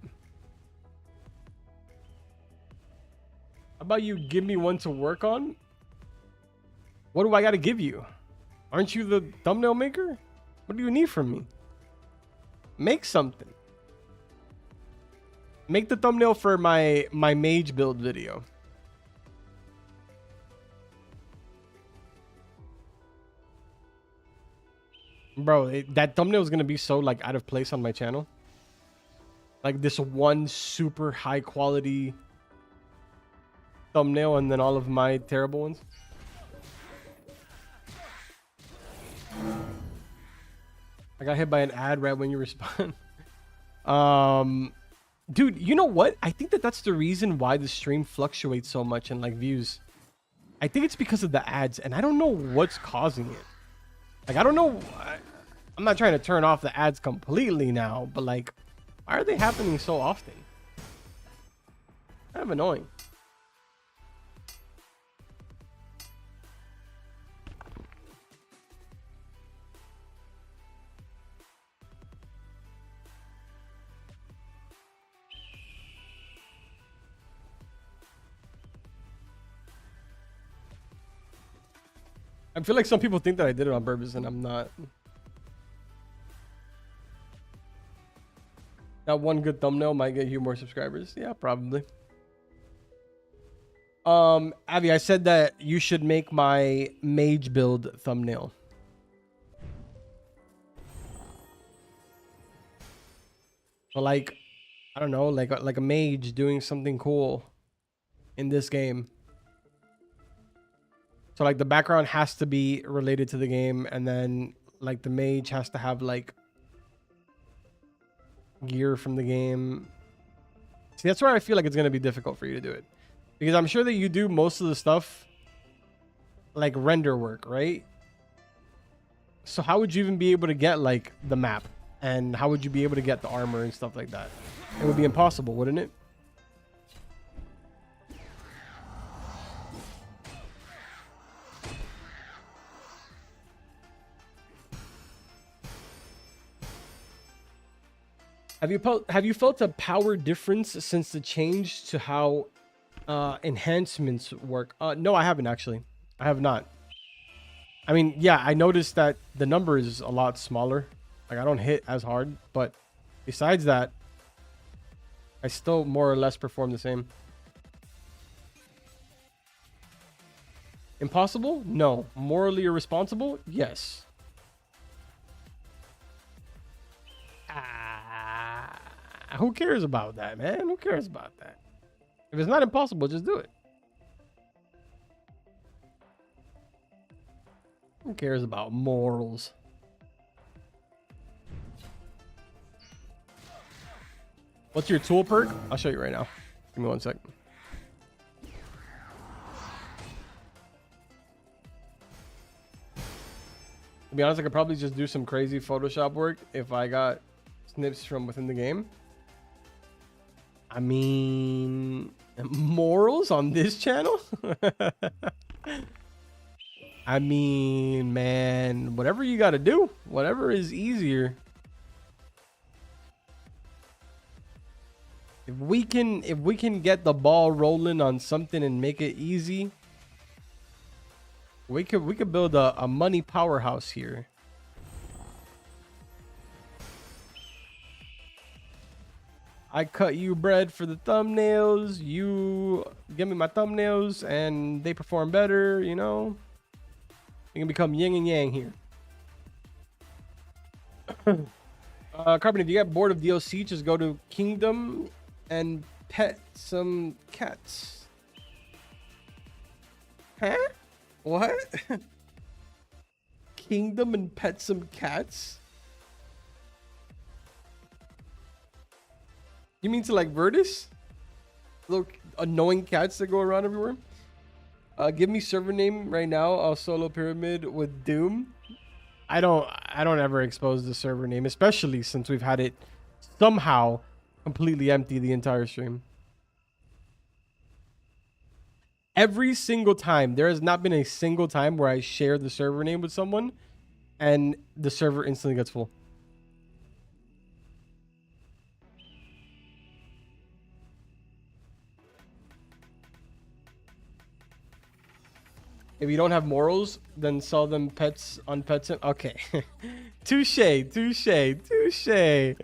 How about you give me one to work on? What do I got to give you? Aren't you the thumbnail maker? What do you need from me? Make something. Make the thumbnail for my mage build video. Bro, that thumbnail is going to be so like out of place on my channel. Like this one super high quality thumbnail and then all of my terrible ones. I got hit by an ad right when you respond. Dude, you know what? I think that's the reason why the stream fluctuates so much in like views. I think it's because of the ads, and I don't know what's causing it. Like, I don't know. I'm not trying to turn off the ads completely now, but like, why are they happening so often? Kind of annoying. I feel like some people think that I did it on purpose, and I'm not. That one good thumbnail might get you more subscribers. Yeah, probably. Abby, I said that you should make my mage build thumbnail. So like, I don't know, like a mage doing something cool in this game. So like the background has to be related to the game, and then Like the mage has to have like gear from the game. See, that's where I feel like it's going to be difficult for you to do it. Because I'm sure that you do most of the stuff like render work, right? So how would you even be able to get like the map? And how would you be able to get the armor and stuff like that? It would be impossible, wouldn't it? Have you felt a power difference since the change to how enhancements work? No, I haven't actually. I have not. I mean, yeah, I noticed that the number is a lot smaller. Like I don't hit as hard, but besides that, I still more or less perform the same. Impossible? No. Morally irresponsible? Yes. Who cares about that, man? Who cares about that? If it's not impossible, just do it. Who cares about morals? What's your tool perk? I'll show you right now. Give me 1 sec. To be honest, I could probably just do some crazy Photoshop work if I got snips from within the game. I mean, morals on this channel? I mean, man, whatever you got to do, whatever is easier. If we can get the ball rolling on something and make it easy, we could build a money powerhouse here. I cut you bread for the thumbnails. You give me my thumbnails and they perform better, you know? We can become yin and yang here. Carbon, if you get bored of DLC, just go to Kingdom and pet some cats. Huh? What? Kingdom and pet some cats? You mean to like Virtus? Little annoying cats that go around everywhere? Give me server name right now. I'll solo pyramid with Doom. I don't ever expose the server name, especially since we've had it somehow completely empty the entire stream. Every single time, there has not been a single time where I share the server name with someone and the server instantly gets full. If you don't have morals, then sell them pets on Petssim. Okay. Touche, touche, touche.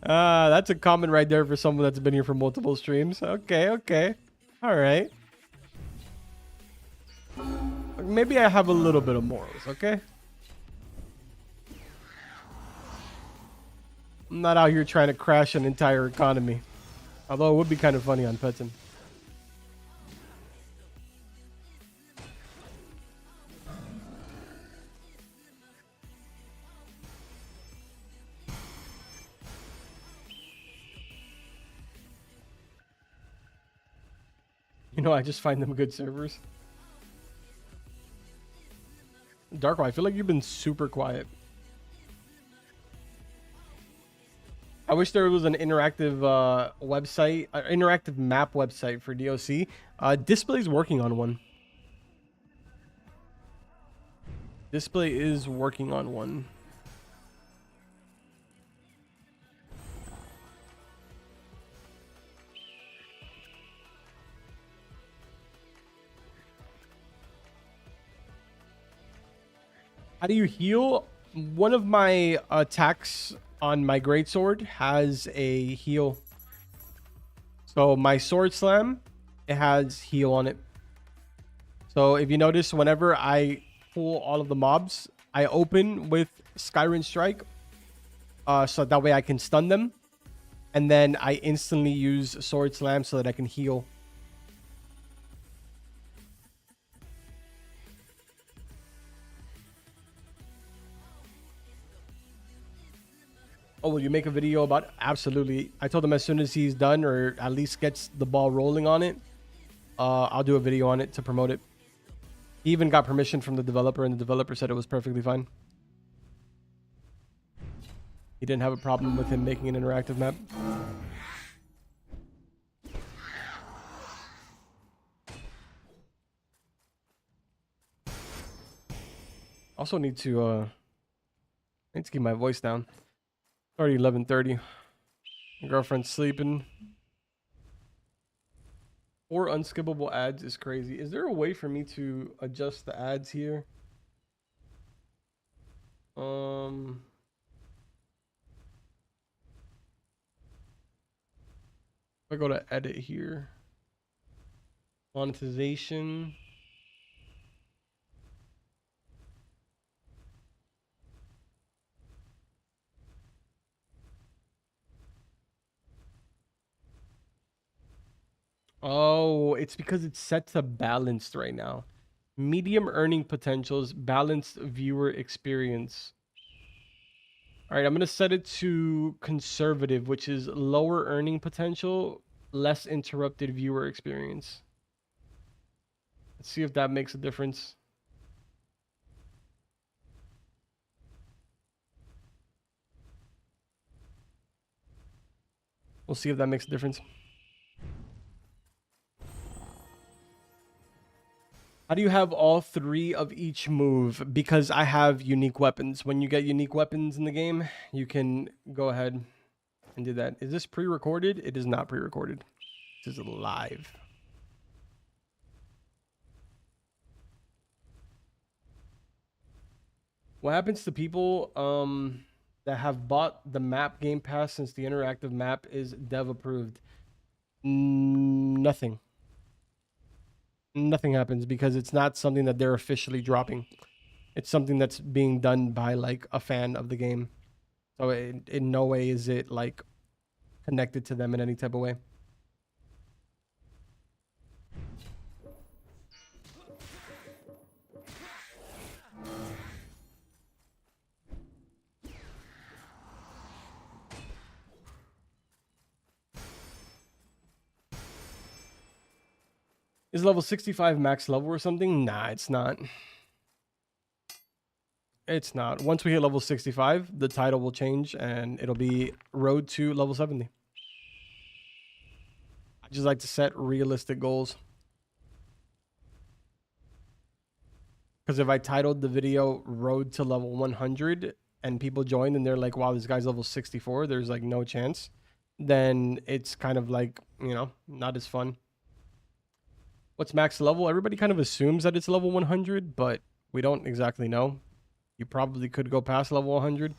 That's a comment right there for someone that's been here for multiple streams. Okay, okay. All right. Maybe I have a little bit of morals, okay? I'm not out here trying to crash an entire economy. Although it would be kind of funny on Petssim. You know, I just find them good servers. Darko, I feel like you've been super quiet. I wish there was an interactive website, interactive map website for DOC. Display's working on one. Display is working on one. How do you heal? One of my attacks on my greatsword has a heal. So my sword slam, it has heal on it. So if you notice, whenever I pull all of the mobs, I open with Skyrim Strike. So that way I can stun them. And then I instantly use sword slam so that I can heal. Oh, will you make a video about it? Absolutely. I told him as soon as he's done, or at least gets the ball rolling on it, I'll do a video on it to promote it. He even got permission from the developer, and the developer said it was perfectly fine. He didn't have a problem with him making an interactive map. Also need to keep my voice down. It's already 11:30. My girlfriend's sleeping. 4 unskippable ads is crazy. Is there a way for me to adjust the ads here? If I go to edit here, monetization. Oh, it's because it's set to balanced right now. Medium earning potentials, balanced viewer experience. All right, I'm going to set it to conservative, which is lower earning potential, less interrupted viewer experience. Let's see if that makes a difference. We'll see if that makes a difference. How do you have all 3 of each move? Because I have unique weapons. When you get unique weapons in the game, you can go ahead and do that. Is this pre-recorded? It is not pre-recorded. This is live. What happens to people that have bought the map Game Pass since the interactive map is dev approved? Nothing. Nothing happens because it's not something that they're officially dropping. It's something that's being done by like a fan of the game. So in no way is it like connected to them in any type of way. Is level 65 max level or something? Nah, it's not. It's not. Once we hit level 65, the title will change and it'll be Road to level 70. I just like to set realistic goals. Because if I titled the video Road to level 100 and people joined and they're like, wow, this guy's level 64, there's like no chance, then it's kind of like, you know, not as fun. What's max level? Everybody kind of assumes that it's level 100, but we don't exactly know. You probably could go past level 100.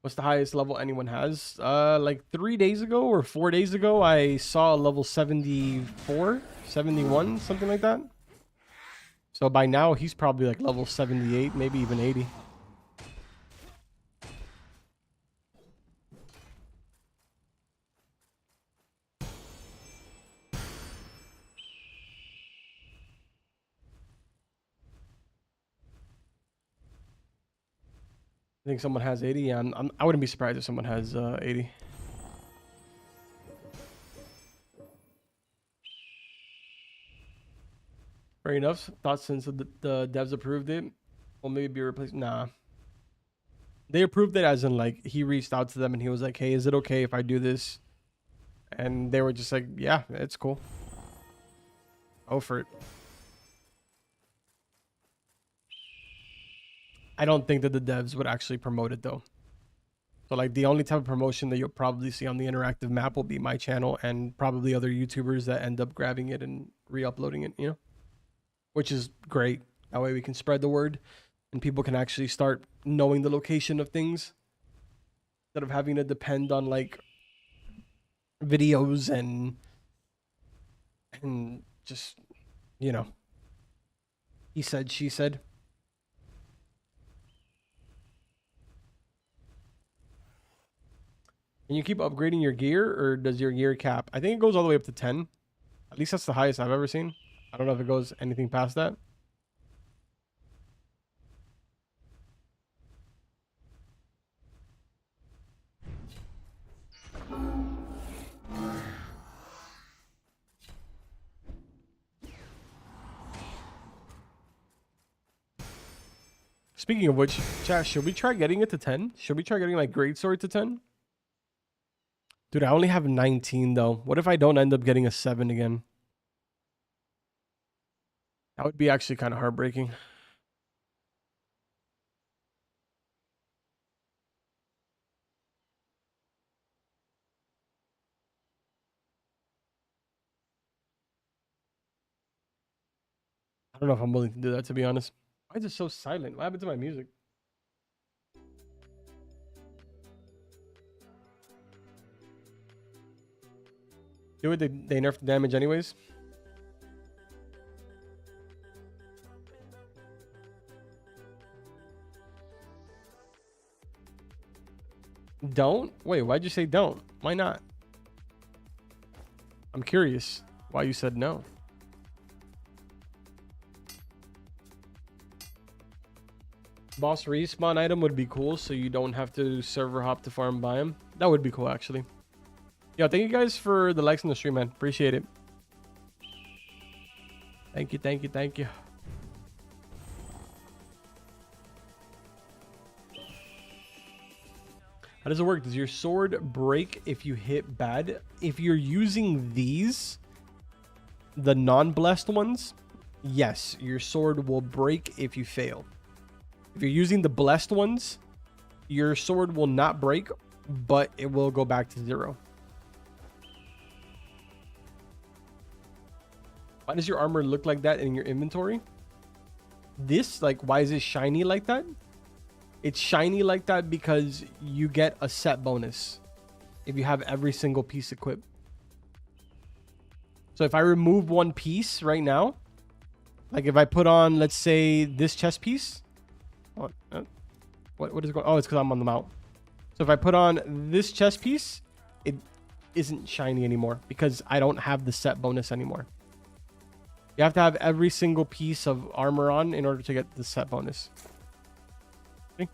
What's the highest level anyone has? Like 3 days ago or 4 days ago, I saw a level 74, 71, something like that. So by now, he's probably like level 78, maybe even 80. I think someone has 80. Yeah, I wouldn't be surprised if someone has 80. Fair enough. Thought since the devs approved it, will maybe be replaced. Nah. They approved it as in like he reached out to them and he was like, hey, is it okay if I do this? And they were just like, yeah, it's cool. Go for it. I don't think that the devs would actually promote it though. So like the only type of promotion that you'll probably see on the interactive map will be my channel and probably other YouTubers that end up grabbing it and re-uploading it, you know? Which is great. That way we can spread the word and people can actually start knowing the location of things instead of having to depend on like videos and just, you know, he said, she said. Can you keep upgrading your gear or does your gear cap? I think it goes all the way up to 10. At least that's the highest I've ever seen. I don't know if it goes anything past that. Speaking of which, chat, should we try getting it to 10? Should we try getting like great sword to 10? Dude, I only have 19 though. What if I don't end up getting a 7 again? That would be actually kind of heartbreaking. I don't know if I'm willing to do that, to be honest. Why is it so silent? What happened to my music? Do it, they nerf the damage anyways. Don't? Wait, why'd you say don't? Why not? I'm curious why you said no. Boss respawn item would be cool, so you don't have to server hop to farm by him. That would be cool, actually. Yo, thank you guys for the likes on the stream, man. Appreciate it. Thank you, thank you, thank you. How does it work? Does your sword break if you hit bad? If you're using these, the non-blessed ones, yes, your sword will break if you fail. If you're using the blessed ones, your sword will not break, but it will go back to 0. Why does your armor look like that in your inventory? This, like, why is it shiny like that? It's shiny like that because you get a set bonus if you have every single piece equipped. So if I remove one piece right now, like if I put on, let's say, this chest piece. What is going on? Oh, it's because I'm on the mount. So if I put on this chest piece, it isn't shiny anymore because I don't have the set bonus anymore. You have to have every single piece of armor on in order to get the set bonus. Okay.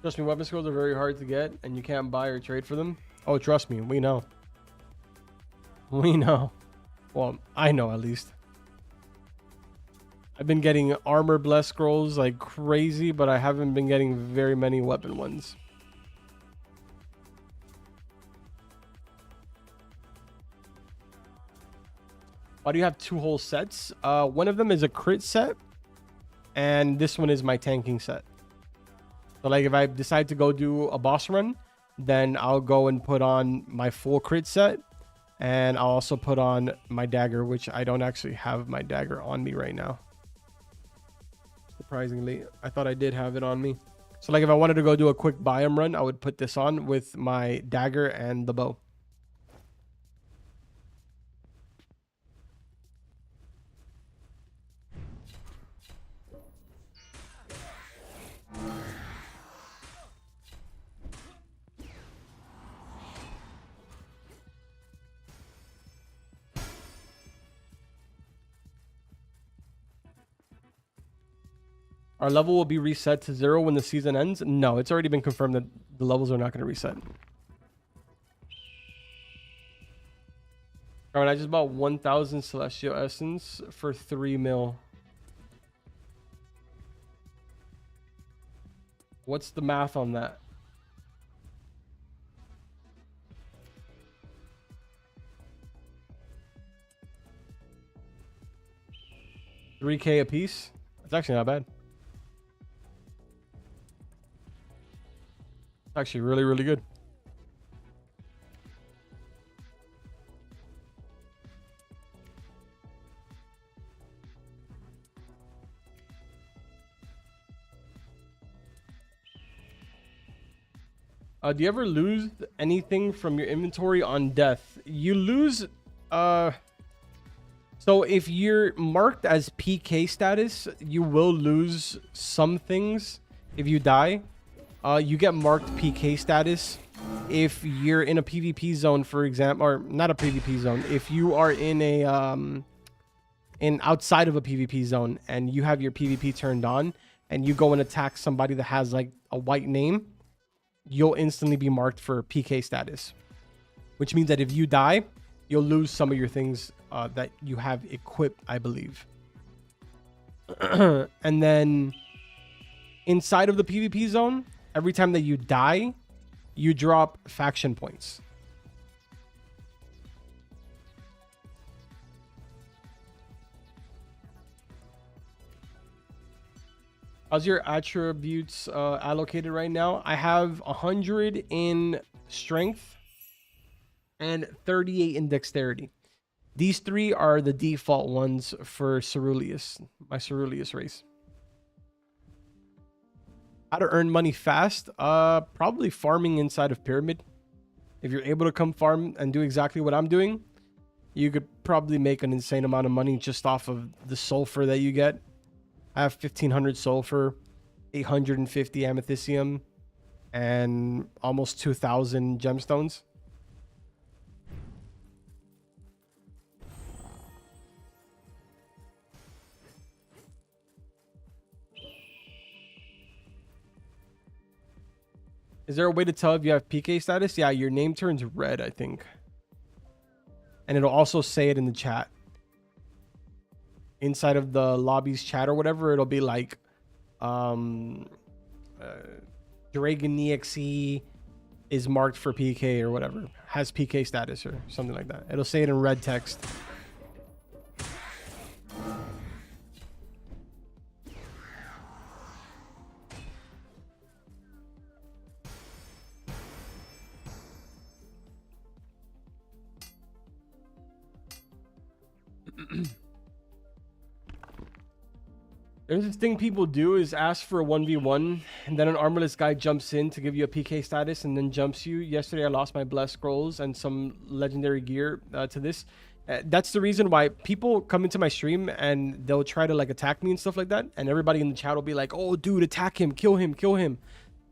Trust me, weapon scrolls are very hard to get and you can't buy or trade for them. Oh, trust me, we know. We know. Well, I know at least. I've been getting armor blessed scrolls like crazy, but I haven't been getting very many weapon ones. Why do you have 2 whole sets? One of them is a crit set, and this one is my tanking set. So like if I decide to go do a boss run, then I'll go and put on my full crit set, and I'll also put on my dagger, which I don't actually have my dagger on me right now. Surprisingly, I thought I did have it on me. So like if I wanted to go do a quick biome run, I would put this on with my dagger and the bow. Our level will be reset to 0 when the season ends. No, it's already been confirmed that the levels are not going to reset. All right, I just bought 1,000 Celestial Essence for 3 mil. What's the math on that? $3K a piece? That's actually not bad. Actually really, really good. Do you ever lose anything from your inventory on death? You lose... So if you're marked as PK status, you will lose some things If you die, you get marked PK status. If you're in a PvP zone, for example, or not a PvP zone, if you are in a outside of a PvP zone and you have your PvP turned on and you go and attack somebody that has like a white name, you'll instantly be marked for PK status, which means that if you die, you'll lose some of your things that you have equipped, I believe. And then inside of the PvP zone, every time that you die, you drop faction points. How's your attributes allocated right now? I have 100 in strength and 38 in dexterity. These three are the default ones for Ceruleus, my Ceruleus race. How to earn money fast? Probably farming inside of Pyramid. If you're able to come farm and do exactly what I'm doing, you could probably make an insane amount of money just off of the sulfur that you get. I have 1,500 sulfur, 850 amethystine, and almost 2,000 gemstones. Is there a way to tell if you have PK status? Yeah, your name turns red, I think. And it'll also say it in the chat. Inside of the lobby's chat or whatever, it'll be like Dragon EXE is marked for PK or whatever. Has PK status or something like that. It'll say it in red text. There's this thing people do is ask for a 1v1 and then an armorless guy jumps in to give you a PK status and then jumps you. Yesterday I lost my blessed scrolls and some legendary gear to this. That's the reason why people come into my stream and they'll try to like attack me and stuff like that, and everybody in the chat will be like, oh dude, attack him, kill him, kill him.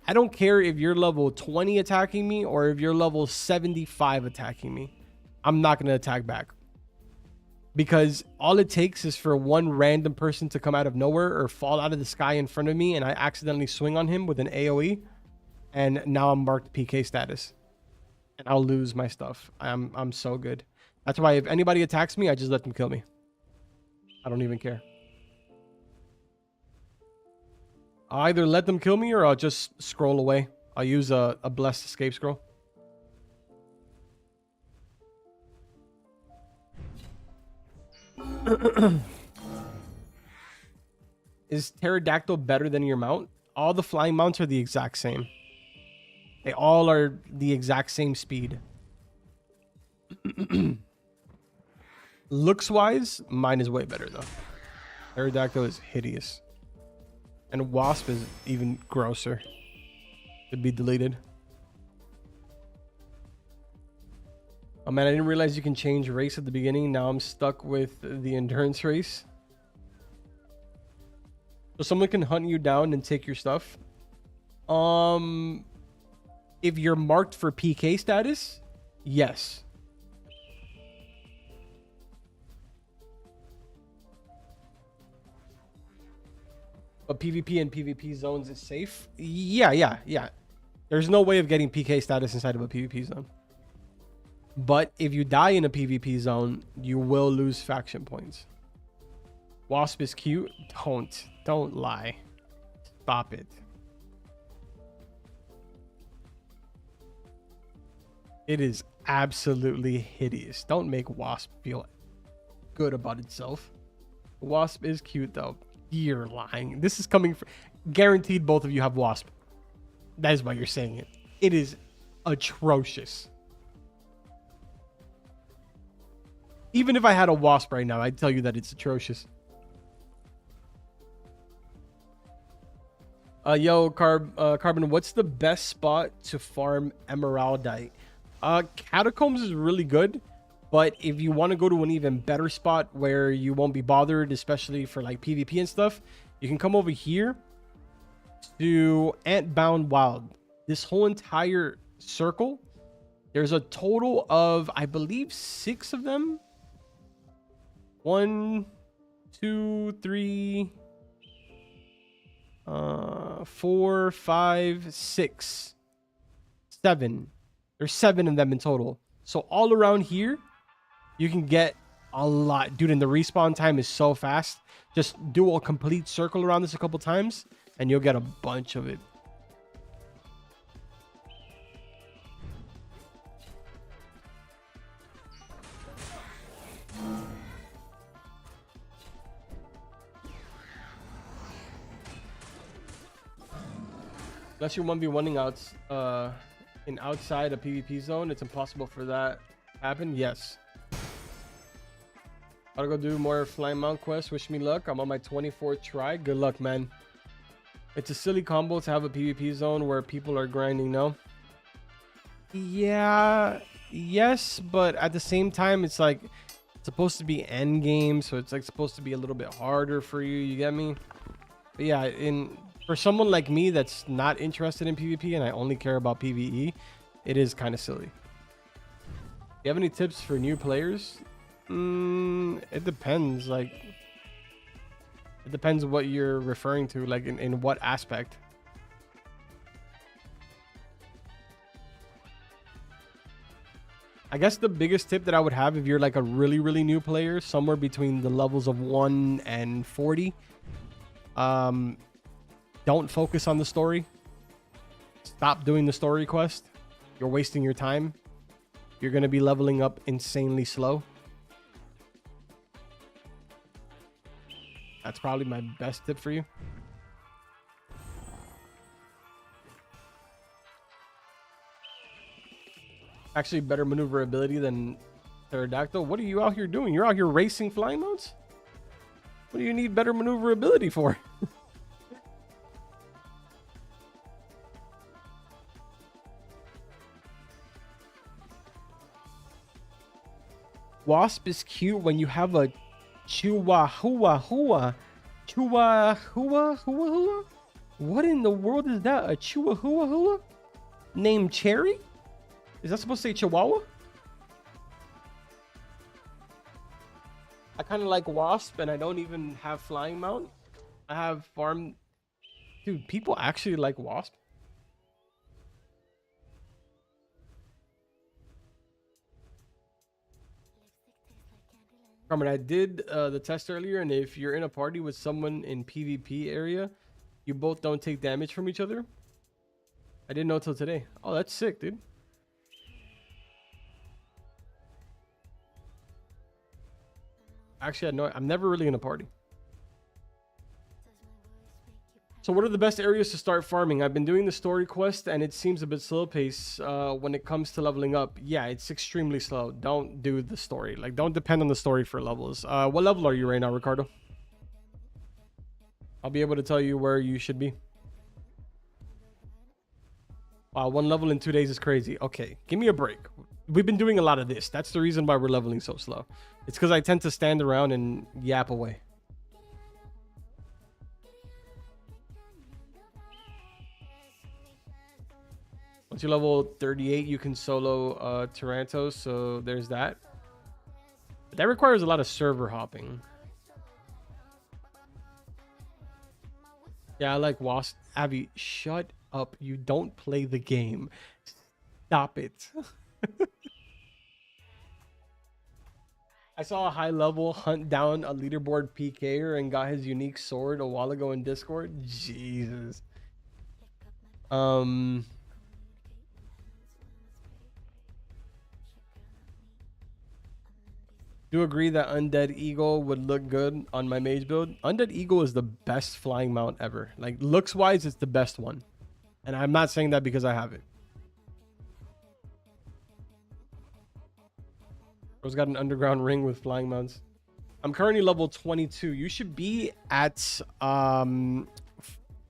I don't care if you're level 20 attacking me or if you're level 75 attacking me. I'm not going to attack back. Because all it takes is for one random person to come out of nowhere or fall out of the sky in front of me and I accidentally swing on him with an AoE, and now I'm marked PK status and I'll lose my stuff. I'm so good. That's why if anybody attacks me, I just let them kill me. I don't even care. I'll either let them kill me or I'll just scroll away. I'll use a blessed escape scroll. Is pterodactyl better than your mount? All the flying mounts are the exact same. They all are the exact same speed. Looks wise, mine is way better though. Pterodactyl is hideous. And wasp is even grosser. Could be deleted. Oh man, I didn't realize you can change race at the beginning. Now I'm stuck with the endurance race. So someone can hunt you down and take your stuff. If you're marked for PK status, yes. But PvP and PvP zones is safe? Yeah. There's no way of getting PK status inside of a PvP zone. But if you die in a PvP zone, you will lose faction points. Wasp is cute. Don't lie. Stop it. It is absolutely hideous. Don't make Wasp feel good about itself. Wasp is cute though. You're lying. This is coming from... Guaranteed both of you have Wasp. That is why you're saying it. It is atrocious. Even if I had a Wasp right now, I'd tell you that it's atrocious. Carbon, what's the best spot to farm emeraldite? Catacombs is really good, but if you want to go to an even better spot where you won't be bothered, especially for like PvP and stuff, you can come over here to Antbound Wild. This whole entire circle, there's a total of, I believe, 6 of them. 1, 2, 3, 4, 5, 6, 7. There's 7 of them in total. So all around here, you can get a lot. Dude, and the respawn time is so fast. Just do a complete circle around this a couple times, and you'll get a bunch of it. Unless you're 1v1ing outside a PvP zone, it's impossible for that to happen. Yes. Gotta go do more Flying Mount quests. Wish me luck. I'm on my 24th try. Good luck, man. It's a silly combo to have a PvP zone where people are grinding, no? Yeah, yes, but at the same time, it's like it's supposed to be end game, so it's like supposed to be a little bit harder for you. You get me? But yeah, for someone like me that's not interested in PvP and I only care about PvE, it is kind of silly. You have any tips for new players? It depends. Like, it depends what you're referring to, like in what aspect. I guess the biggest tip that I would have if you're like a really, really new player, somewhere between the levels of 1 and 40, don't focus on the story. Stop doing the story quest. You're wasting your time. You're going to be leveling up insanely slow. That's probably my best tip for you. Actually, better maneuverability than Pterodactyl. What are you out here doing? You're out here racing flying mounts? What do you need better maneuverability for? Wasp is cute when you have a Chihuahua. What in the world is that? A Chihuahua? Named Cherry? Is that supposed to say Chihuahua? I kind of like Wasp, and I don't even have Flying Mount. I have Farm. Dude, people actually like Wasp. Carmen, I did the test earlier, and if you're in a party with someone in PvP area, you both don't take damage from each other. I didn't know till today. Oh, that's sick, dude. Actually, I'm never really in a party. So what are the best areas to start farming? I've been doing the story quest, and it seems a bit slow pace when it comes to leveling up. Yeah, it's extremely slow. Don't do the story. Like, don't depend on the story for levels. What level are you right now, Ricardo? I'll be able to tell you where you should be. Wow, 1 level in 2 days is crazy. Okay, give me a break. We've been doing a lot of this. That's the reason why we're leveling so slow. It's because I tend to stand around and yap away. Once you level 38, you can solo Taranto, so there's that. But that requires a lot of server hopping. Yeah, I like Wasp. Abby, shut up. You don't play the game. Stop it. I saw a high level hunt down a leaderboard PKer and got his unique sword a while ago in Discord. Jesus. Do agree that Undead Eagle would look good on my mage build. Undead Eagle is the best flying mount ever. Like, looks wise, it's the best one. And I'm not saying that because I have it. Bro's got an underground ring with flying mounts. I'm currently level 22. You should be at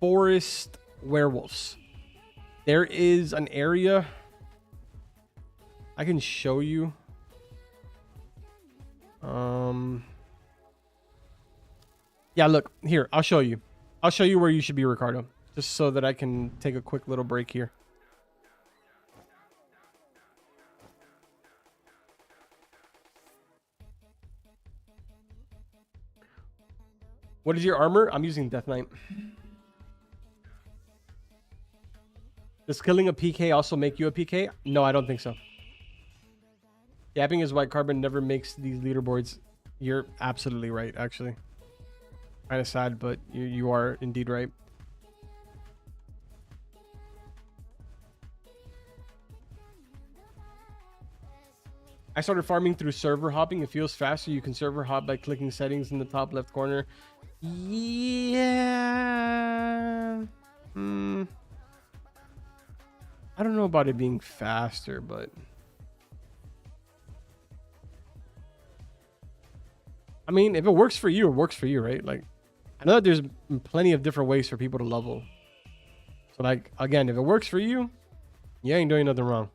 Forest Werewolves. There is an area I can show you. Yeah, look here. I'll show you. I'll show you where you should be, Ricardo. just so that I can take a quick little break here. What is your armor? I'm using Death Knight. Does killing a PK also make you a PK? No, I don't think so. Yapping is why Carbon never makes these leaderboards. You're absolutely right, actually. Kind of sad, but you are indeed right. I started farming through server hopping. It feels faster. You can server hop by clicking settings in the top left corner. Yeah. I don't know about it being faster, but I mean, if it works for you, it works for you, right? Like, I know that there's plenty of different ways for people to level. So, like, again, if it works for you, you ain't doing nothing wrong.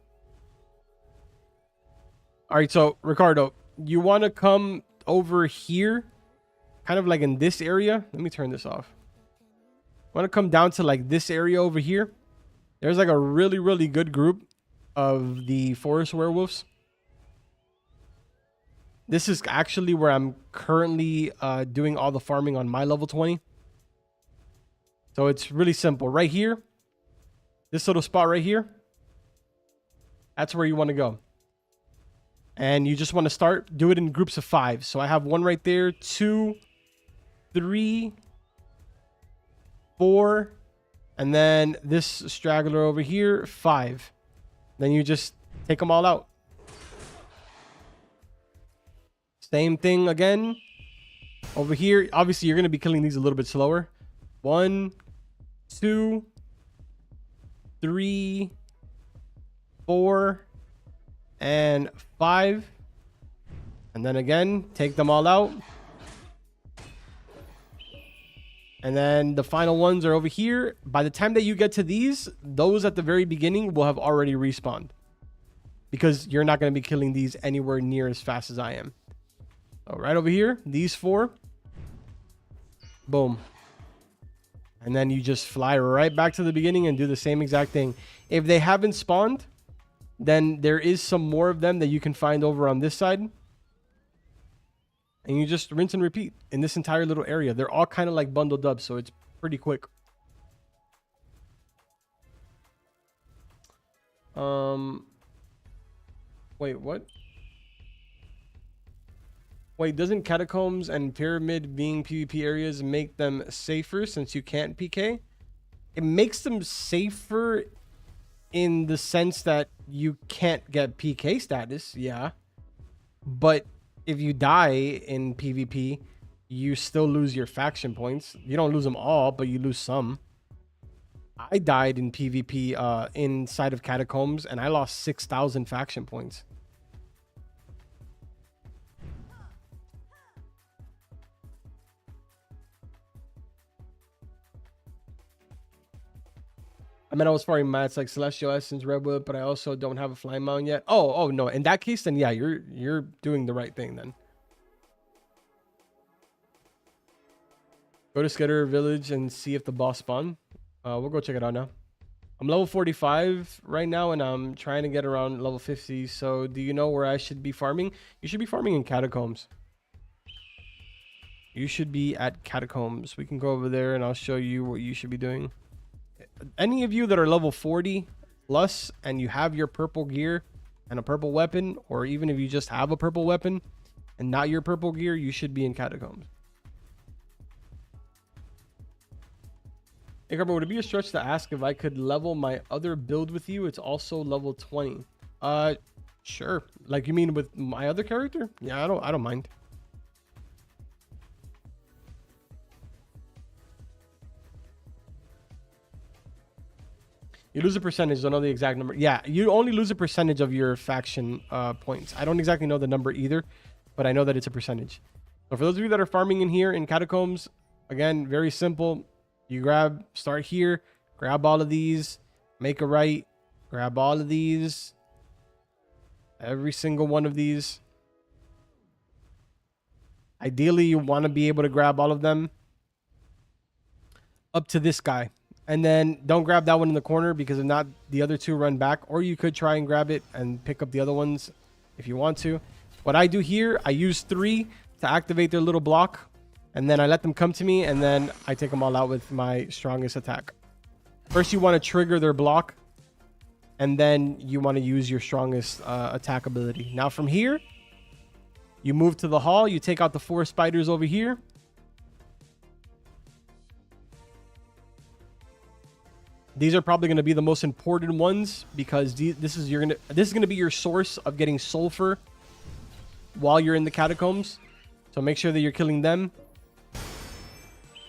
All right, so Ricardo, you want to come over here, kind of like in this area. Let me turn this off. Want to come down to like this area over here. There's like a really, really good group of the forest werewolves. This is actually where I'm currently doing all the farming on my level 20. So it's really simple. Right here, this little spot right here, that's where you want to go. And you just want to do it in groups of 5. So I have one right there, 2, 3, 4, and then this straggler over here, 5. Then you just take them all out. Same thing again. Over here, obviously you're going to be killing these a little bit slower. 1, 2, 3, 4, and 5. And then again, take them all out. And then the final ones are over here. By the time that you get to these, those at the very beginning will have already respawned. Because you're not going to be killing these anywhere near as fast as I am. So right over here, these 4. Boom. And then you just fly right back to the beginning and do the same exact thing. If they haven't spawned, then there is some more of them that you can find over on this side. And you just rinse and repeat in this entire little area. They're all kind of like bundled up, so it's pretty quick. Wait, what? Wait, doesn't catacombs and pyramid being PvP areas make them safer since you can't PK? It makes them safer in the sense that you can't get PK status, yeah. But if you die in PvP, you still lose your faction points. You don't lose them all, but you lose some. I died in PvP inside of catacombs, and I lost 6,000 faction points. I mean, I was farming mats like Celestial Essence, Redwood, but I also don't have a flying mount yet. Oh no. In that case, then yeah, you're doing the right thing then. Go to Skitter Village and see if the boss spawn. We'll go check it out now. I'm level 45 right now, and I'm trying to get around level 50. So do you know where I should be farming? You should be farming in catacombs. You should be at catacombs. We can go over there and I'll show you what you should be doing. Any of you that are level 40 plus and you have your purple gear and a purple weapon, or even if you just have a purple weapon and not your purple gear, you should be in catacombs. Hey, Carver, would it be a stretch to ask if I could level my other build with you? It's also level 20. Sure. Like, you mean with my other character? Yeah, I don't mind. You lose a percentage. Don't know the exact number. Yeah, you only lose a percentage of your faction points. I don't exactly know the number either, but I know that it's a percentage. So for those of you that are farming in here in catacombs, again, very simple. You start here, grab all of these, make a right, grab all of these, every single one of these. Ideally, you want to be able to grab all of them up to this guy. And then don't grab that one in the corner, because if not, the other two run back. Or you could try and grab it and pick up the other ones if you want to. What I do here, I use 3 to activate their little block. And then I let them come to me, and then I take them all out with my strongest attack. First, you want to trigger their block. And then you want to use your strongest attack ability. Now from here, you move to the hall. You take out the 4 spiders over here. These are probably going to be the most important ones, because this is going to be your source of getting sulfur while you're in the catacombs. So make sure that you're killing them.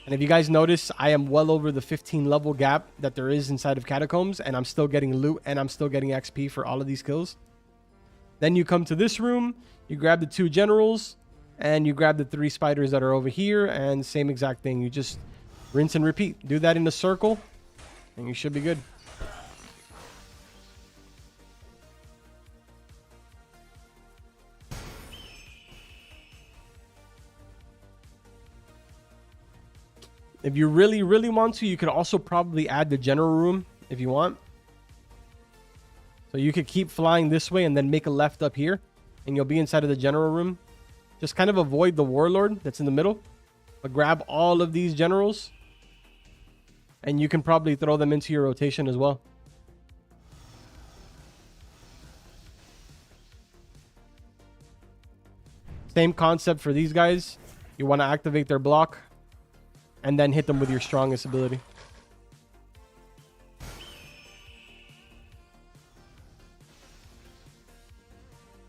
And if you guys notice, I am well over the 15 level gap that there is inside of catacombs, and I'm still getting loot and I'm still getting XP for all of these kills. Then you come to this room, you grab the 2 generals, and you grab the 3 spiders that are over here, and same exact thing. You just rinse and repeat. Do that in a circle, and you should be good. If you really, really want to, you could also probably add the general room if you want. So you could keep flying this way and then make a left up here, and you'll be inside of the general room. Just kind of avoid the warlord that's in the middle, but grab all of these generals, and you can probably throw them into your rotation as well. Same concept for these guys. You want to activate their block and then hit them with your strongest ability.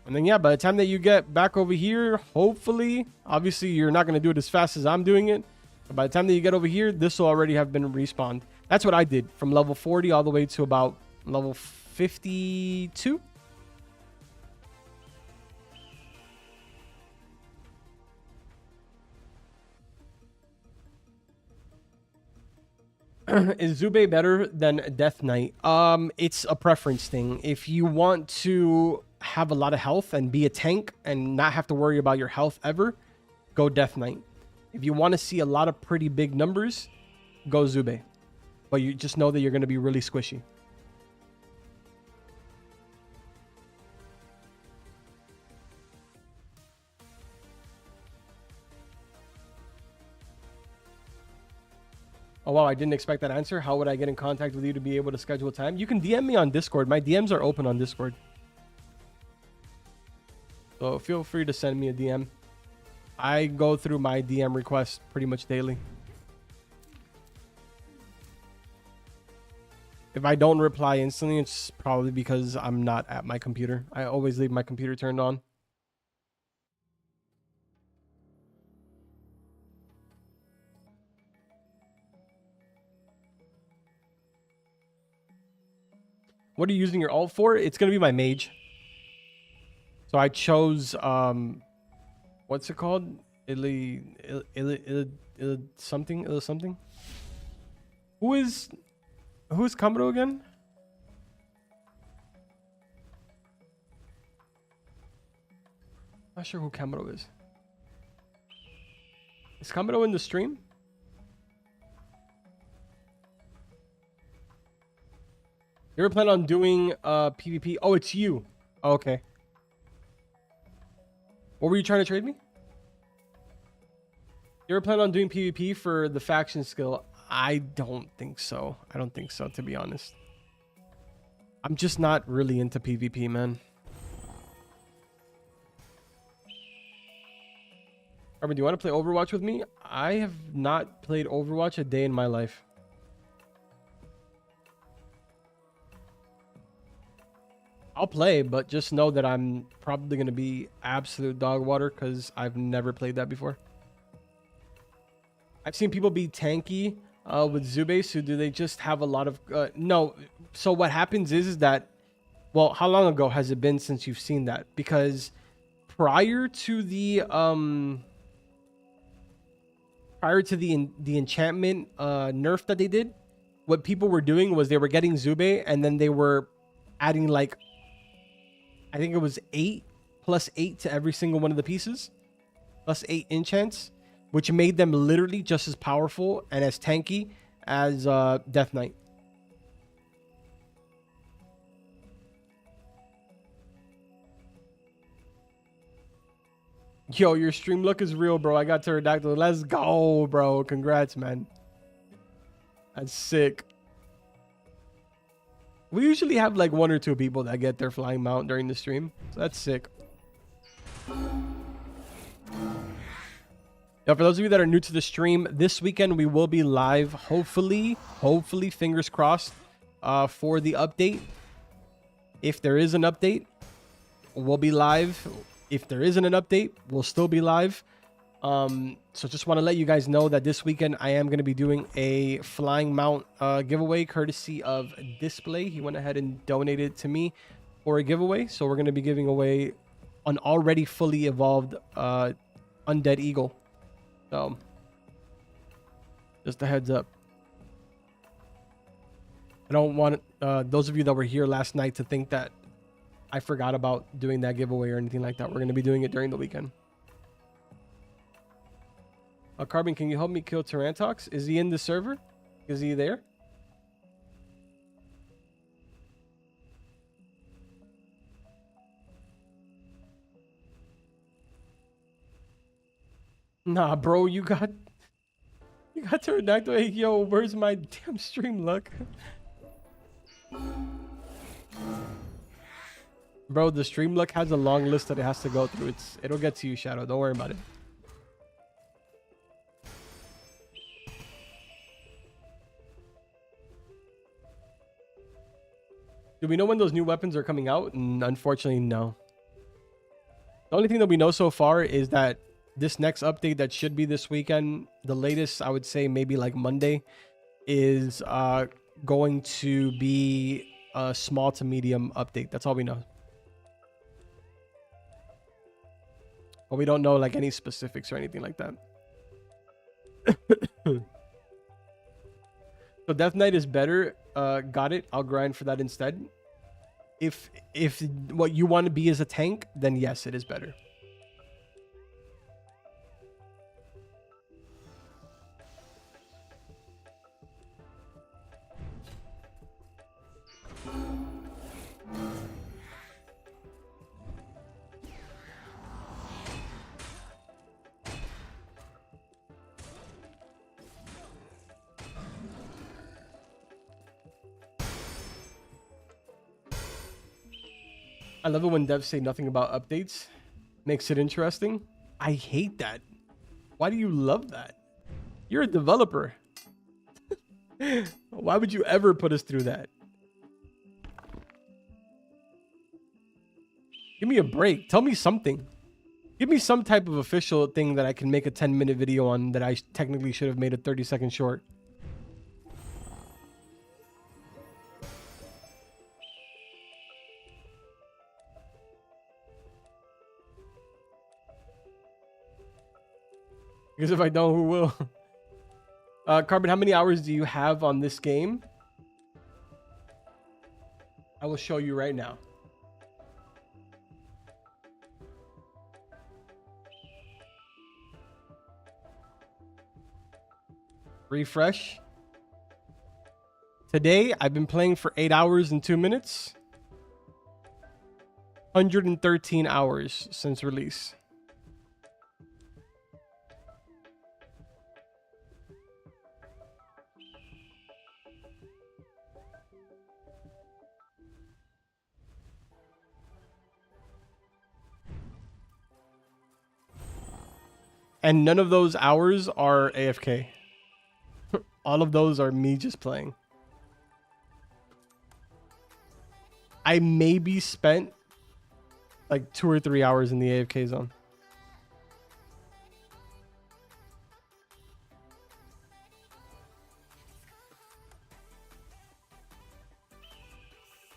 And then, yeah, by the time that you get back over here, hopefully, obviously, you're not going to do it as fast as I'm doing it. But by the time that you get over here, this will already have been respawned. That's what I did from level 40 all the way to about level 52. Is Zube better than Death Knight? It's a preference thing. If you want to have a lot of health and be a tank and not have to worry about your health ever, go Death Knight. If you want to see a lot of pretty big numbers, go Zube. But you just know that you're going to be really squishy. Oh, wow, I didn't expect that answer. How would I get in contact with you to be able to schedule time? You can DM me on Discord. My DMs are open on Discord. So feel free to send me a DM. I go through my DM requests pretty much daily. If I don't reply instantly, it's probably because I'm not at my computer. I always leave my computer turned on. What are you using your alt for? It's going to be my Mage. So I chose, what's it called? Something. Who's Kamado again? Not sure who Kamado is. Is Kamado in the stream? You ever plan on doing PvP? Oh, it's you. Oh, okay. What were you trying to trade me? You ever plan on doing PvP for the faction skill? I don't think so. I don't think so, to be honest. I'm just not really into PvP, man. Armin, do you want to play Overwatch with me? I have not played Overwatch a day in my life. I'll play, but just know that I'm probably going to be absolute dog water because I've never played that before. I've seen people be tanky with Zube, so do they just have a lot of... no, so what happens is that... Well, how long ago has it been since you've seen that? Because prior to the enchantment nerf that they did, what people were doing was they were getting Zube and then they were adding like... I think it was 8 plus 8 to every single one of the pieces. Plus 8 enchants. Which made them literally just as powerful and as tanky as Death Knight. Yo, your stream look is real, bro. I got pterodactyl. Let's go, bro. Congrats, man. That's sick. We usually have like 1 or 2 people that get their flying mount during the stream. So that's sick. Now, for those of you that are new to the stream, this weekend we will be live. Hopefully, fingers crossed, for the update. If there is an update, we'll be live. If there isn't an update, we'll still be live. So just want to let you guys know that this weekend I am going to be doing a flying mount giveaway courtesy of Display. He went ahead and donated to me for a giveaway. So we're going to be giving away an already fully evolved undead eagle. So just a heads up. I don't want those of you that were here last night to think that I forgot about doing that giveaway or anything like that. We're going to be doing it during the weekend. Carbon, can you help me kill Tyrantox? Is he in the server? Is he there? Nah, bro, you got pterodactyl. Hey, yo, where's my damn stream luck? Bro, the stream luck has a long list that it has to go through. It'll get to you, Shadow. Don't worry about it. Do we know when those new weapons are coming out? Unfortunately, no. The only thing that we know so far is that this next update that should be this weekend, the latest, I would say maybe like Monday, is going to be a small to medium update. That's all we know. But we don't know like any specifics or anything like that. So Death Knight is better. Got it. I'll grind for that instead. If what you want to be is a tank, then yes, it is better. I love it when devs say nothing about updates. Makes it interesting. I hate that. Why do you love that? You're a developer. Why would you ever put us through that? Give me a break. Tell me something. Give me some type of official thing that I can make a 10-minute video on that I technically should have made a 30-second short. Because if I don't, who will? Carbon, how many hours do you have on this game? I will show you right now. Refresh. Today, I've been playing for 8 hours and 2 minutes. 113 hours since release. And none of those hours are AFK. All of those are me just playing. I maybe spent like 2 or 3 hours in the AFK zone.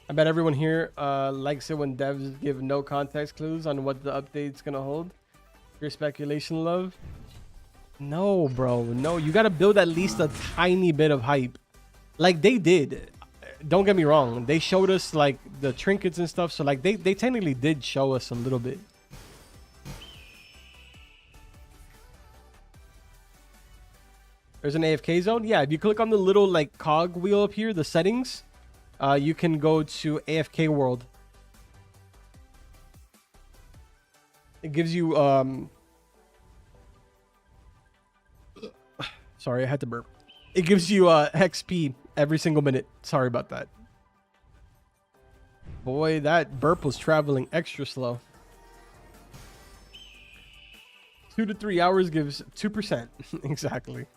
I bet everyone here likes it when devs give no context clues on what the update's gonna hold. Your speculation, love? No, bro. No, you gotta build at least a tiny bit of hype. Like they did. Don't get me wrong. They showed us like the trinkets and stuff. So like they technically did show us a little bit. There's an AFK zone. Yeah, if you click on the little like cog wheel up here, the settings, you can go to AFK world. It gives you sorry, I had to burp. It gives you XP every single minute. Sorry about that. Boy, that burp was traveling extra slow. 2 to 3 hours gives 2%. Exactly.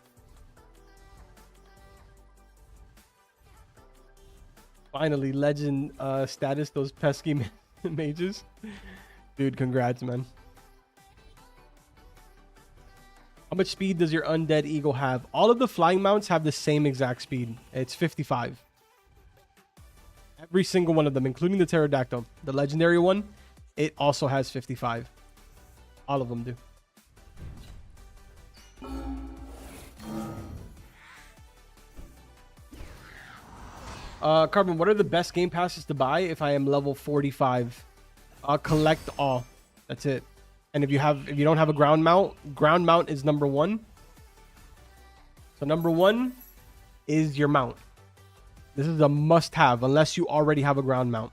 Finally, legend status, those pesky mages. Dude, congrats, man. How much speed does your undead eagle have? All of the flying mounts have the same exact speed. It's 55. Every single one of them, including the pterodactyl. The legendary one, it also has 55. All of them do. Carbon, what are the best game passes to buy if I am level 45? Collect all. That's it. And if you don't have a ground mount is number 1. So number 1 is your mount. This is a must-have unless you already have a ground mount.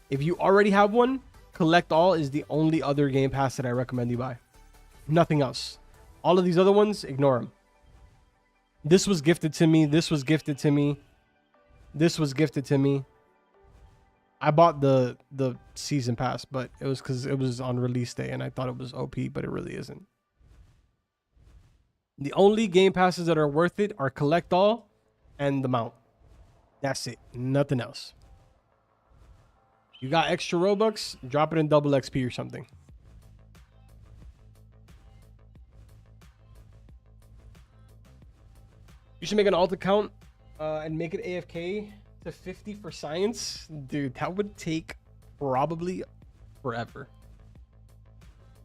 If you already have one, collect all is the only other game pass that I recommend you buy. Nothing else. All of these other ones, ignore them. This was gifted to me. This was gifted to me. This was gifted to me. I bought the season pass, but it was because it was on release day and I thought it was OP, but it really isn't. The only game passes that are worth it are collect all and the mount. That's it. Nothing else. You got extra Robux, drop it in double XP or something. You should make an alt account and make it AFK to 50 for science. Dude, that would take probably forever.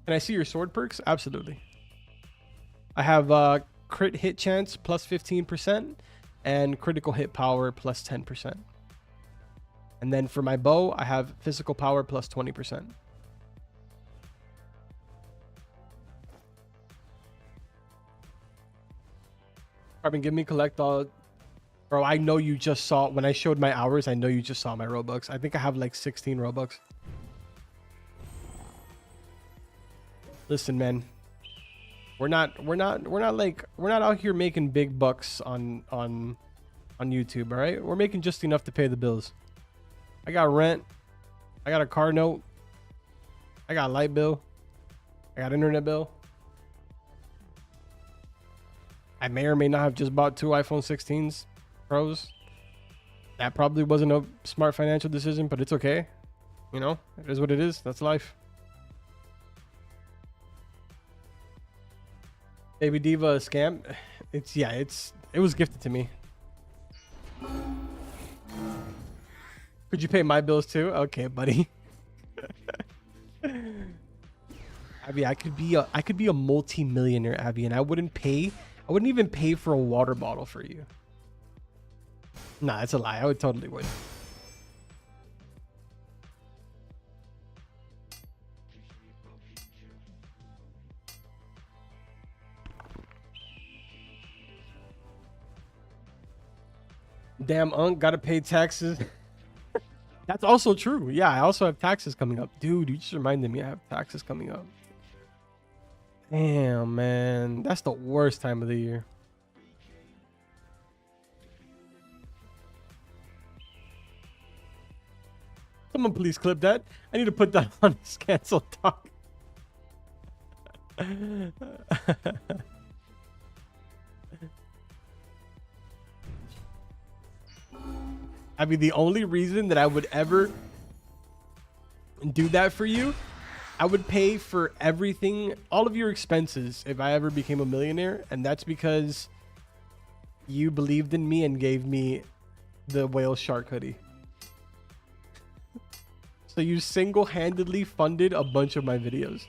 Can I see your sword perks? Absolutely. I have crit hit chance plus 15% and critical hit power plus 10%. And then for my bow, I have physical power plus 20%. Carbon, give me collect all. Bro, I know you just saw, when I showed my hours, I know you just saw my Robux. I think I have like 16 Robux. Listen, man. We're not out here making big bucks on YouTube, all right? We're making just enough to pay the bills. I got rent. I got a car note. I got a light bill. I got internet bill. I may or may not have just bought 2 iPhone 16s Pros. That probably wasn't a smart financial decision, but it's okay. You know, it is what it is. That's life. Baby Diva scam. It was gifted to me. Could you pay my bills too? Okay, buddy. Abby, I could be a multi-millionaire, Abby, and I wouldn't even pay for a water bottle for you. Nah, that's a lie. I would totally would. Damn, gotta pay taxes. That's also true. Yeah, I also have taxes coming up. Dude, you just reminded me I have taxes coming up. Damn, man. That's the worst time of the year. Someone please clip that. I need to put that on his cancel talk. I mean, the only reason that I would ever do that for you, I would pay for everything, all of your expenses if I ever became a millionaire. And that's because you believed in me and gave me the whale shark hoodie. So you single-handedly funded a bunch of my videos.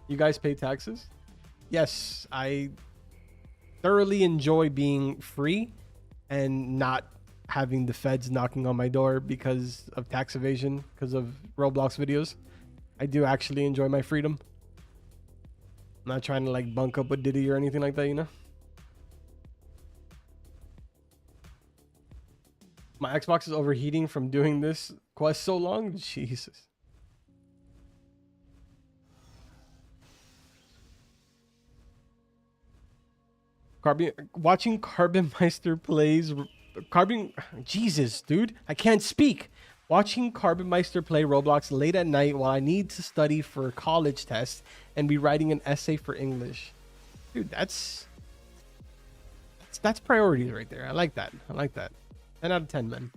You guys pay taxes? Yes, I thoroughly enjoy being free and not having the feds knocking on my door because of tax evasion, because of Roblox videos. I do actually enjoy my freedom. I'm not trying to like bunk up with Diddy or anything like that, you know? My Xbox is overheating from doing this quest so long. Jesus. Watching Carbon Meister plays Carbon. Jesus, dude, I can't speak. Watching Carbon Meister play Roblox late at night while I need to study for college tests and be writing an essay for English. Dude, that's priorities right there. I like that. I like that. 10 out of 10, man.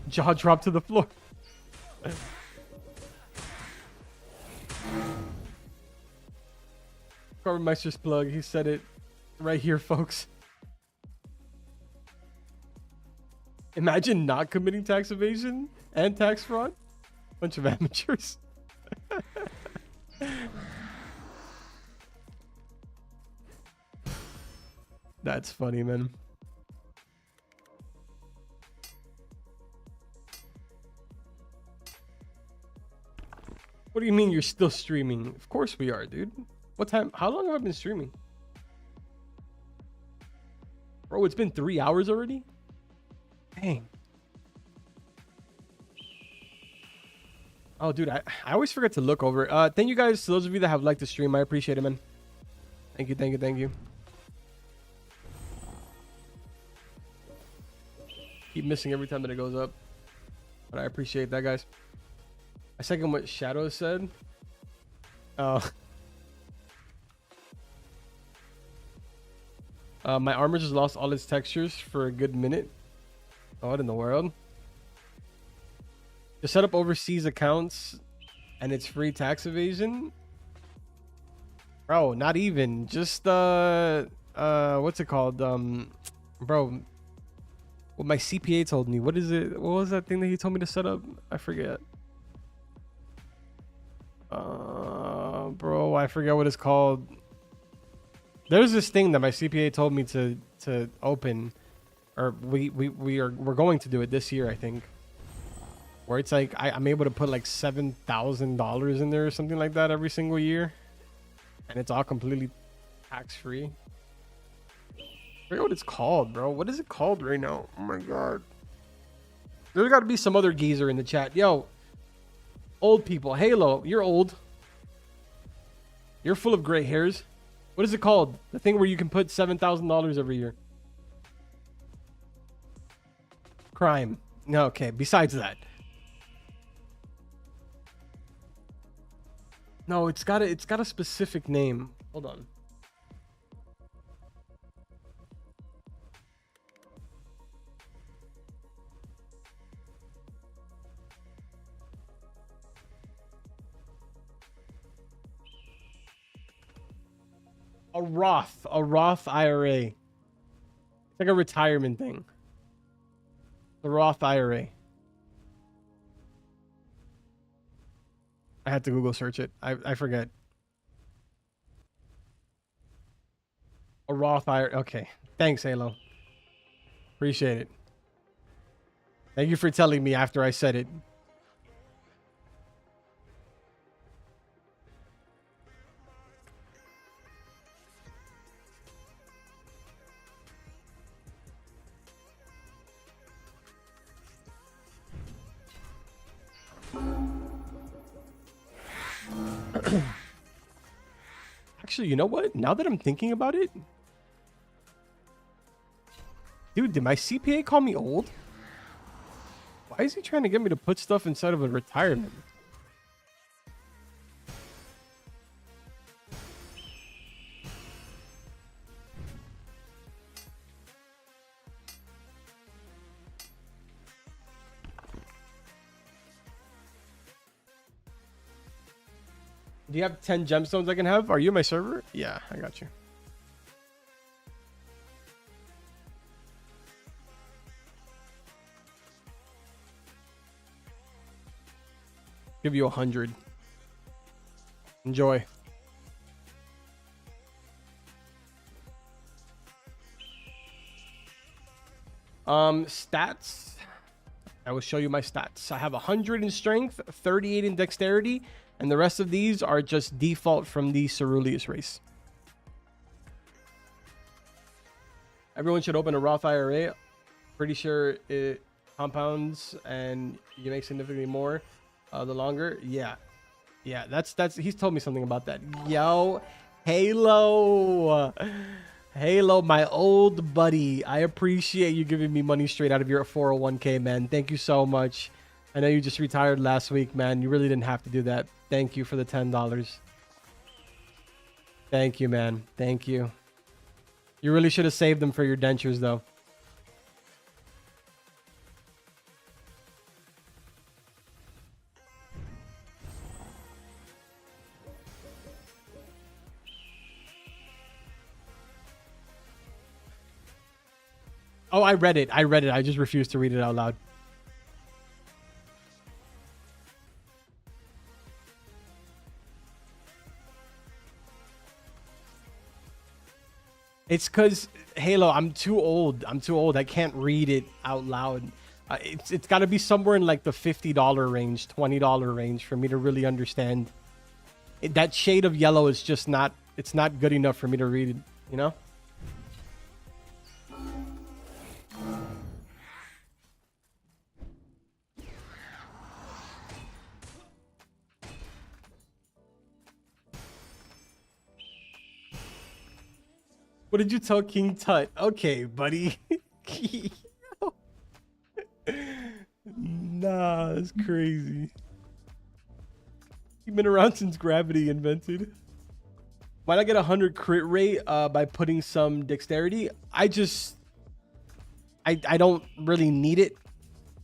Jaw drop to the floor. Carbon Meister's plug. He said it right here, folks. Imagine not committing tax evasion and tax fraud. Bunch of amateurs. That's funny, man. What do you mean you're still streaming? Of course we are, dude. What time? How long have I been streaming? Bro, it's been 3 hours already? Dang. Oh, dude, I always forget to look over it. Thank you guys to those of you that have liked the stream. I appreciate it, man. Thank you, thank you, thank you. Keep missing every time that it goes up. But I appreciate that, guys. I second what Shadow said. Oh. My armor just lost all its textures for a good minute. Oh, what in the world? To set up overseas accounts and it's free tax evasion? Bro, not even. Just what's it called? Bro, what my CPA told me. What is it? What was that thing that he told me to set up? I forget. Bro, I forget what it's called. There's this thing that my CPA told me to open, or we're going to do it this year, I think. Where it's like I'm able to put like $7,000 in there or something like that every single year, and it's all completely tax free. I forget what it's called, bro. What is it called right now? Oh my god. There's got to be some other geezer in the chat. Yo, old people, Halo, you're old. You're full of gray hairs. What is it called? The thing where you can put $7,000 every year. Crime. No, okay. Besides that. No, it's got a specific name. Hold on. A Roth IRA. It's like a retirement thing. The Roth IRA. I had to Google search it. I forget. A Roth IRA. Okay. Thanks, Halo. Appreciate it. Thank you for telling me after I said it. Actually, you know what? Now that I'm thinking about it, dude, did my CPA call me old? Why is he trying to get me to put stuff inside of a retirement? Do you have 10 gemstones I can have? Are you in my server? Yeah, I got you. Give you 100. Enjoy. Stats. I will show you my stats. I have 100 in strength, 38 in dexterity, And the rest of these are just default from the Ceruleus race. Everyone should open a Roth IRA. Pretty sure it compounds and you make significantly more the longer. Yeah. Yeah, that's he's told me something about that. Yo, Halo. Halo, my old buddy. I appreciate you giving me money straight out of your 401k, man. Thank you so much. I know you just retired last week, man. You really didn't have to do that. Thank you for the $10. Thank you, man. Thank you. You really should have saved them for your dentures, though. Oh, I read it. I read it. I just refused to read it out loud. It's because Halo, I'm too old. I'm too old. I can't read it out loud. It's got to be somewhere in like the $50 range, $20 range for me to really understand. That shade of yellow is just not. It's not good enough for me to read it. You know. What did you tell King Tut? Okay, buddy. Nah, that's crazy. You've been around since gravity invented. Why not get 100 crit rate by putting some dexterity? I don't really need it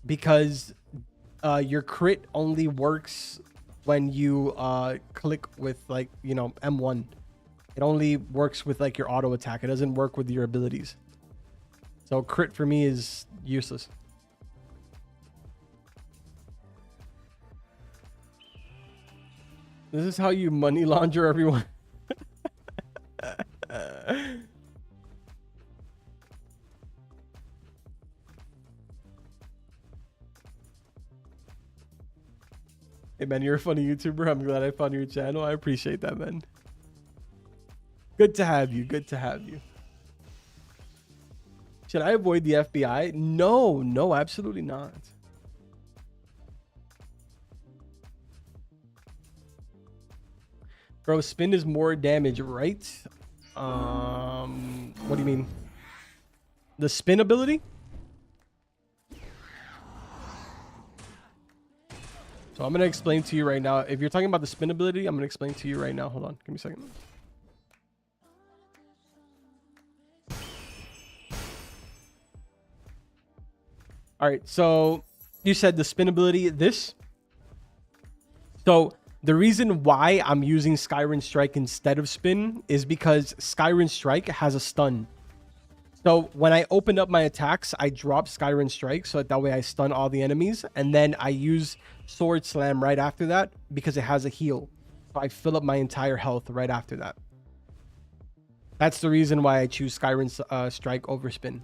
because your crit only works when you click with like, you know, M1. It only works with like your auto attack. It doesn't work with your abilities. So crit for me is useless. This is how you money launder everyone. Hey man, you're a funny YouTuber. I'm glad I found your channel. I appreciate that, man. Good to have you. Good to have you. Should I avoid the FBI? No, no, absolutely not. Bro, spin is more damage, right? What do you mean? The spin ability? So I'm going to explain to you right now. If you're talking about the spin ability, I'm going to explain to you right now. Hold on. Give me a second. All right, so you said the spin ability, this. So the reason why I'm using Skyrim Strike instead of spin is because Skyrim Strike has a stun. So when I open up my attacks, I drop Skyrim Strike so that way I stun all the enemies. And then I use Sword Slam right after that because it has a heal. So I fill up my entire health right after that. That's the reason why I choose Skyrim Strike over spin.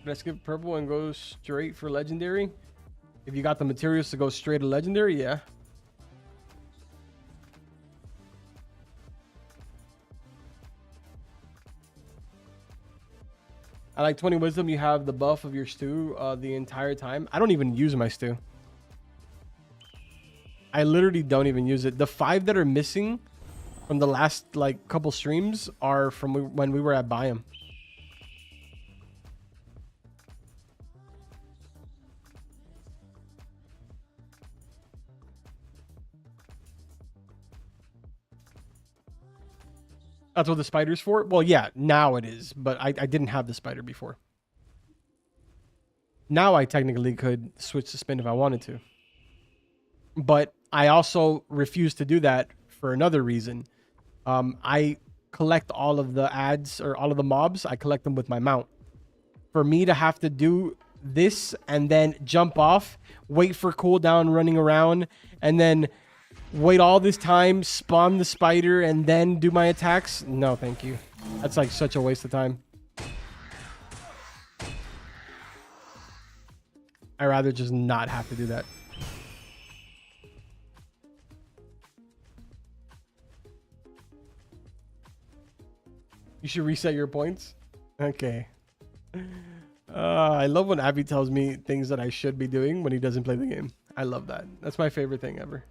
Let's skip purple and go straight for legendary. If you got the materials to go straight to legendary, yeah. I like 20 wisdom. You have the buff of your stew the entire time. I don't even use my stew. I literally don't even use it. The 5 that are missing from the last like couple streams are from when we were at Biome. That's what the spider's for? Well, yeah, now it is, but I didn't have the spider before. Now I technically could switch to spin if I wanted to. But I also refuse to do that for another reason. I collect all of the ads or all of the mobs. I collect them with my mount. For me to have to do this and then jump off, wait for cooldown running around, and then wait all this time, spawn the spider, and then do my attacks? No, thank you. That's like such a waste of time. I'd rather just not have to do that. You should reset your points. Okay. I love when Abby tells me things that I should be doing when he doesn't play the game. I love that. That's my favorite thing ever.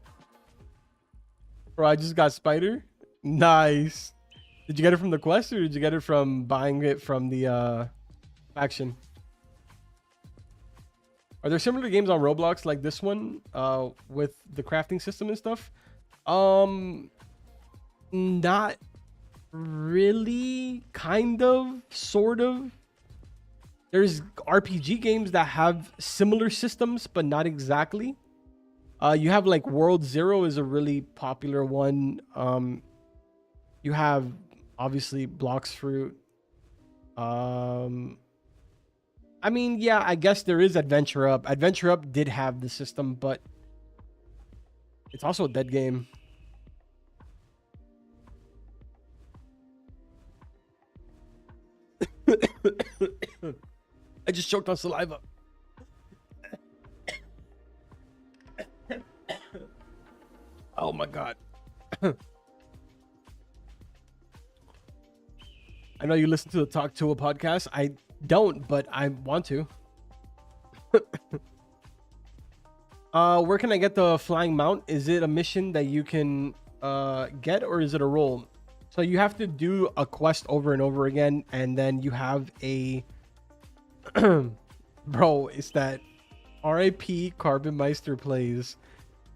Bro, I just got Spider. Nice. Did you get it from the quest or did you get it from buying it from the faction? Are there similar games on Roblox like this one with the crafting system and stuff? Not really. Kind of. Sort of. There's RPG games that have similar systems, but not exactly. You have like World Zero is a really popular one. You have obviously Blocks Fruit. I mean, yeah, I guess there is Adventure Up. Adventure Up did have the system, but it's also a dead game. I just choked on saliva. Oh my god. I know you listen to the Talk to a podcast. I don't, but I want to. Where can I get the flying mount? Is it a mission that you can get, or is it a role? So you have to do a quest over and over again, and then you have a bro, it's that RIP Carbon Meister plays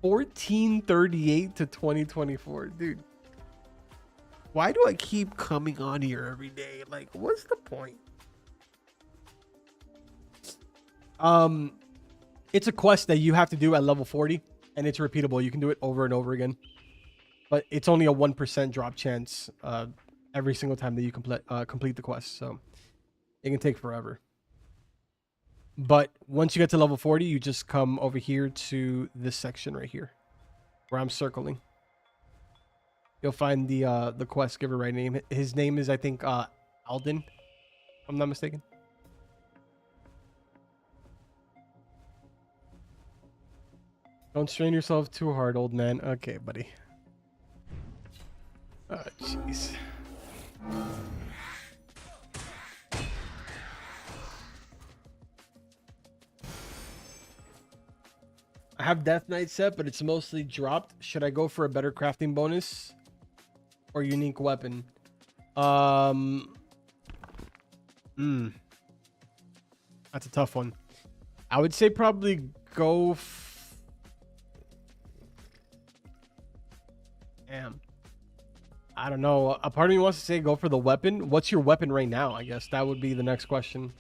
1438 to 2024. Dude, why do I keep coming on here every day? Like, what's the point? It's a quest that you have to do at level 40, and it's repeatable. You can do it over and over again, but it's only a 1% drop chance every single time that you complete the quest. So it can take forever. But once you get to level 40, you just come over here to this section right here where I'm circling. You'll find the quest giver right name. His name is, I think, Alden, if I'm not mistaken. Don't strain yourself too hard, old man. Okay, buddy. Oh, jeez. I have Death Knight set, but it's mostly dropped. Should I go for a better crafting bonus or unique weapon? That's a tough one. I would say probably go. Damn. I don't know. A part of me wants to say go for the weapon. What's your weapon right now? I guess that would be the next question.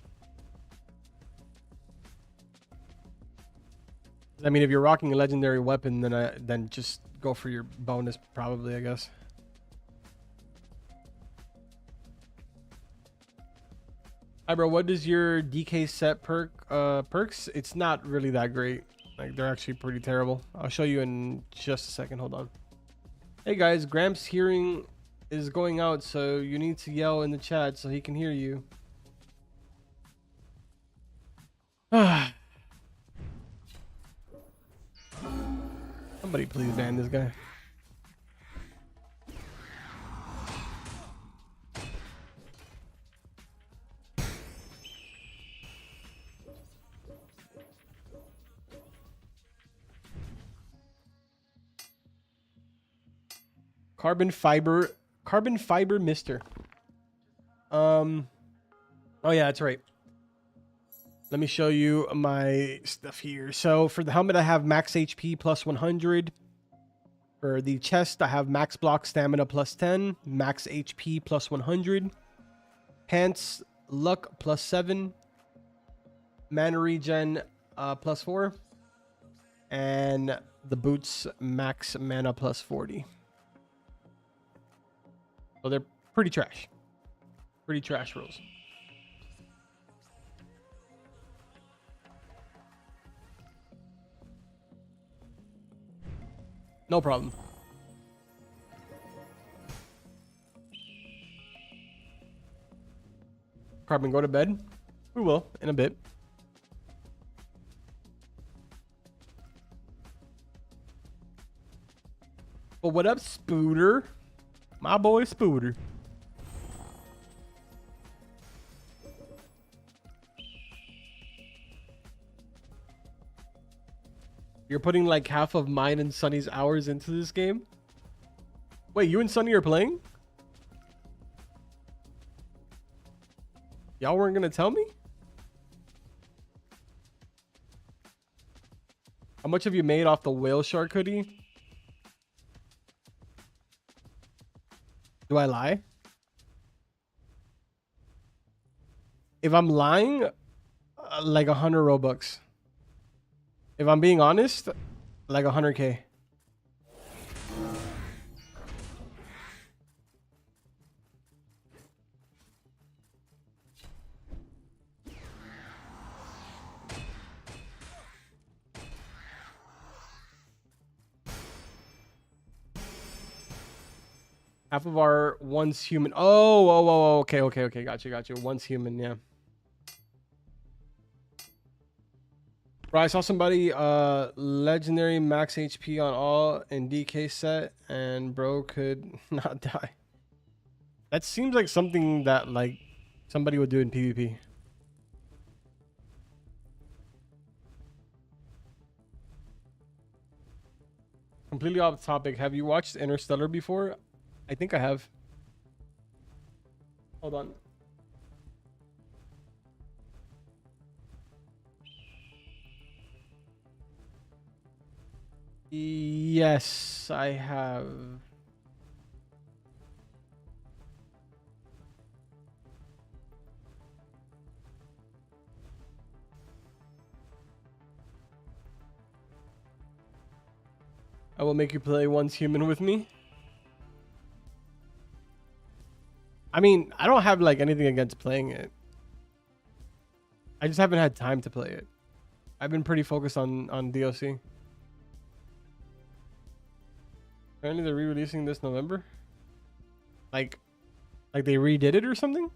I mean, if you're rocking a legendary weapon, then just go for your bonus, probably, I guess. Hi, bro. What does your DK set perks? It's not really that great. Like, they're actually pretty terrible. I'll show you in just a second. Hold on. Hey, guys. Gramps' hearing is going out, so you need to yell in the chat so he can hear you. Somebody please ban this guy. Carbon fiber mister. Oh yeah, that's right. Let me show you my stuff here. So for the helmet, I have max HP plus 100. For the chest, I have max block stamina plus 10, max HP plus 100. Pants, luck plus 7. Mana regen plus 4. And the boots, max mana plus 40. So they're pretty trash. Pretty trash rules. No problem. Carbon, go to bed. We will in a bit. But what up, Spooter? My boy Spooter. You're putting like half of mine and Sunny's hours into this game? Wait, you and Sunny are playing? Y'all weren't gonna tell me? How much have you made off the whale shark hoodie? Do I lie? If I'm lying, like 100 Robux. If I'm being honest, like 100K. Half of our once human. Oh, okay. Got you. Once human, yeah. Bro, I saw somebody legendary max HP on all in DK set, and bro could not die. That seems like something that like somebody would do in PvP. Completely off topic. Have you watched Interstellar before? I think I have. Hold on. Yes, I have. I will make you play Once Human with me. I mean, I don't have like anything against playing it. I just haven't had time to play it. I've been pretty focused on DLC. Apparently they're re-releasing this November. Like they redid it or something?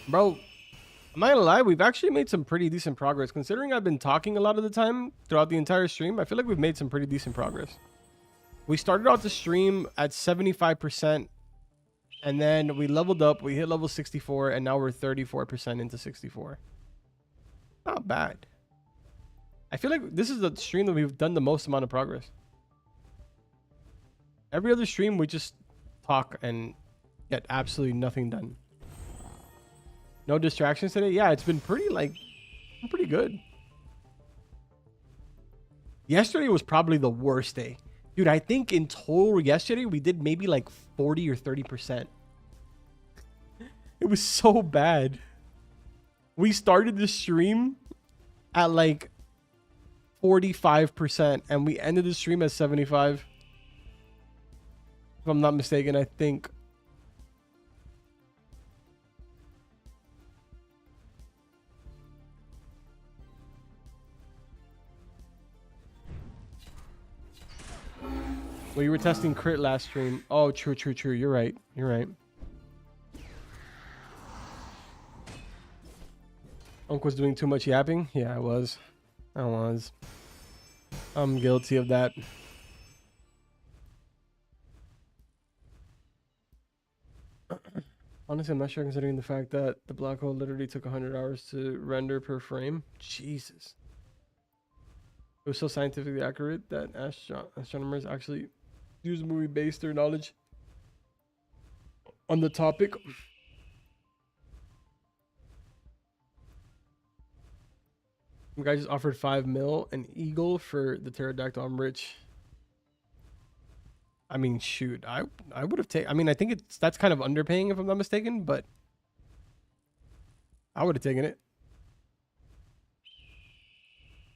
Bro, I'm not gonna lie, we've actually made some pretty decent progress. Considering I've been talking a lot of the time throughout the entire stream, I feel like we've made some pretty decent progress. We started out the stream at 75%, and then we leveled up, we hit level 64, and now we're 34% into 64. Not bad. I feel like this is the stream that we've done the most amount of progress. Every other stream, we just talk and get absolutely nothing done. No distractions today? Yeah, it's been pretty good. Yesterday was probably the worst day. Dude, I think in total yesterday we did maybe like 40 or 30%. It was so bad. We started the stream at like 45% and we ended the stream at 75. If I'm not mistaken, I think. Well, you were testing crit last stream. Oh, true. You're right. Unc was doing too much yapping? Yeah, I was. I'm guilty of that. Honestly, I'm not sure considering the fact that the black hole literally took 100 hours to render per frame. Jesus. It was so scientifically accurate that astronomers actually use movie based their knowledge on the topic. Some guy just offered 5 mil an eagle for the pterodactyl. I'm rich. I mean, shoot, I would have taken. I mean, I think that's kind of underpaying if I'm not mistaken, but I would have taken it.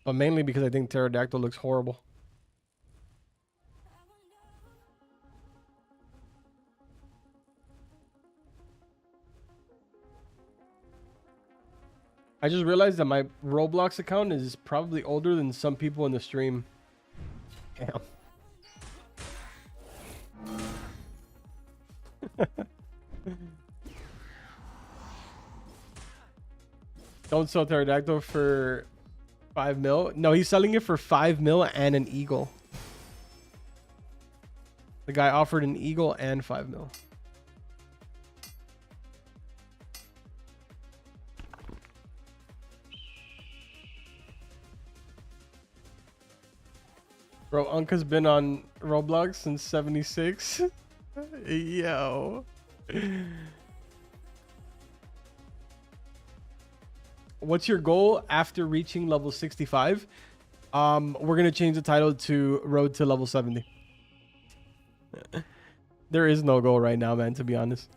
But mainly because I think pterodactyl looks horrible. I just realized that my Roblox account is probably older than some people in the stream. Damn. Don't sell pterodactyl for 5 mil. No, he's selling it for 5 mil and an eagle. The guy offered an eagle and 5 mil. Bro, Unca's been on Roblox since 76. Yo. What's your goal after reaching level 65? We're going to change the title to Road to Level 70. There is no goal right now, man, to be honest.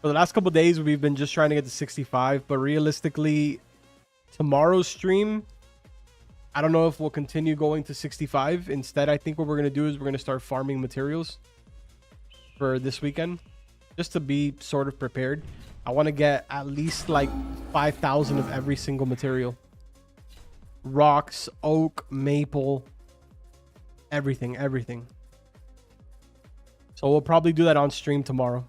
For the last couple days, we've been just trying to get to 65, but realistically, tomorrow's stream, I don't know if we'll continue going to 65. Instead, I think what we're going to do is we're going to start farming materials for this weekend, just to be sort of prepared. I want to get at least like 5,000 of every single material. Rocks, oak, maple, everything. So we'll probably do that on stream tomorrow.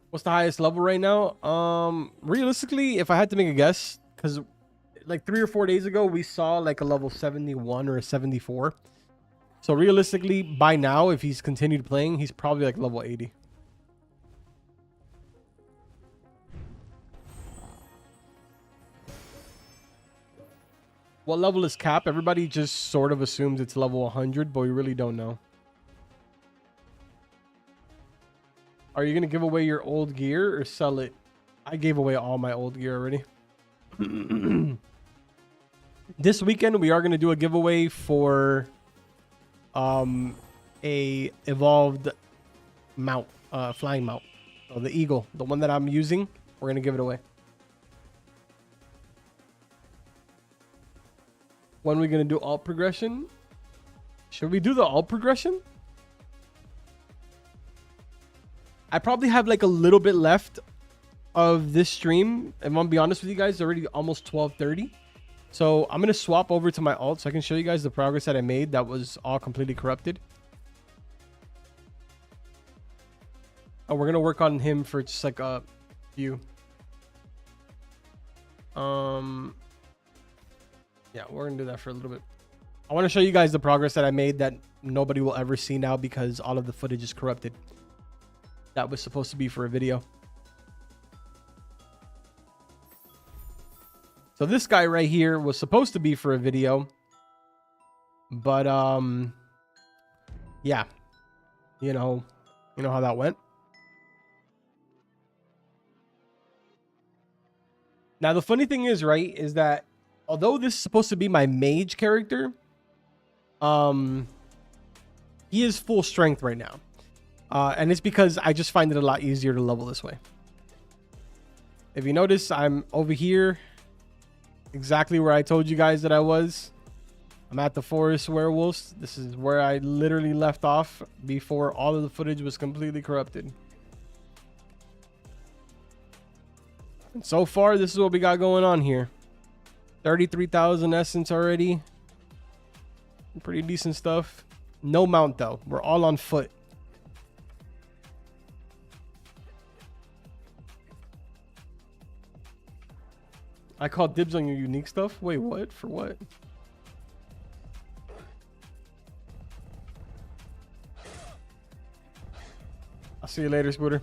What's the highest level right now? Realistically, if I had to make a guess, because like 3 or 4 days ago, we saw like a level 71 or a 74. So realistically, by now, if he's continued playing, he's probably like level 80. What level is cap? Everybody just sort of assumes it's level 100, but we really don't know. Are you going to give away your old gear or sell it? I gave away all my old gear already. This weekend, we are going to do a giveaway for a evolved mount, flying mount. So the eagle, the one that I'm using, we're going to give it away. When are we going to do alt progression? Should we do the alt progression? I probably have like a little bit left of this stream. If I'm gonna be honest with you guys, it's already almost 12:30. So I'm gonna swap over to my alt so I can show you guys the progress that I made that was all completely corrupted. Oh, we're gonna work on him for just like a few. Yeah, we're gonna do that for a little bit. I want to show you guys the progress that I made that nobody will ever see now because all of the footage is corrupted. That was supposed to be for a video. So this guy right here was supposed to be for a video. But yeah. You know how that went. Now the funny thing is, right, is that although this is supposed to be my mage character, he is full strength right now. And it's because I just find it a lot easier to level this way. If you notice, I'm over here, exactly where I told you guys that I was. I'm at the forest werewolves. This is where I literally left off before all of the footage was completely corrupted. And so far, this is what we got going on here. 33,000 essence already. Pretty decent stuff. No mount though. We're all on foot. I call dibs on your unique stuff? Wait, what? For what? I'll see you later, Scooter.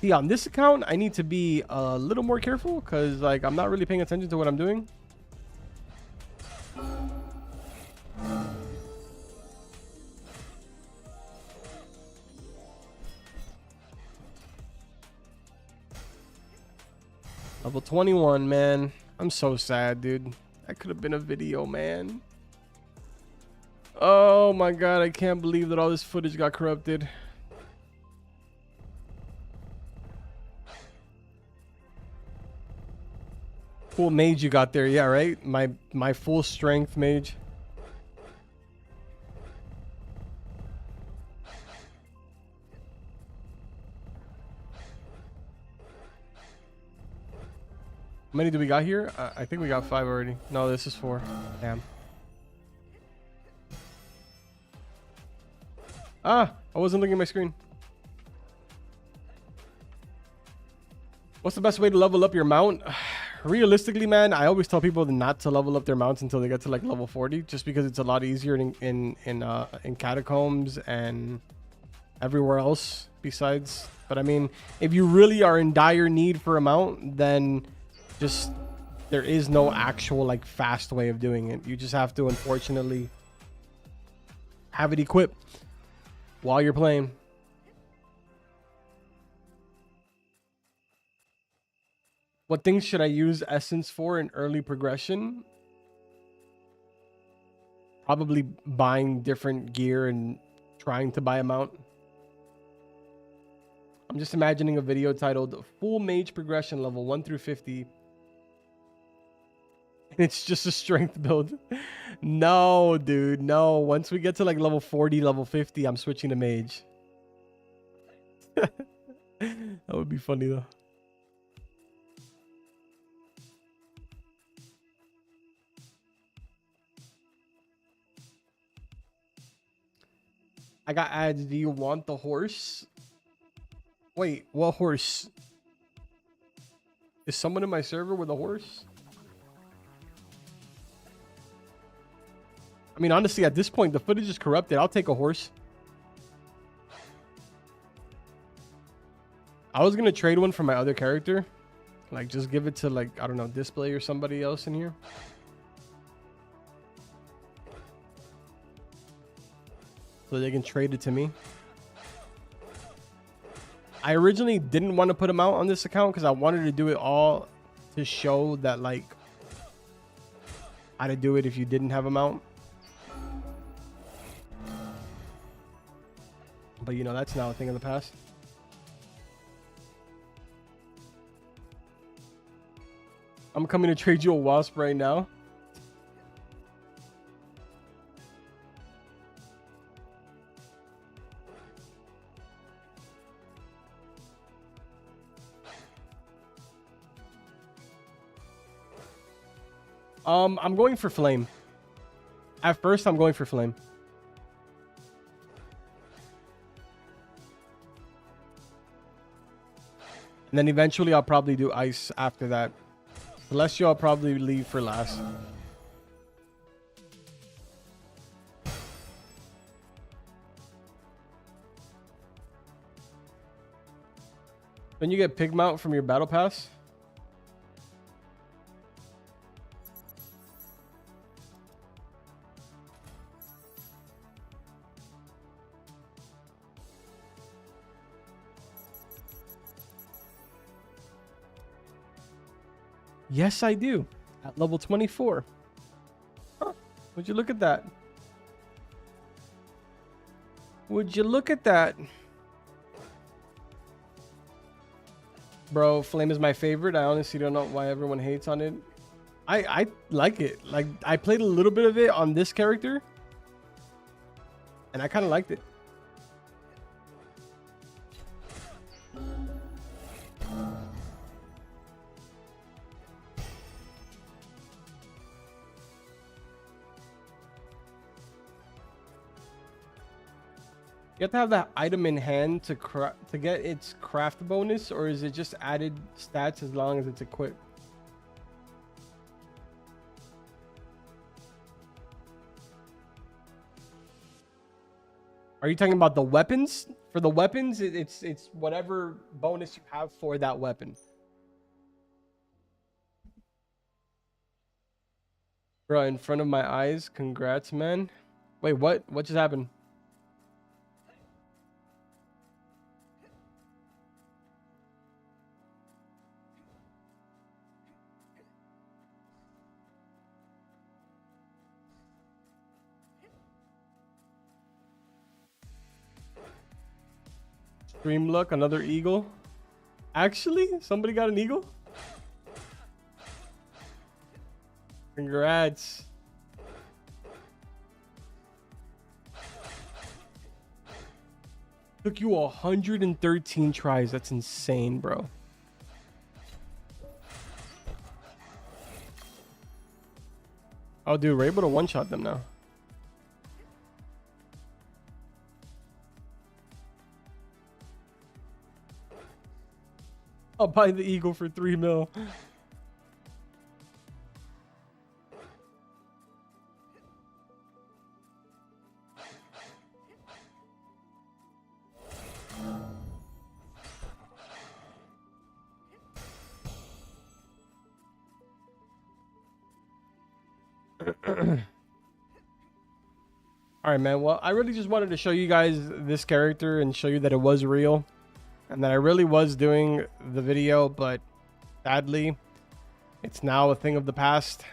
See, on this account, I need to be a little more careful because, like, I'm not really paying attention to what I'm doing. Level 21, man. I'm so sad, dude. That could have been a video, man. Oh my god, I can't believe that all this footage got corrupted. Cool mage you got there, yeah, right? My full strength mage. How many do we got here? I think we got 5 already. No, this is 4. Damn. Ah, I wasn't looking at my screen. What's the best way to level up your mount? Realistically, man, I always tell people not to level up their mounts until they get to like level 40, just because it's a lot easier in catacombs and everywhere else besides. But I mean, if you really are in dire need for a mount, then just there is no actual like fast way of doing it. You just have to, unfortunately, have it equipped while you're playing. What things should I use essence for in early progression? Probably buying different gear and trying to buy a mount. I'm just imagining a video titled Full Mage Progression Level 1 through 50. It's just a strength build. No, dude, no. Once we get to like level 40, level 50, I'm switching to Mage. That would be funny though. I got ads. Do you want the horse? Wait, what horse? Is someone in my server with a horse? I mean, honestly, at this point, the footage is corrupted. I'll take a horse. I was going to trade one for my other character. Like, just give it to, like, I don't know, Display or somebody else in here. So they can trade it to me. I originally didn't want to put them out on this account because I wanted to do it all to show that, like, how to do it if you didn't have a mount. But, you know, that's now a thing of the past. I'm coming to trade you a wasp right now. I'm going for flame. At first, I'm going for flame. And then eventually, I'll probably do ice after that. Celestial, I'll probably leave for last. Then you get pig mount from your battle pass. Yes, I do. At level 24. Huh. Would you look at that? Would you look at that? Bro, flame is my favorite. I honestly don't know why everyone hates on it. I like it. Like, I played a little bit of it on this character. And I kind of liked it. You have to have that item in hand to get its craft bonus, or is it just added stats as long as it's equipped? Are you talking about the weapons? For the weapons, it's whatever bonus you have for that weapon. Bro, in front of my eyes. Congrats, man. Wait, what? What just happened? Dream luck, another eagle. Actually, somebody got an eagle? Congrats. Took you 113 tries. That's insane, bro. Oh, dude, we're able to one-shot them now. I'll buy the eagle for 3 mil. All right, man. Well, I really just wanted to show you guys this character and show you that it was real and that I really was doing the video, but sadly, it's now a thing of the past.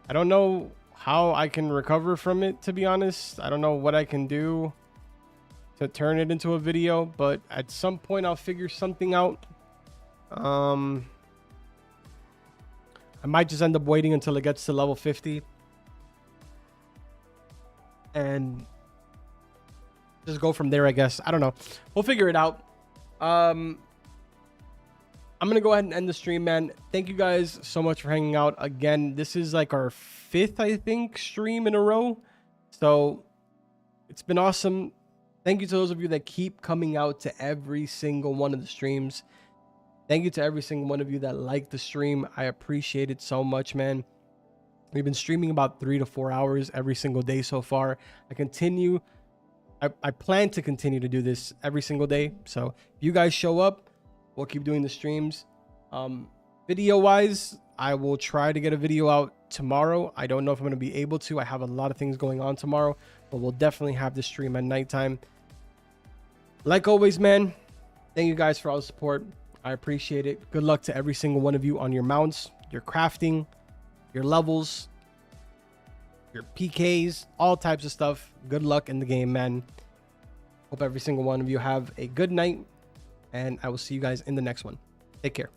I don't know how I can recover from it, to be honest. I don't know what I can do to turn it into a video, but at some point I'll figure something out. I might just end up waiting until it gets to level 50 and just go from there, I guess. I don't know. We'll figure it out. I'm gonna go ahead and end the stream, man. Thank you guys so much for hanging out again. This is like our 5th, I think, stream in a row, so it's been awesome. Thank you to those of you that keep coming out to every single one of the streams. Thank you to every single one of you that like the stream. I appreciate it so much, man. We've been streaming about 3 to 4 hours every single day so far. I plan to continue to do this every single day. So if you guys show up, we'll keep doing the streams. Video wise, I will try to get a video out tomorrow. I don't know if I'm going to be able to. I have a lot of things going on tomorrow, but we'll definitely have the stream at nighttime. Like always, man, thank you guys for all the support. I appreciate it. Good luck to every single one of you on your mounts, your crafting, your levels, your PKs, all types of stuff. Good luck in the game, man. Hope every single one of you have a good night, and I will see you guys in the next one. Take care.